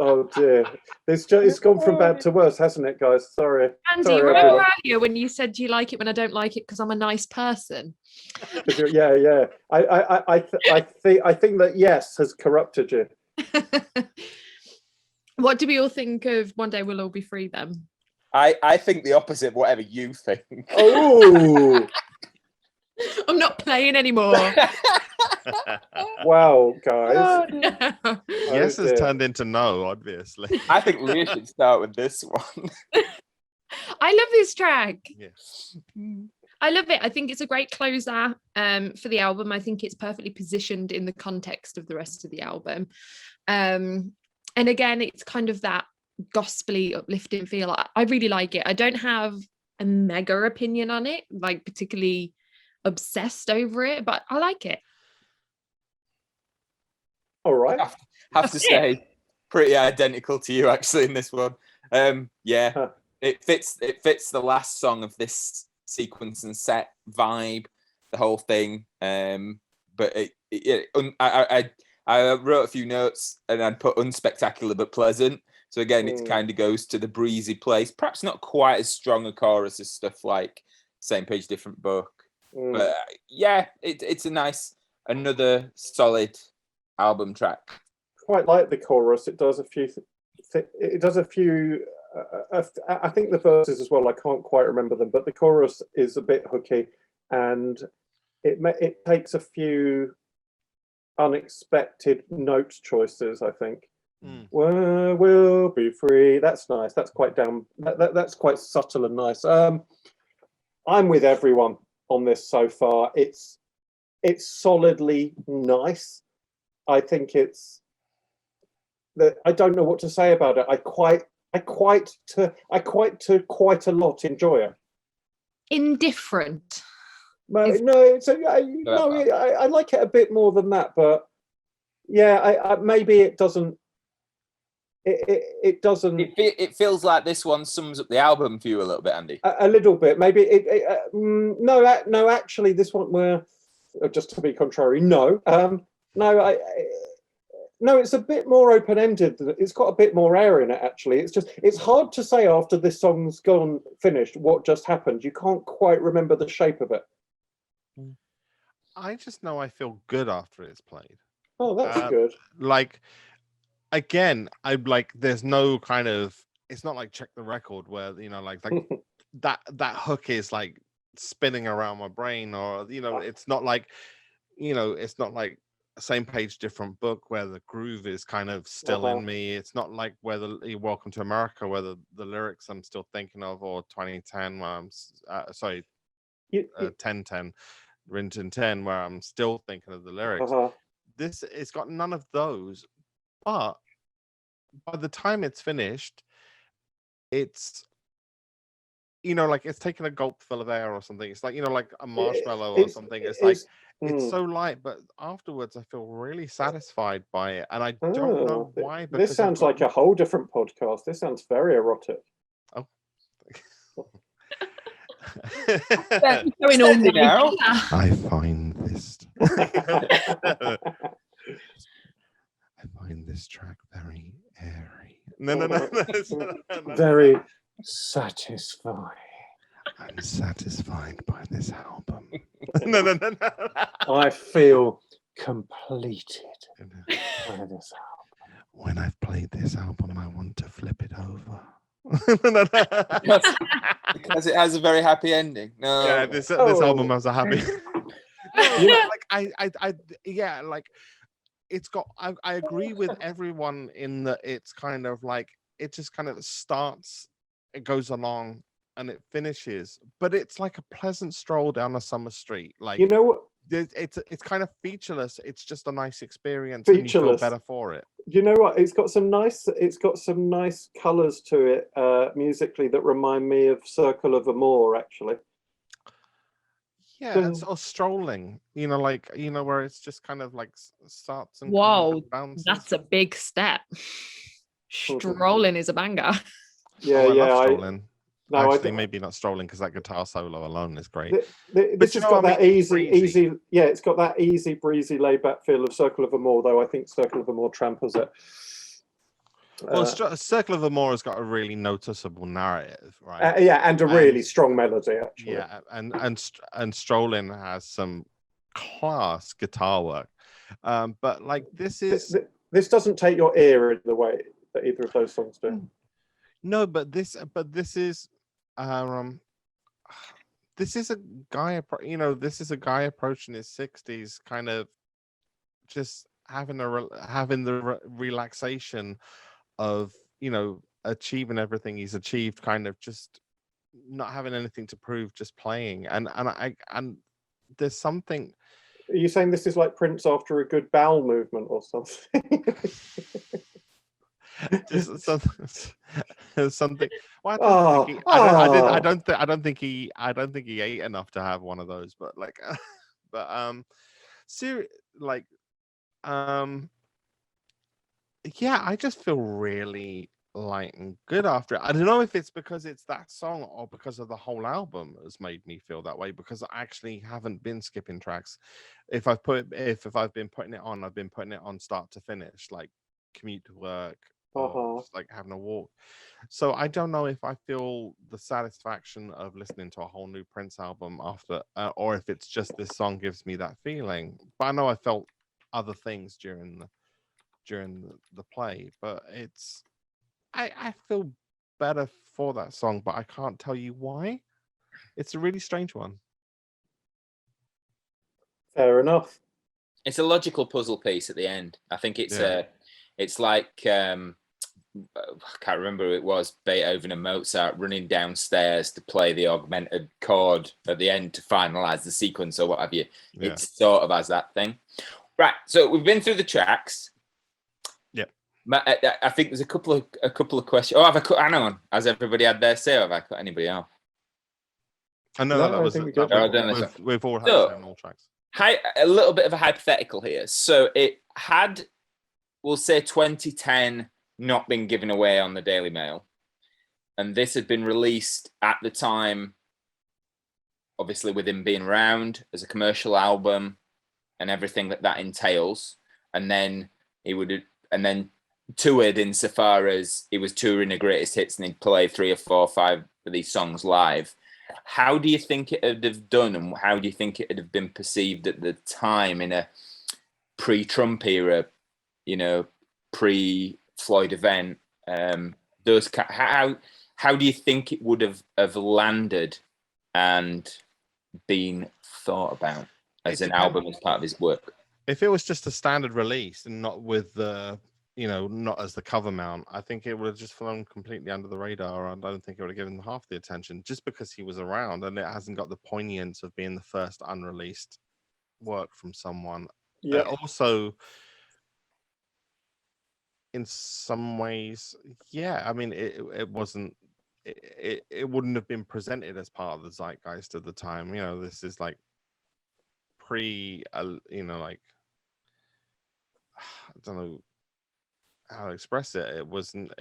Oh dear. It's gone from bad to worse, hasn't it, guys? Sorry. Andy, Sorry, remember everyone. earlier when you said you like it when I don't like it because I'm a nice person? Yeah. I think that yes has corrupted you. What do we all think of One Day We'll All Be Free then? I think the opposite of whatever you think. Oh. I'm not playing anymore. Wow, guys. No. Yes has turned into no, obviously. I think Leah should start with this one. I love this track. Yes. I love it. I think it's a great closer for the album. I think it's perfectly positioned in the context of the rest of the album. And again, it's kind of that gospelly, uplifting feel. I really like it. I don't have a mega opinion on it, like particularly obsessed over it, but I like it. All right. Have to say, pretty identical to you actually in this one. Yeah, it fits the last song of this sequence and set vibe, the whole thing. But I wrote a few notes and I'd put unspectacular but pleasant. So again, it kind of goes to the breezy place. Perhaps not quite as strong a chorus as stuff like Same Page, Different Book. But yeah, it's a nice, another solid album track. Quite like the chorus. It does a few. I think the verses as well. I can't quite remember them, but the chorus is a bit hooky, and it takes a few unexpected note choices. I think. We'll be free. That's nice. That's quite down. That's quite subtle and nice. I'm with everyone on this so far. It's solidly nice. I think it's that I don't know what to say about it. I quite a lot enjoy it. Indifferent. No, I like it a bit more than that, but yeah, I maybe it doesn't. It doesn't. It feels like this one sums up the album for you a little bit, Andy. A little bit, maybe. No, actually, this one were just to be contrary. No, it's a bit more open-ended. It's got a bit more air in it. Actually, it's hard to say after this song's finished what just happened. You can't quite remember the shape of it. I just know I feel good after it's played. Oh, that's good. Like. Again, I'm like, there's no kind of, it's not like Check the Record where, like that hook is like spinning around my brain, or, it's not like, it's not like Same Page, Different Book where the groove is kind of still in me. It's not like where the Welcome to America where the lyrics I'm still thinking of, or 2010 where I'm, 1010, Rinton 10 where I'm still thinking of the lyrics. It's got none of those. But by the time it's finished, it's, like it's taking a gulp full of air or something. It's like, like a marshmallow or something. It's so light, but afterwards I feel really satisfied by it. And I don't know why. This sounds like a whole different podcast. This sounds very erotic. Oh. Going on now. I find this. I find this track very airy. No. Very satisfying. I'm satisfied by this album. No. I feel completed by this album. When I've played this album, I want to flip it over. Because it has a very happy ending. No. Yeah, this album has a happy. It's got. I agree with everyone in that it's kind of like it just kind of starts, it goes along, and it finishes. But it's like a pleasant stroll down a summer street. Like it's kind of featureless. It's just a nice experience. And you feel better for it. You know what? It's got some nice colours to it musically that remind me of Circle of Amour, actually. Yeah, and sort of strolling, where it's just kind of like starts and kind Whoa, of bounces. that's a big step. Strolling is a banger. Yeah, I yeah. love strolling. No, Actually, maybe not strolling because that guitar solo alone is great. This has got that easy. Yeah, it's got that easy breezy, laid back feel of Circle of Amour, though I think Circle of Amour tramples it. Well, Circle of Amour has got a really noticeable narrative, right? Yeah, and a really strong melody, actually. Yeah, and Strolling has some class guitar work, but like this doesn't take your ear in the way that either of those songs do. No, but this is this is a guy, this is a guy approaching his 60s, kind of just having the relaxation of achieving everything he's achieved, kind of just not having anything to prove, just playing. And there's something. Are you saying this is like Prince after a good bowel movement or something? Just something. Well, I don't think he ate enough to have one of those. But like, yeah, I just feel really light and good after it. I don't know if it's because it's that song or because of the whole album has made me feel that way, because I actually haven't been skipping tracks. If I've been putting it on, I've been putting it on start to finish, like commute to work, or just like having a walk. So I don't know if I feel the satisfaction of listening to a whole new Prince album after, or if it's just this song gives me that feeling. But I know I felt other things during the play, but I feel better for that song, but I can't tell you why. It's a really strange one. Fair enough. It's a logical puzzle piece at the end. I think it's it's like I can't remember who it was, Beethoven and Mozart running downstairs to play the augmented chord at the end to finalize the sequence or what have you. Yeah. It sort of has that thing. Right, so we've been through the tracks. Yeah. I think there's a couple of questions. Oh, have I cut Anna on? Has everybody had their say, or have I cut anybody off? I know we've all had all tracks. A little bit of a hypothetical here. So it had, we'll say 2010, not been given away on the Daily Mail, and this had been released at the time, obviously with him being around as a commercial album and everything that entails, and then toured insofar as he was touring the greatest hits and he'd play 3 or 4 or 5 of these songs live. How do you think it would have done, and how do you think it would have been perceived at the time in a pre-Trump era, pre-Floyd event? How do you think it would have landed and been thought about as an album, as part of his work? If it was just a standard release and not with the, not as the cover mount, I think it would have just flown completely under the radar. And I don't think it would have given half the attention, just because he was around and it hasn't got the poignance of being the first unreleased work from someone. Yeah. Also, in some ways, I mean, it wasn't. It wouldn't have been presented as part of the zeitgeist at the time. This is like like, I don't know how to express it. It wasn't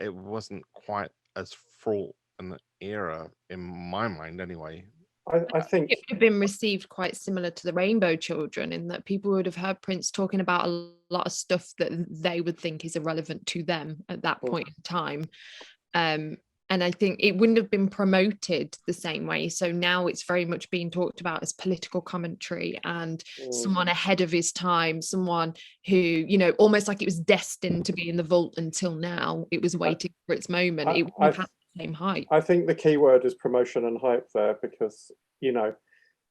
quite as fraught an era in my mind, anyway. I think it would have been received quite similar to the Rainbow Children, in that people would have heard Prince talking about a lot of stuff that they would think is irrelevant to them at that point in time. And I think it wouldn't have been promoted the same way. So now it's very much being talked about as political commentary and someone ahead of his time, someone who, almost like it was destined to be in the vault until now. It was waiting for its moment. It wouldn't have had the same hype. I think the key word is promotion and hype there, because,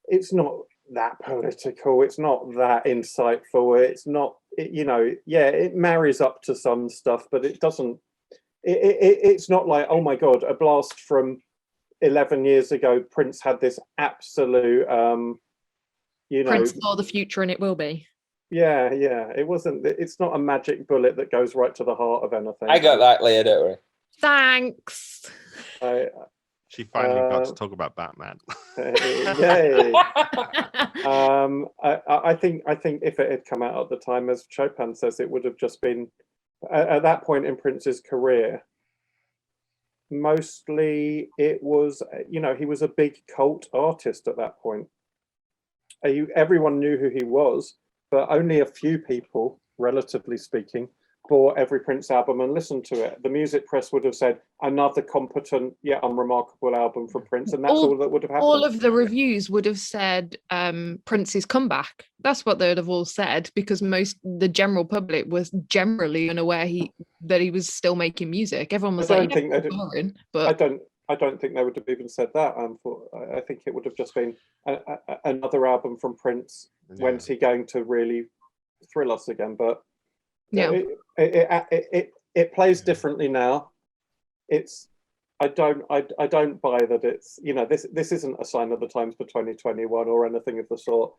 it's not that political. It's not that insightful. It's not, it marries up to some stuff, but it doesn't. It's not like, oh my God, a blast from 11 years ago. Prince had this absolute, Prince saw the future and it will be. Yeah. It wasn't. It's not a magic bullet that goes right to the heart of anything. I got that, Leah. Don't worry. Thanks. She finally got to talk about Batman. Yay! I think if it had come out at the time, as Chopin says, it would have just been at that point in Prince's career. Mostly, it was he was a big cult artist at that point. Everyone knew who he was, but only a few people, relatively speaking, bought every Prince album and listened to it. The music press would have said another competent yet unremarkable album from Prince, and that's all that would have happened. All of the reviews would have said Prince's comeback. That's what they would have all said, because the general public was generally unaware that he was still making music. Everyone was boring, but I don't think they would have even said that. I think it would have just been another album from Prince. Yeah. When's he going to really thrill us again? But yeah, it plays differently now. I don't buy that it's this isn't a sign of the times for 2021 or anything of the sort.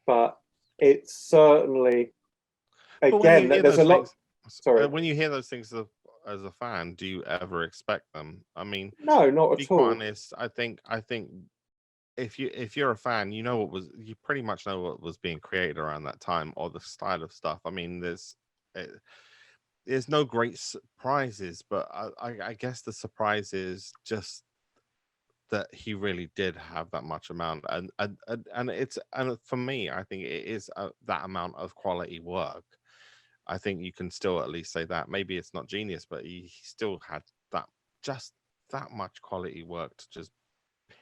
But it's certainly again there's a lot. Sorry, when you hear those things as a fan, do you ever expect them? I mean, no, not at all. To be quite honest, I think if you're a fan, you pretty much know what was being created around that time or the style of stuff. I mean, there's no great surprises, but I guess the surprise is just that he really did have that much amount, and for me, I think it is that amount of quality work. I think you can still at least say that. Maybe it's not genius, but he still had that much quality work to just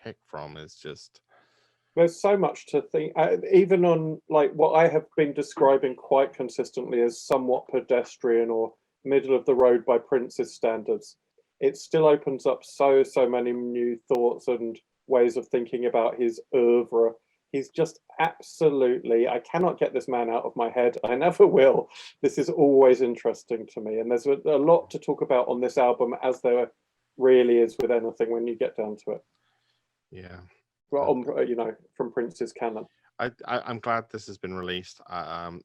pick from. Is just there's so much to think. Even on like what I have been describing quite consistently as somewhat pedestrian or middle of the road by Prince's standards, it still opens up so many new thoughts and ways of thinking about his oeuvre. He's just absolutely, I cannot get this man out of my head. I never will. This is always interesting to me. And there's a lot to talk about on this album, as there really is with anything when you get down to it. Yeah. Well, from Prince's canon. I'm glad this has been released. Am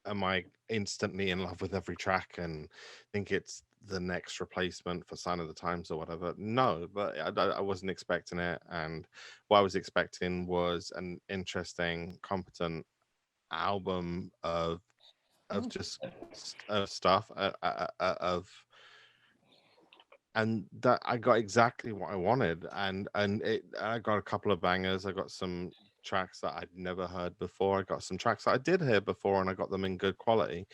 I instantly in love with every track and think it's the next replacement for Sign of the Times or whatever? No, but I wasn't expecting it, and what I was expecting was an interesting, competent album of just stuff and that I got exactly what I wanted, and I got a couple of bangers. I got some tracks that I'd never heard before. I got some tracks that I did hear before, and I got them in good quality.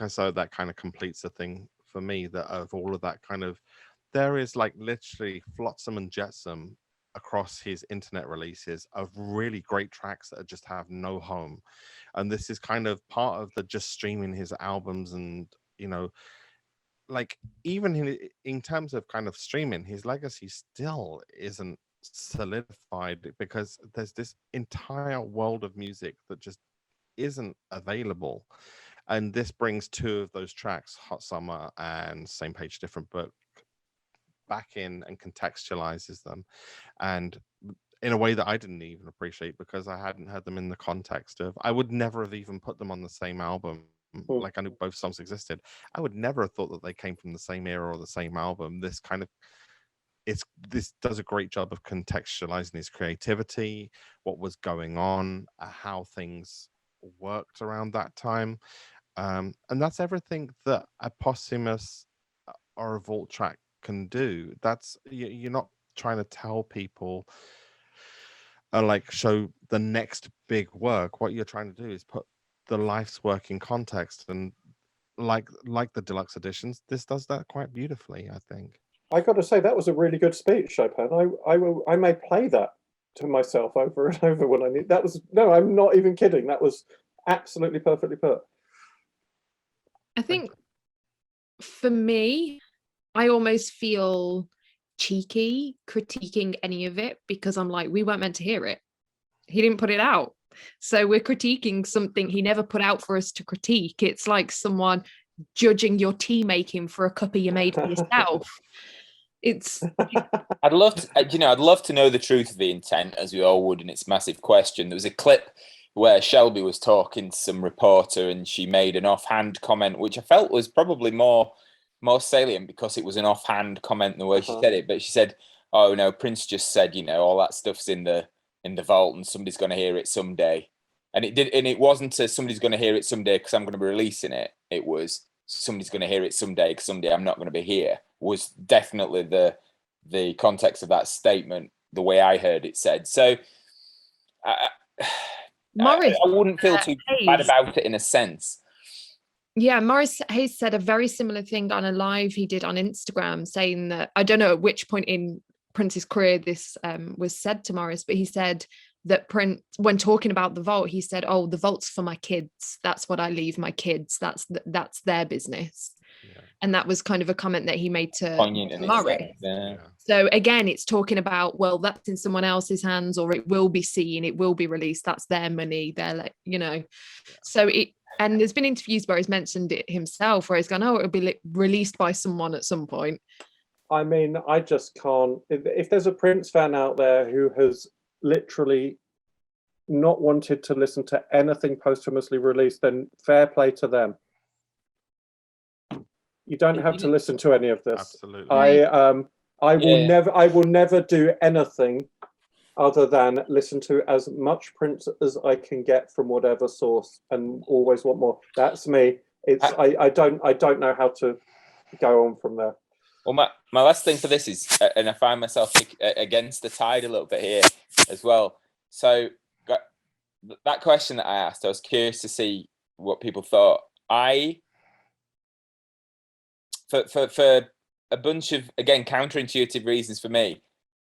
So that kind of completes the thing for me, that of all of that kind of, there is like literally flotsam and jetsam across his internet releases of really great tracks that just have no home. And this is kind of part of the just streaming his albums, and like even in terms of kind of streaming, his legacy still isn't solidified, because there's this entire world of music that just isn't available. And this brings two of those tracks, Hot Summer and Same Page Different Book, back in and contextualizes them, and in a way that I didn't even appreciate, because I hadn't heard them in the context of, I would never have even put them on the same album. Like, I knew both songs existed. I would never have thought that they came from the same era or the same album. This does a great job of contextualizing his creativity, what was going on, how things worked around that time. And that's everything that a posthumous or a vault track can do. That's, you're not trying to tell people like show the next big work. What you're trying to do is put the life's work in context, and like the deluxe editions, this does that quite beautifully, I think. I got to say, that was a really good speech, Chopin. I may play that to myself over and over when I need. That was, no, I'm not even kidding. That was absolutely perfectly put. I think for me, I almost feel cheeky critiquing any of it, because I'm like, we weren't meant to hear it. He didn't put it out. So we're critiquing something he never put out for us to critique. It's like someone judging your tea making for a cuppa you made for yourself. I'd love to know the truth of the intent, as we all would, and it's a massive question. There was a clip where Shelby was talking to some reporter, and she made an offhand comment, which I felt was probably more salient because it was an offhand comment the way she said it. But she said, oh no, Prince just said, all that stuff's in the vault and somebody's going to hear it someday. And it wasn't somebody's going to hear it someday because I'm going to be releasing it. It was somebody's going to hear it someday because someday I'm not going to be here. Was definitely the context of that statement, the way I heard it said. So Morris, I wouldn't feel too bad about it in a sense. Yeah, Morris Hayes said a very similar thing on a live he did on Instagram, saying that, I don't know at which point in Prince's career this was said to Morris, but he said that Prince, when talking about the vault, he said, oh, the vault's for my kids. That's what I leave my kids. That's their business. Yeah. And that was kind of a comment that he made to Morris. Yeah. So again, it's talking about, well, that's in someone else's hands, or it will be seen, it will be released. That's their money. They're like, so it, and there's been interviews where he's mentioned it himself, where he's gone, oh, it'll be released by someone at some point. I mean, I just can't. If there's a Prince fan out there who has literally not wanted to listen to anything posthumously released, then fair play to them. You don't have to listen to any of this. Absolutely. I will never do anything other than listen to as much Prince as I can get from whatever source, and always want more. That's me. I don't know how to go on from there. Well, my last thing for this is, and I find myself against the tide a little bit here as well. So that question that I asked, I was curious to see what people thought. For a bunch of, again, counterintuitive reasons for me,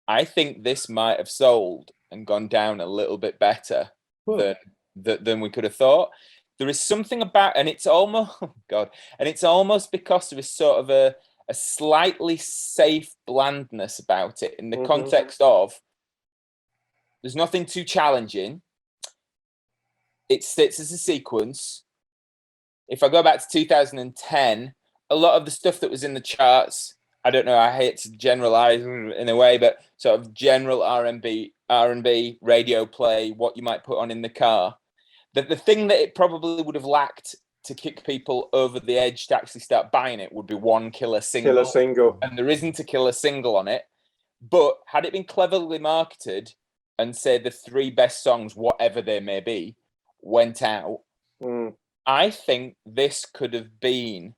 I think this might have sold and gone down a little bit better than we could have thought. There is something about, and it's almost, and it's almost because there is sort of a slightly safe blandness about it in the context of there's nothing too challenging. It sits as a sequence. If I go back to 2010, a lot of the stuff that was in the charts, I don't know, I hate to generalize in a way, but sort of general R&B radio play, what you might put on in the car. The thing that it probably would have lacked to kick people over the edge to actually start buying it would be one killer single. And there isn't a killer single on it. But had it been cleverly marketed and say the 3 best songs, whatever they may be, went out, I think this could have been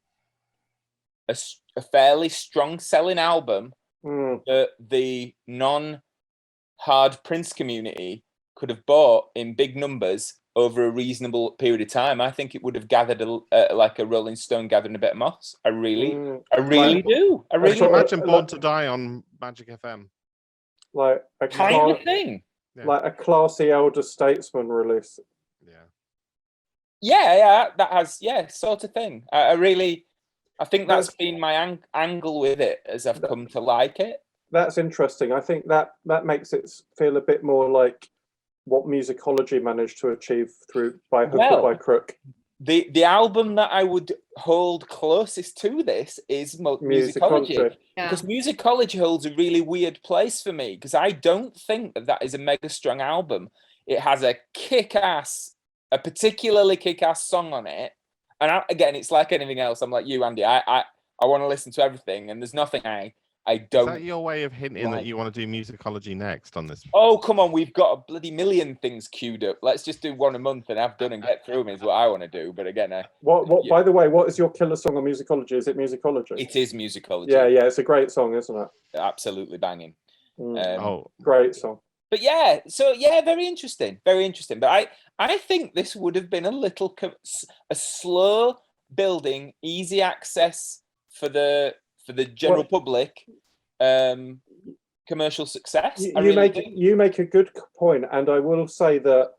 a fairly strong selling album that the non-hard Prince community could have bought in big numbers over a reasonable period of time. I think it would have gathered like a Rolling Stone gathering a bit of moss. I really do. I really imagine Born to Die on Magic FM. Like a kind of thing. Yeah. Like a classy elder statesman release. Yeah, that has, sort of thing. I think that's been my angle with it as I've come to like it. That's interesting. I think that makes it feel a bit more like what musicology managed to achieve by hook or by crook. The album that I would hold closest to this is musicology. Yeah. Because musicology holds a really weird place for me, because I don't think that is a mega strong album. It has a particularly kick-ass song on it. And again, it's like anything else. I'm like you, Andy. I want to listen to everything, and there's nothing I don't. Is that your way of hinting that you want to do musicology next on this? Oh, come on. We've got a bloody million things queued up. Let's just do one a month and have done and get through them is what I want to do. But again, by the way, what is your killer song on musicology? Is it musicology? It is musicology. Yeah. It's a great song, isn't it? Absolutely banging. Great song. But very interesting. Very interesting. But I think this would have been a slow building, easy access for the general public commercial success. You make a good point, and I will say that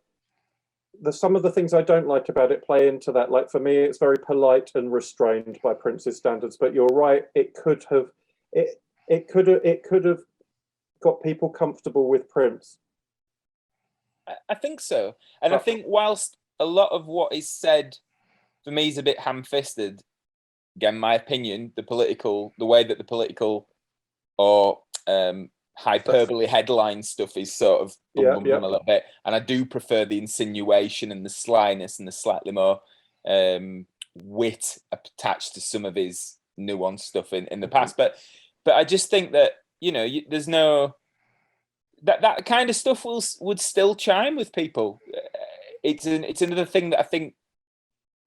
some of the things I don't like about it play into that. Like for me, it's very polite and restrained by Prince's standards. But you're right; it could have got people comfortable with Prince. I think so, and I think whilst a lot of what is said for me is a bit ham-fisted, again, my opinion, the way that the political or hyperbole headline stuff is sort of a little bit, and I do prefer the insinuation and the slyness and the slightly more wit attached to some of his nuanced stuff in the past. But I just think that there's no that kind of stuff would still chime with people. It's another thing that I think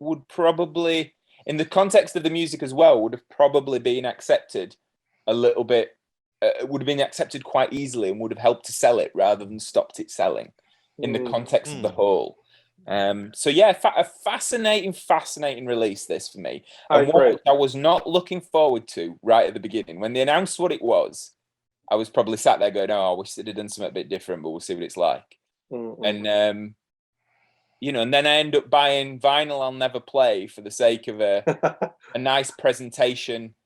would probably, in the context of the music as well, would have probably been accepted a little bit. Would have been accepted quite easily and would have helped to sell it rather than stopped it selling in the context of the whole. So yeah, a fascinating release this for me. And what I was not looking forward to right at the beginning. When they announced what it was, I was probably sat there going, oh, I wish they'd have done something a bit different, but we'll see what it's like. And, and then I end up buying vinyl I'll never play for the sake of a nice presentation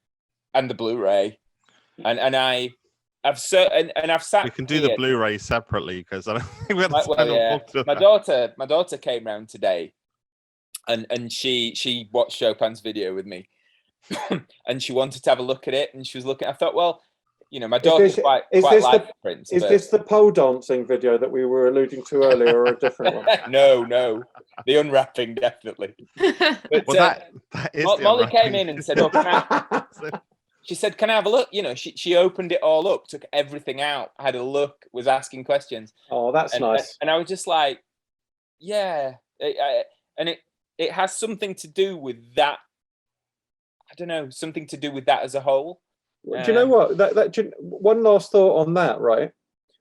and the Blu-ray. And I've sat. We can do the Blu-ray separately because I don't think we're my daughter came round today, and she watched Chopin's video with me, and she wanted to have a look at it, and she was looking. I thought, well, my daughter's quite like Prince. Is this the pole dancing video that we were alluding to earlier, or a different one? No, the unwrapping definitely. But that is Molly came in and said, "Oh, can I?" She said, "Can I have a look?" She opened it all up, took everything out, had a look, was asking questions. Oh, that's nice. And I was just like, yeah. And it has something to do with that. I don't know, something to do with that as a whole. Do you know what? One last thought on that, right?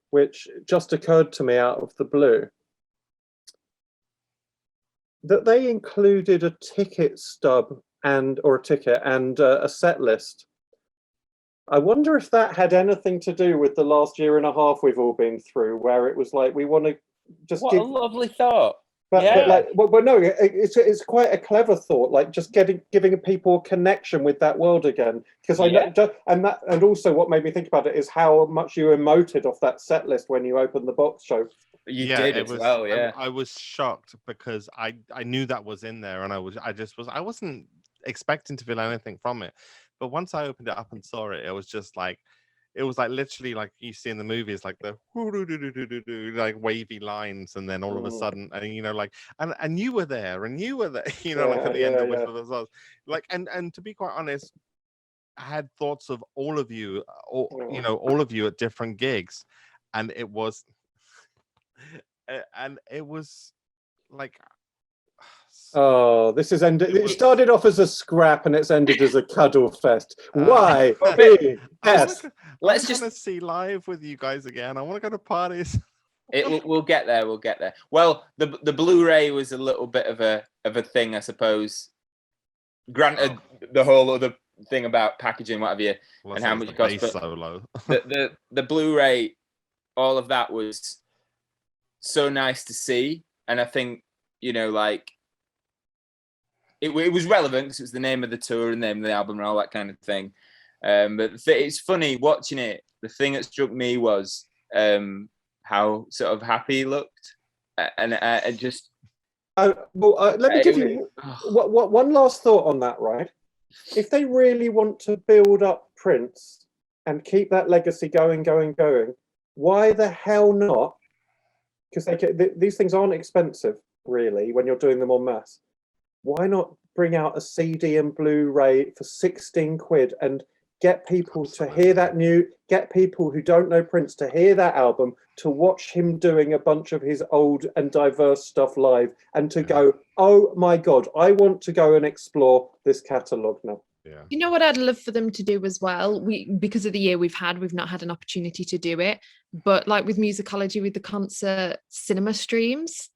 Which just occurred to me out of the blue. That they included a ticket stub and a set list. I wonder if that had anything to do with the last year and a half we've all been through, where it was like we want to just a lovely thought. But no, it's quite a clever thought, like just giving people a connection with that world again. Because and also what made me think about it is how much you emoted off that set list when you opened the box show. You did as well, yeah. I was shocked because I knew that was in there, and I wasn't expecting to feel anything from it. But once I opened it up and saw it, it was literally like you see in the movies, like the like wavy lines, and then all of a sudden, and and you were there, at the end of Whistle of the Stars. Like, and to be quite honest, I had thoughts of all of you, all of you at different gigs, and it was like. Oh, this is ended. It started off as a scrap and it's ended as a cuddle fest. Why? Let's just see live with you guys again. I want to go to parties. We'll get there. Well, the Blu-ray was a little bit of a thing, I suppose. Granted, the whole other thing about packaging, what have you, and how much it costs. But so low. the Blu-ray, all of that was so nice to see, and I think it was relevant because it was the name of the tour and the name of the album and all that kind of thing. But it's funny watching it. The thing that struck me was how sort of happy he looked, and just. Let me give you one last thought on that. Right, if they really want to build up Prince and keep that legacy going, why the hell not? Because these things aren't expensive, really, when you're doing them en masse. Why not bring out a CD and Blu-ray for 16 quid and get people to hear get people who don't know Prince to hear that album, to watch him doing a bunch of his old and diverse stuff live, and to go, oh my God, I want to go and explore this catalogue now. Yeah. You know what I'd love for them to do as well? Because of the year we've not had an opportunity to do it, but like with Musicology, with the concert cinema streams,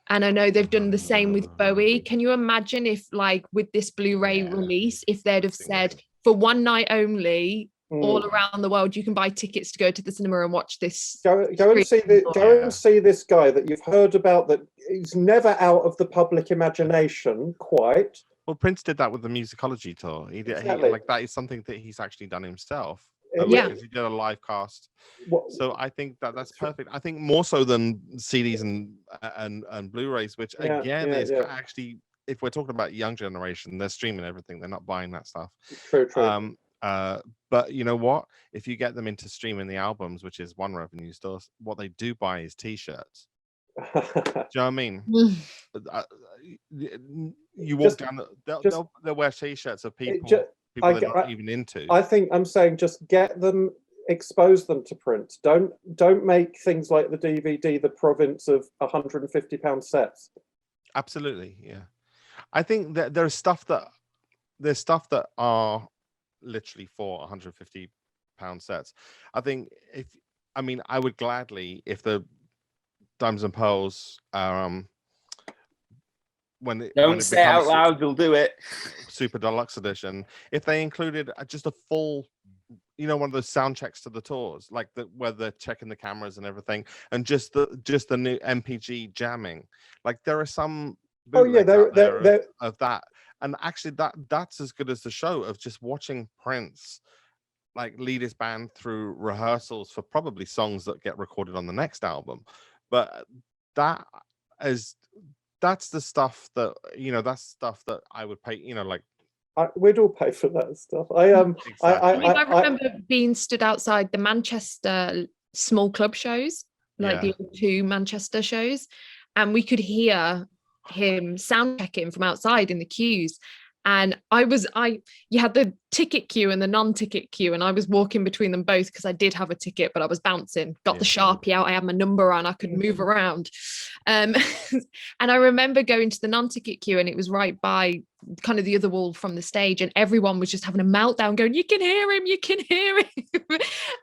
and I know they've done the same with Bowie. Can you imagine if, like, with this Blu-ray release, if they'd have said, for one night only, all around the world, you can buy tickets to go to the cinema and watch this. Go and see this guy that you've heard about, that is never out of the public imagination quite. Well, Prince did that with the Musicology tour. Exactly. That is something that he's actually done himself. Because he did a live cast. So I think that's perfect. I think more so than CDs and Blu-rays, which is actually, if we're talking about young generation, they're streaming everything. They're not buying that stuff. True. But you know what? If you get them into streaming the albums, which is one revenue source, what they do buy is T-shirts. Do you know what I mean? You walk down, they'll wear T-shirts of people. People they're not even into. I think I'm saying just get them expose them to print. Don't make things like the DVD the province of £150 sets. Absolutely, yeah. I think that there's stuff that are literally for £150 sets. I think I would gladly, if the Diamonds and Pearls when it say it out becomes loud, you'll do it. Super Deluxe Edition, if they included just a full, one of those sound checks to the tours, like where they're checking the cameras and everything, and just the new MPG jamming. Like there are some bootlegs out there of that, and actually that's as good as the show of just watching Prince like lead his band through rehearsals for probably songs that get recorded on the next album. But that's the stuff that that's stuff that I would pay. We'd all pay for that stuff. I remember being stood outside the Manchester small club shows, like the two Manchester shows, and we could hear him sound checking from outside in the queues. And you had the ticket queue and the non-ticket queue, and I was walking between them both because I did have a ticket, but I was bouncing, got the Sharpie out, I had my number on, I could move around. And I remember going to the non-ticket queue, and it was right by kind of the other wall from the stage, and everyone was just having a meltdown going, you can hear him.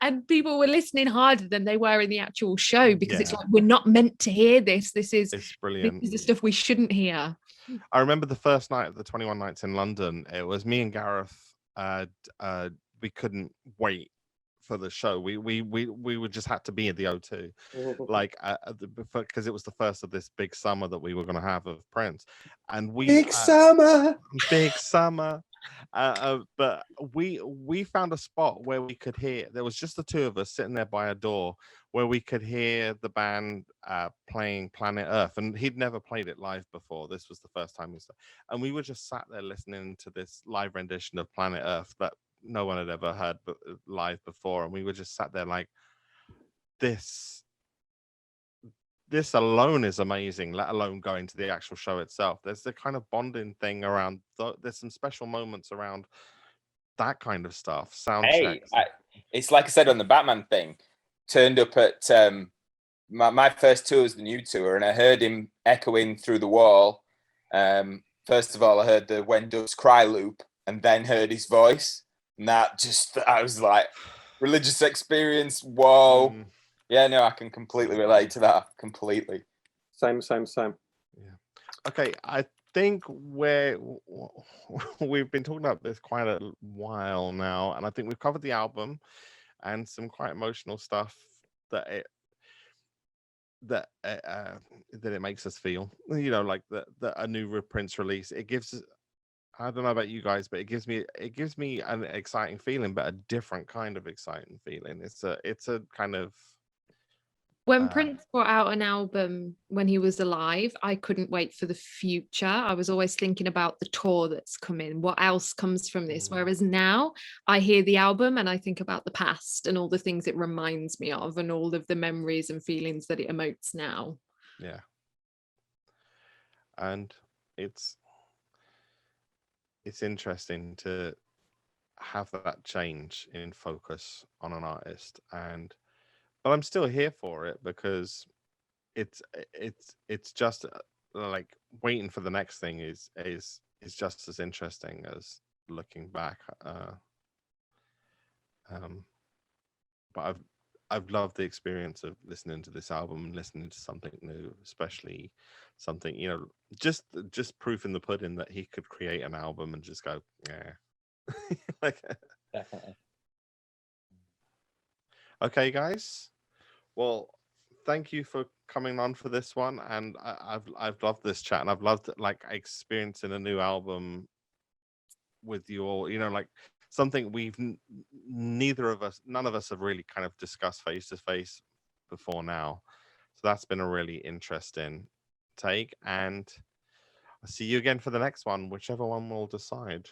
And people were listening harder than they were in the actual show, because it's like, we're not meant to hear this. It's brilliant. This is the stuff we shouldn't hear. I remember the first night of the 21 Nights in London. It was me and Gareth. We couldn't wait for the show. We would just had to be at the O2, like because it was the first of this big summer that we were going to have of Prince, and big summer. But we found a spot where we could hear. There was just the two of us sitting there by a door where we could hear the band playing Planet Earth, and he'd never played it live before. This was the first time and we were just sat there listening to this live rendition of Planet Earth that no one had ever heard live before, and we were just sat there like, this alone is amazing, let alone going to the actual show itself. There's the kind of bonding thing around there's some special moments around that kind of stuff. Sound checks. It's like I said on the Batman thing, turned up at my first tour was the new tour, and I heard him echoing through the wall. First of all, I heard the When Doves Cry loop, and then heard his voice, and I was like, religious experience, whoa. Yeah, no, I can completely relate to that. Completely. Same. Yeah. Okay, I think we've been talking about this quite a while now, and I think we've covered the album and some quite emotional stuff that it makes us feel. Like a new Prince release. It gives. I don't know about you guys, but it gives me an exciting feeling, but a different kind of exciting feeling. It's a kind of. When Prince brought out an album when he was alive, I couldn't wait for the future. I was always thinking about the tour that's coming. What else comes from this? Whereas now I hear the album and I think about the past and all the things it reminds me of and all of the memories and feelings that it emotes now. Yeah. And it's interesting to have that change in focus on an artist, but I'm still here for it because it's just like waiting for the next thing is just as interesting as looking back. But I've loved the experience of listening to this album and listening to something new, especially something, just proof in the pudding that he could create an album and just go, yeah. Like, definitely. Okay, guys. Well, thank you for coming on for this one, and I've loved this chat, and I've loved like experiencing a new album with you all. Like something none of us have really kind of discussed face to face before now. So that's been a really interesting take, and I'll see you again for the next one, whichever one we'll decide.